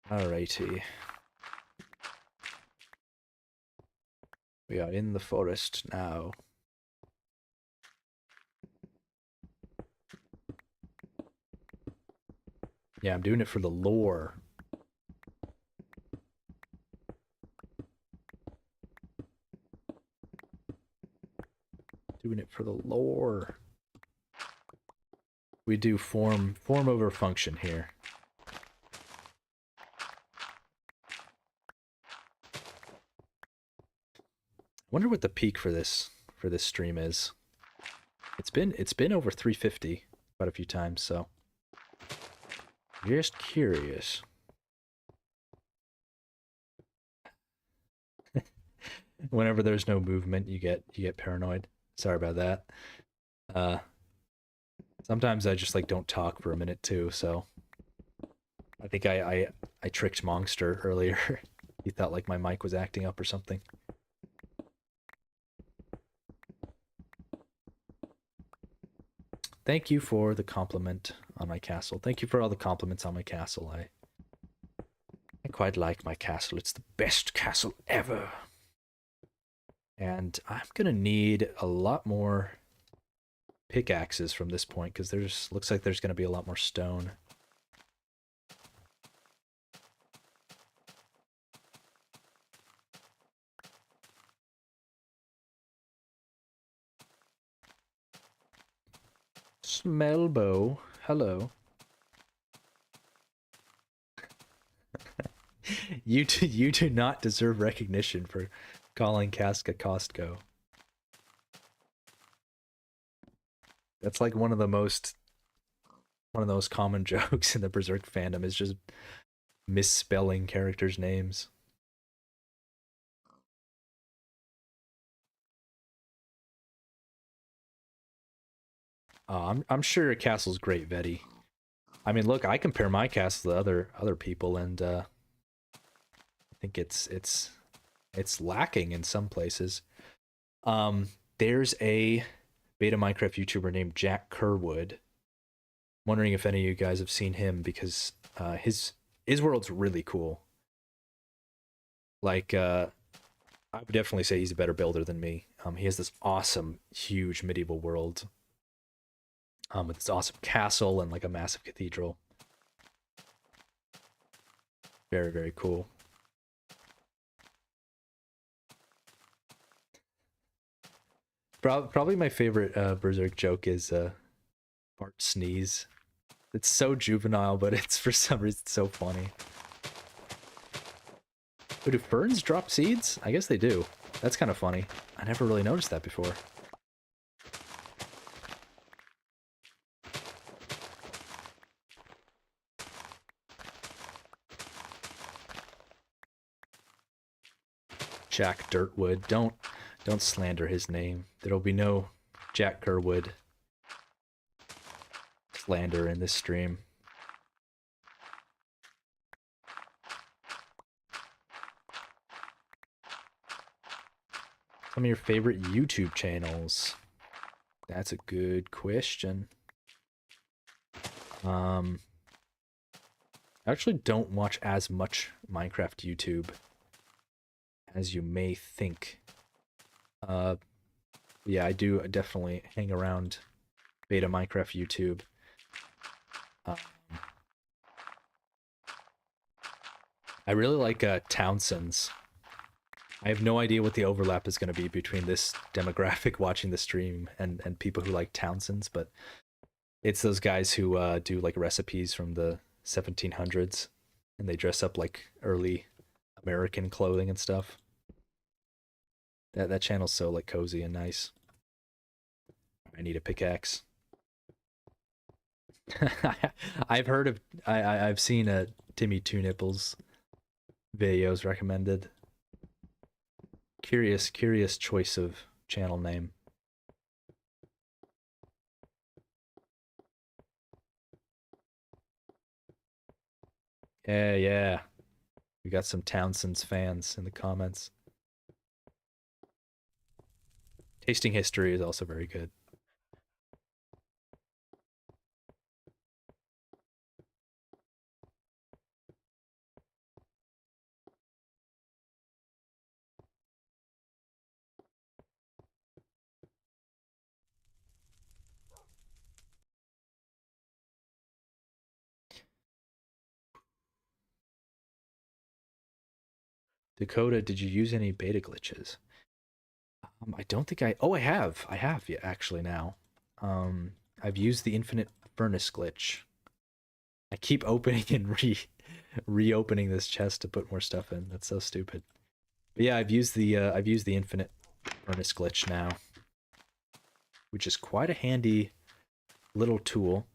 Alrighty. We are in the forest now. Yeah, I'm doing it for the lore. Doing it for the lore. We do form over function here. Wonder what the peak for this stream is. It's been over 350 quite a few times, so just curious. Whenever there's no movement, you get paranoid. Sorry about that. Sometimes I just like don't talk for a minute too, so I think I tricked Monster earlier. He thought like my mic was acting up or something. Thank you for the compliment on my castle. Thank you for all the compliments on my castle. I quite like my castle. It's the best castle ever. And I'm gonna need a lot more pickaxes from this point because there's looks like there's gonna be a lot more stone. Smellbo, hello. You do not deserve recognition for calling Casca Costco. That's like one of those common jokes in the Berserk fandom is just misspelling characters' names. I'm sure castle's great, Vetty. I mean, look, I compare my castle to other people, and I think it's lacking in some places. There's a beta Minecraft YouTuber named Jack Kerwood. I'm wondering if any of you guys have seen him because his world's really cool. Like I would definitely say he's a better builder than me. He has this awesome, huge medieval world. With this awesome castle and like a massive cathedral. Very, very cool. Probably my favorite Berserk joke is Bart sneeze. It's so juvenile, but it's for some reason so funny. Oh, do ferns drop seeds? I guess they do. That's kind of funny. I never really noticed that before. Jack Dirtwood. Don't slander his name. There'll be no Jack Kerwood slander in this stream. Some of your favorite YouTube channels? That's a good question. I actually don't watch as much Minecraft YouTube as you may think. Yeah, I do definitely hang around beta Minecraft YouTube. I really like Townsend's. I have no idea what the overlap is going to be between this demographic watching the stream and people who like Townsend's, but it's those guys who do like recipes from the 1700s, and they dress up like early American clothing and stuff. That channel's so like cozy and nice. I need a pickaxe. I've heard of I've seen a Timmy Two Nipples videos recommended. Curious choice of channel name. Yeah. We got some Townsend's fans in the comments. Tasting History is also very good. Dakota, did you use any beta glitches? I don't think I. Oh, I have. Yeah, actually now. I've used the infinite furnace glitch. I keep opening and reopening this chest to put more stuff in. That's so stupid. But yeah, I've used the infinite furnace glitch now, which is quite a handy little tool.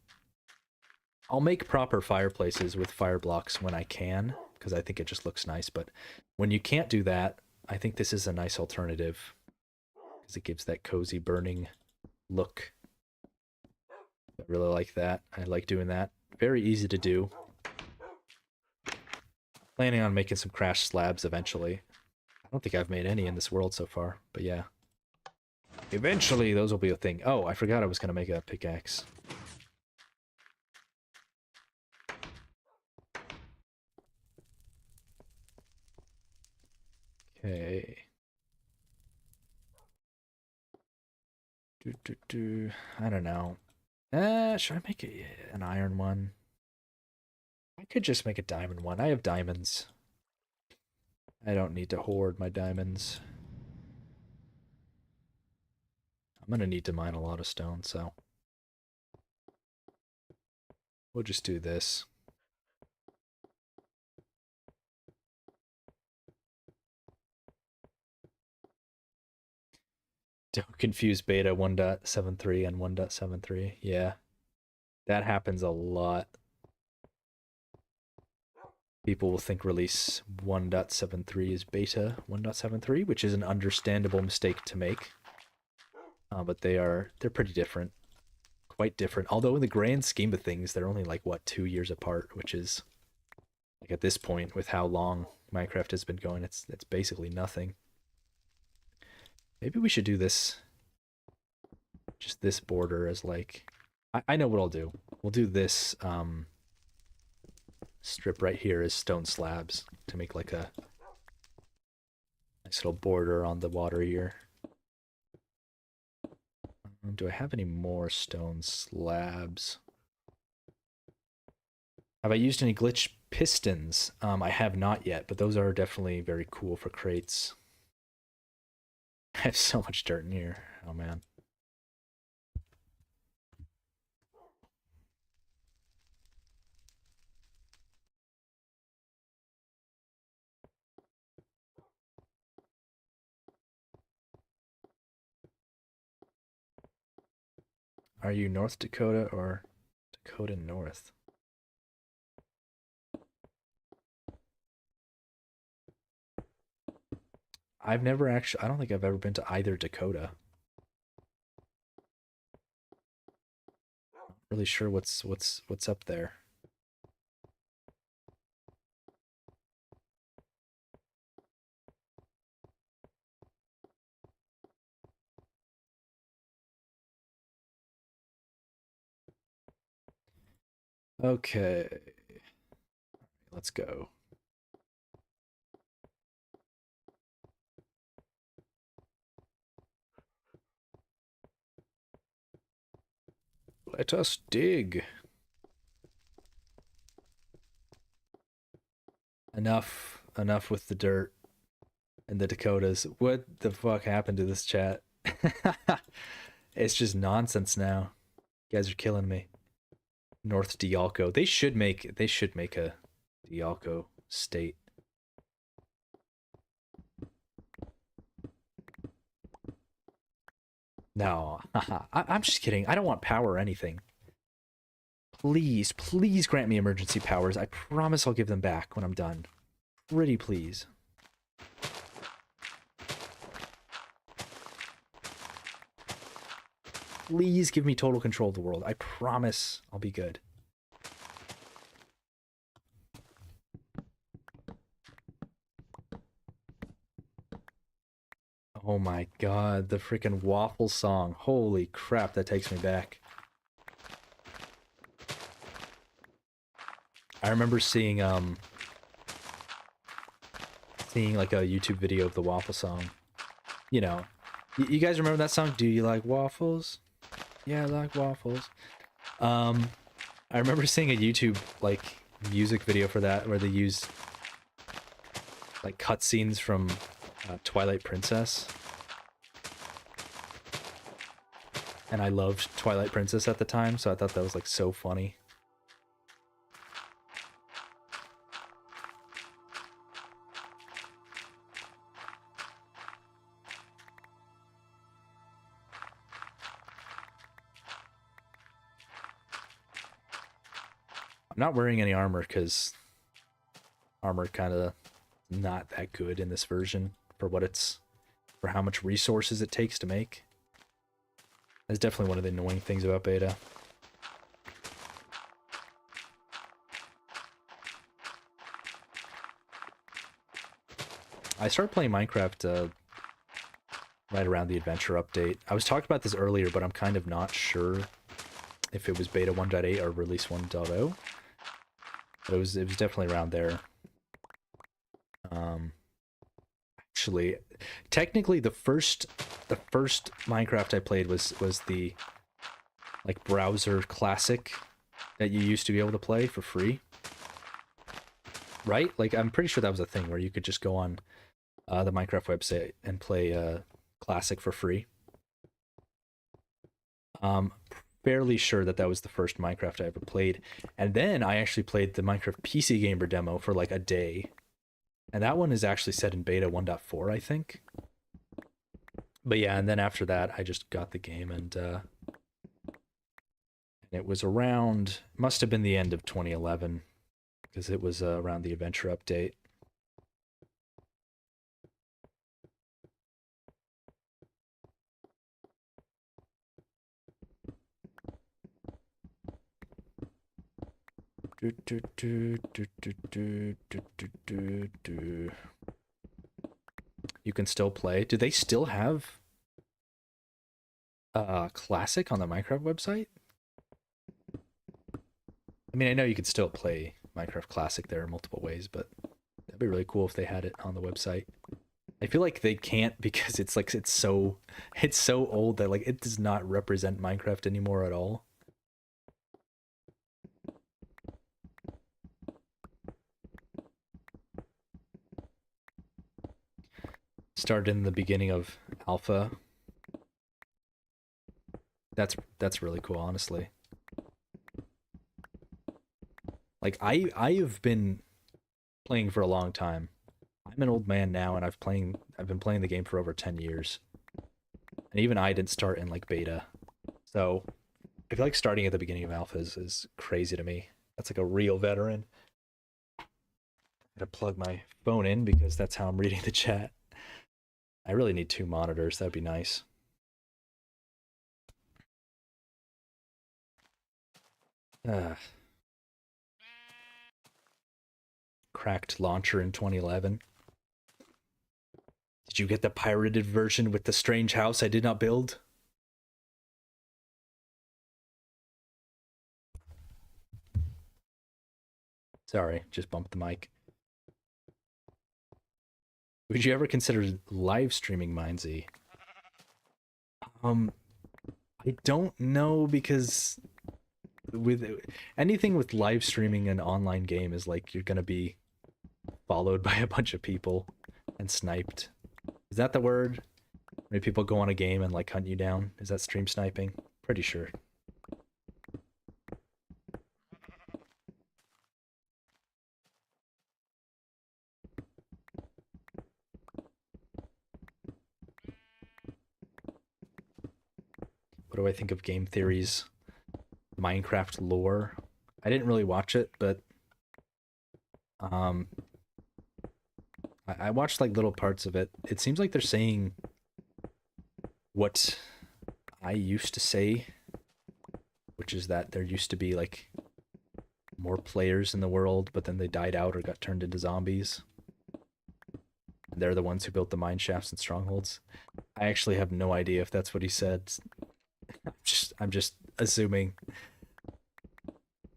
I'll make proper fireplaces with fire blocks when I can, because I think it just looks nice. But when you can't do that, I think this is a nice alternative, because it gives that cozy burning look. I really like that. I like doing that. Very easy to do. Planning on making some crash slabs eventually. I don't think I've made any in this world so far, but yeah. Eventually, those will be a thing. Oh, I forgot I was going to make a pickaxe. Okay. I don't know. Should I make an iron one? I could just make a diamond one. I have diamonds. I don't need to hoard my diamonds. I'm gonna need to mine a lot of stone, so we'll just do this. Don't confuse beta 1.73 and 1.73. Yeah, that happens a lot. People will think release 1.73 is beta 1.73, which is an understandable mistake to make. But they're pretty different. Quite different. Although in the grand scheme of things, they're only like, what, 2 years apart, which is, like, at this point, with how long Minecraft has been going, it's basically nothing. Maybe we should do this, just this border as like, I know what I'll do. We'll do this strip right here as stone slabs to make like a nice little border on the water here. Do I have any more stone slabs? Have I used any glitch pistons? I have not yet, but those are definitely very cool for crates. I have so much dirt in here. Oh man. Are you North Dakota or Dakota North? I've never actually, I don't think I've ever been to either Dakota. Not really sure what's up there. Okay. Let's go. Let us dig. Enough with the dirt and the Dakotas. What the fuck happened to this chat? It's just nonsense now. You guys are killing me. North Dialco. They should make a Dialco state. No, I'm just kidding. I don't want power or anything. Please, please grant me emergency powers. I promise I'll give them back when I'm done. Pretty please. Please give me total control of the world. I promise I'll be good. Oh my god, the freaking waffle song. Holy crap, that takes me back. I remember seeing like a YouTube video of the waffle song. You know, you guys remember that song? Do you like waffles? Yeah, I like waffles. I remember seeing a YouTube like music video for that where they use like cutscenes from Twilight Princess. And I loved Twilight Princess at the time, so I thought that was like so funny. I'm not wearing any armor because armor kind of not that good in this version for how much resources it takes to make. That's definitely one of the annoying things about beta. I started playing Minecraft right around the adventure update. I was talking about this earlier, but I'm kind of not sure if it was beta 1.8 or release 1.0. But it was definitely around there. Actually, technically the first Minecraft I played was the like browser classic that you used to be able to play for free. Right? Like I'm pretty sure that was a thing where you could just go on the Minecraft website and play classic for free. Fairly sure that was the first Minecraft I ever played. And then I actually played the Minecraft PC Gamer demo for like a day. And that one is actually set in beta 1.4, I think. But yeah, and then after that, I just got the game, and it was around, must have been the end of 2011, because it was around the adventure update. You can still play. Do they still have Classic on the Minecraft website? I mean, I know you could still play Minecraft Classic there in multiple ways, but that'd be really cool if they had it on the website. I feel like they can't because it's like it's so old that like it does not represent Minecraft anymore at all. Started in the beginning of alpha. That's really cool, honestly. Like I have been playing for a long time. I'm an old man now, and I've been playing the game for over 10 years. And even I didn't start in like beta. So I feel like starting at the beginning of alpha is crazy to me. That's like a real veteran. I gotta plug my phone in because that's how I'm reading the chat. I really need 2 monitors. That'd be nice. Cracked launcher in 2011. Did you get the pirated version with the strange house I did not build? Sorry, just bumped the mic. Would you ever consider live streaming Mindsy? I don't know, because with anything with live streaming an online game is like you're gonna be followed by a bunch of people and sniped. Is that the word? When people go on a game and like hunt you down? Is that stream sniping? Pretty sure. do I think of Game Theory's Minecraft lore? I didn't really watch it, but I watched like little parts of it. It seems like they're saying what I used to say, which is that there used to be like more players in the world, but then they died out or got turned into zombies. They're the ones who built the mine shafts and strongholds. I actually have no idea if that's what he said. I'm just assuming.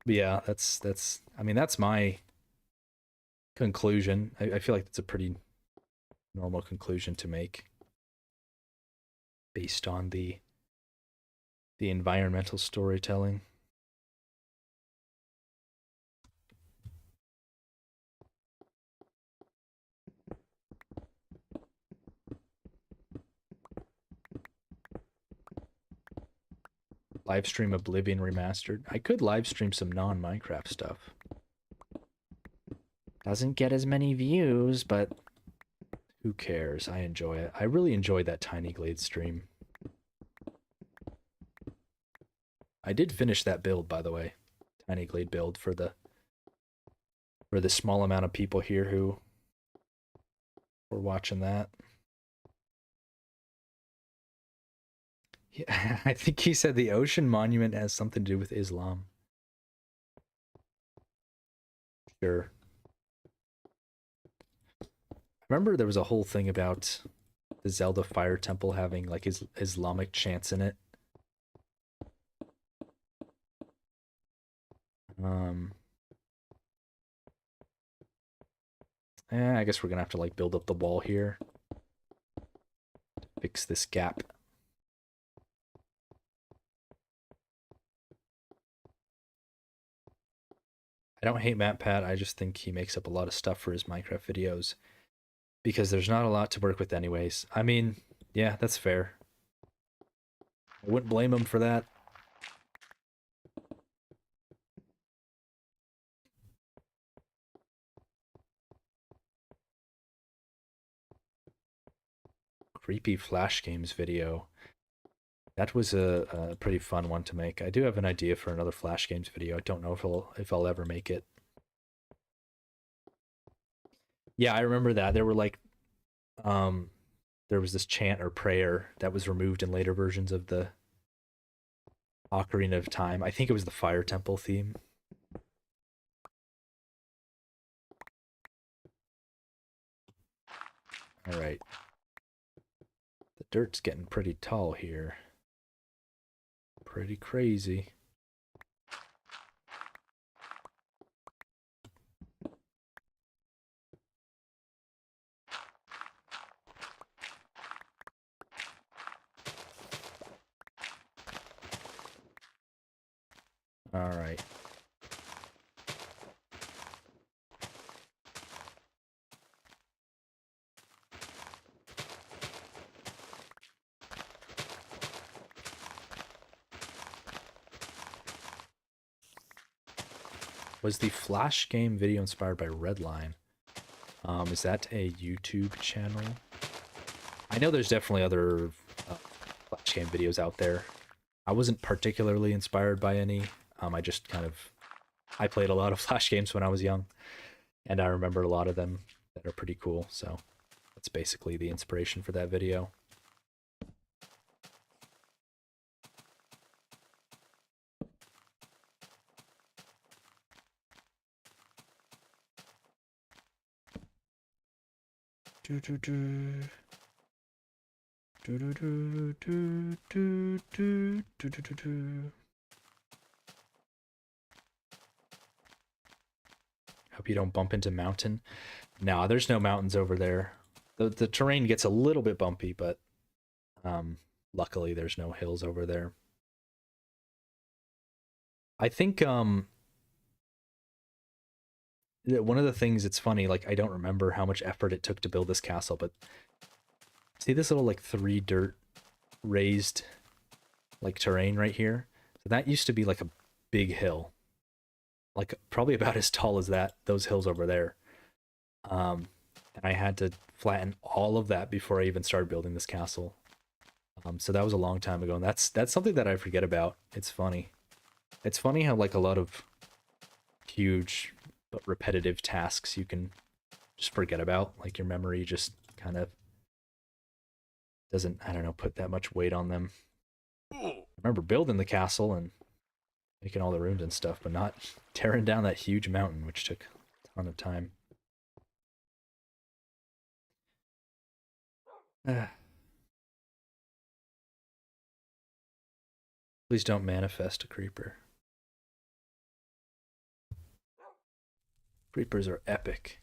But yeah, that's I mean that's my conclusion. I feel like that's a pretty normal conclusion to make based on the environmental storytelling. Live stream Oblivion Remastered. I could live stream some non-Minecraft stuff. Doesn't get as many views, but who cares? I enjoy it. I really enjoyed that Tiny Glade stream. I did finish that build, by the way. Tiny Glade build for the small amount of people here who were watching that. Yeah, I think he said the ocean monument has something to do with Islam. Sure. Remember there was a whole thing about the Zelda Fire Temple having like Islamic chants in it. I guess we're gonna have to like build up the wall here to fix this gap. I don't hate MatPat, I just think he makes up a lot of stuff for his Minecraft videos because there's not a lot to work with anyways. I mean, yeah, that's fair. I wouldn't blame him for that. Creepy Flash Games video. That was a pretty fun one to make. I do have an idea for another Flash Games video. I don't know if I'll ever make it. Yeah, I remember that. There were like there was this chant or prayer that was removed in later versions of the Ocarina of Time. I think it was the Fire Temple theme. All right. The dirt's getting pretty tall here. Pretty crazy. All right. Was the Flash game video inspired by Redline? Is that a YouTube channel? I know there's definitely other Flash game videos out there. I wasn't particularly inspired by any. I just kind of... I played a lot of Flash games when I was young, and I remember a lot of them that are pretty cool, so that's basically the inspiration for that video. Do do do. Do do do do do do do do do. Hope you don't bump into mountain. No, there's no mountains over there. The terrain gets a little bit bumpy, but luckily there's no hills over there. I think one of the things, it's funny, like I don't remember how much effort it took to build this castle, but see this little like 3 dirt raised like terrain right here? So that used to be like a big hill. Like probably about as tall as those hills over there. And I had to flatten all of that before I even started building this castle. So that was a long time ago, and that's something that I forget about. It's funny. It's funny how like a lot of huge but repetitive tasks you can just forget about. Like your memory just kind of doesn't, I don't know, put that much weight on them. I remember building the castle and making all the rooms and stuff, but not tearing down that huge mountain, which took a ton of time. Please don't manifest a creeper. Creepers are epic.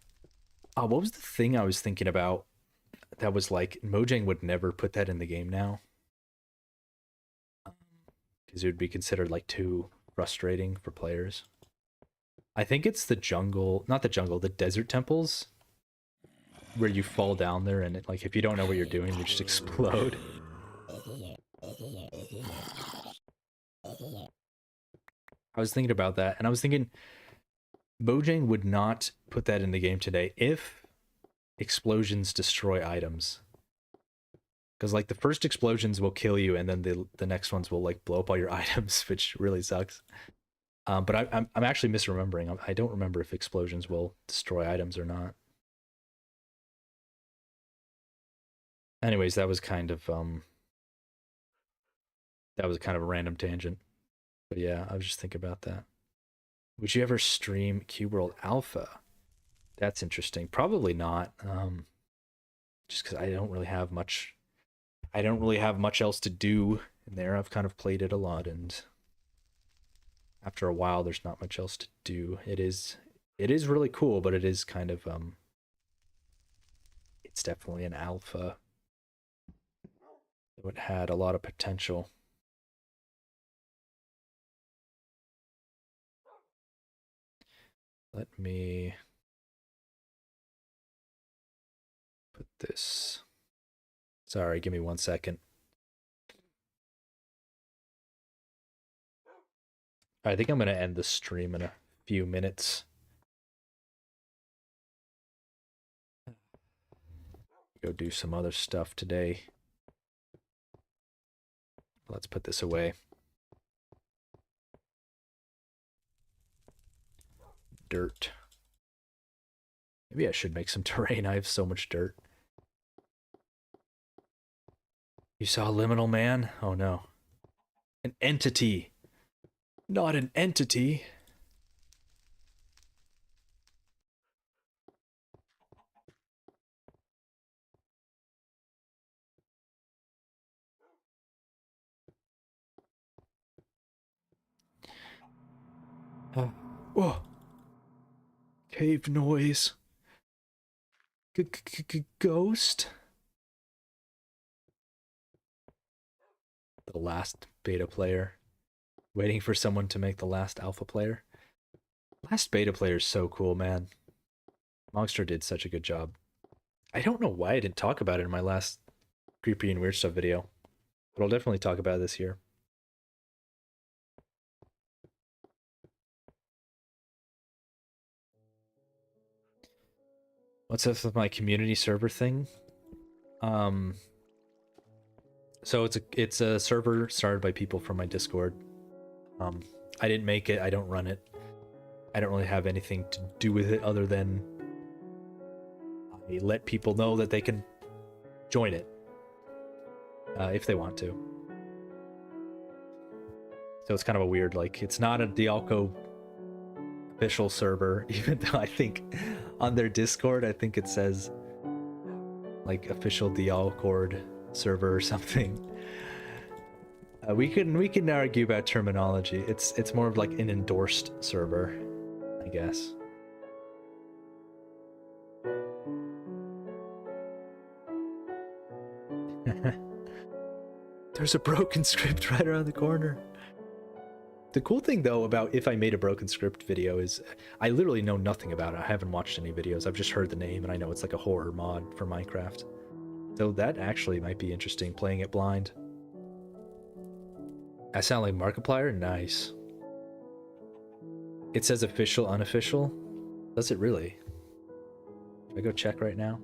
Oh, what was the thing I was thinking about that was like, Mojang would never put that in the game now? Because it would be considered like too frustrating for players. I think it's the jungle, not the jungle, the desert temples, where you fall down there and it, like if you don't know what you're doing, you just explode. I was thinking about that, and I was thinking Mojang would not put that in the game today if explosions destroy items. Because like the first explosions will kill you, and then the next ones will like blow up all your items, which really sucks. But I'm actually misremembering. I don't remember if explosions will destroy items or not. Anyways, that was kind of a random tangent. But yeah, I was just thinking about that. Would you ever stream Cube World Alpha? That's interesting. Probably not. Just because I don't really have much. I don't really have much else to do in there. I've kind of played it a lot, and after a while, there's not much else to do. It is really cool, but it is kind of it's definitely an alpha. So it had a lot of potential. Let me put this. Sorry, give me 1 second. I think I'm going to end the stream in a few minutes. Go do some other stuff today. Let's put this away. Dirt. Maybe I should make some terrain. I have so much dirt. You saw Liminal Man? Oh no. An entity. Not an entity. Oh. Cave noise. Ghost? The last beta player. Waiting for someone to make the last alpha player. Last beta player is so cool, man. Monster did such a good job. I don't know why I didn't talk about it in my last creepy and weird stuff video, but I'll definitely talk about it this year. What's up with my community server thing? So it's a server started by people from my Discord. I didn't make it. I don't run it. I don't really have anything to do with it other than I let people know that they can join it if they want to. So it's kind of a weird, like, it's not a Dialco official server, even though I think on their Discord, I think it says like official Dialcord server or something. We can argue about terminology. It's more of like an endorsed server, I guess. There's a broken script right around the corner. The cool thing though about if I made a broken script video is I literally know nothing about it. I haven't watched any videos. I've just heard the name and I know it's like a horror mod for Minecraft. So that actually might be interesting, playing it blind. I sound like Markiplier? Nice. It says official, unofficial. Does it really? Should I go check right now?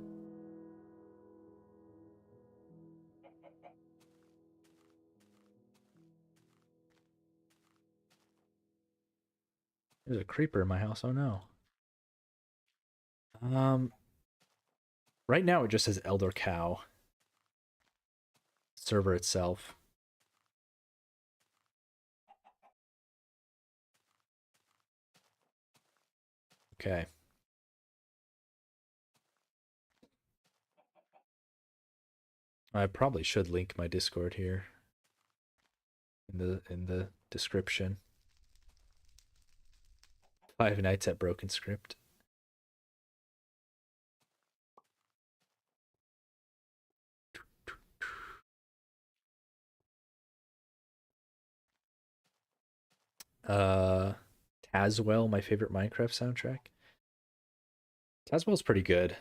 There's a creeper in my house. Oh no. Right now it just says Elder Cow. Server itself. Okay. I probably should link my Discord here in the description. 5 Nights at Broken Script. Uh Tazwell, my favorite Minecraft soundtrack. Tazwell's pretty good.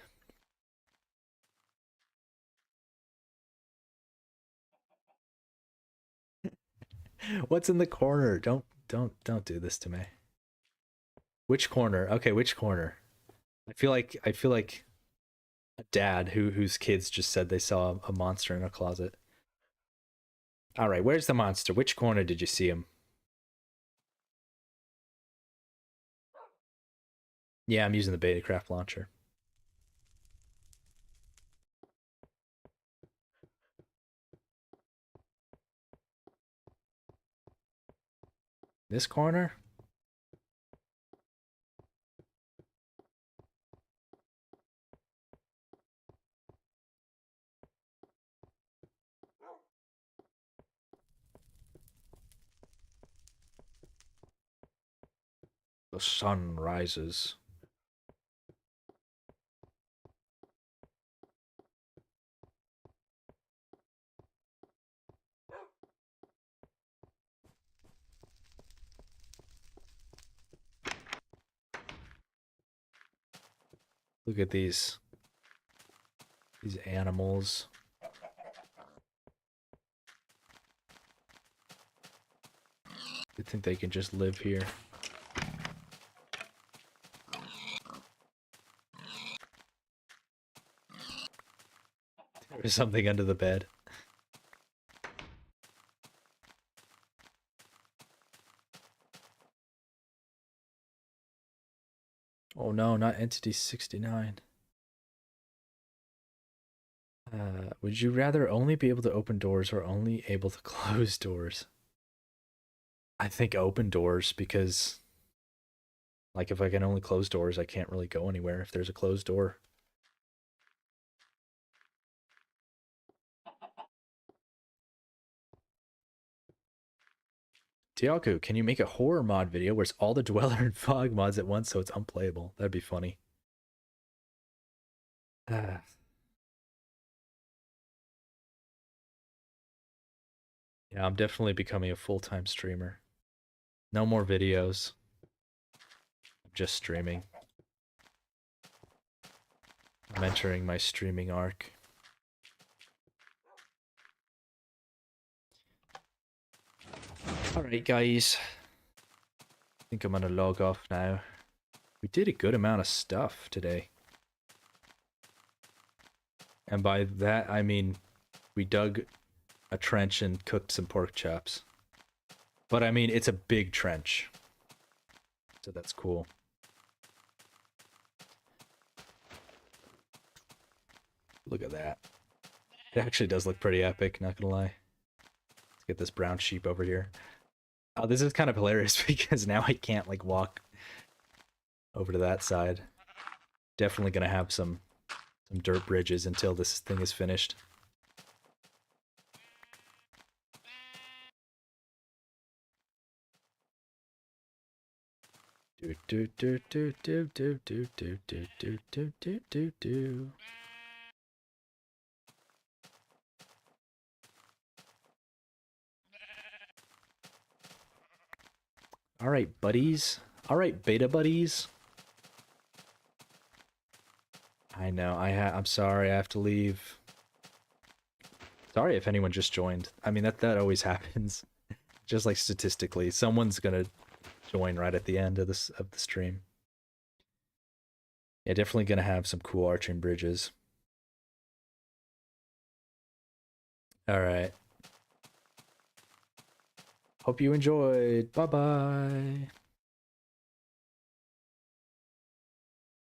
What's in the corner? Don't do this to me. Which corner? Okay, which corner? I feel like a dad whose kids just said they saw a monster in a closet. All right, where's the monster? Which corner did you see him? Yeah, I'm using the Betacraft launcher. This corner? The sun rises. Look at these animals. They think they can just live here. There's something under the bed. Oh no, not Entity 69. Would you rather only be able to open doors or only able to close doors? I think open doors, because like if I can only close doors, I can't really go anywhere if there's a closed door. Tiaku, can you make a horror mod video where it's all the Dweller and Fog mods at once so it's unplayable? That'd be funny. Yeah, I'm definitely becoming a full-time streamer. No more videos. I'm just streaming. I'm entering my streaming arc. Alright, guys. I think I'm gonna log off now. We did a good amount of stuff today. And by that, I mean we dug a trench and cooked some pork chops. But I mean, it's a big trench. So that's cool. Look at that. It actually does look pretty epic, not gonna lie. Let's get this brown sheep over here. Oh, this is kind of hilarious because now I can't like walk over to that side. Definitely gonna have some dirt bridges until this thing is finished. Do do do do do do do do do do do do do do. All right, buddies. All right, beta buddies. I know. I'm sorry. I have to leave. Sorry if anyone just joined. I mean that always happens. Just like statistically, someone's gonna join right at the end of the stream. Yeah, definitely gonna have some cool arching bridges. All right. Hope you enjoyed. Bye bye.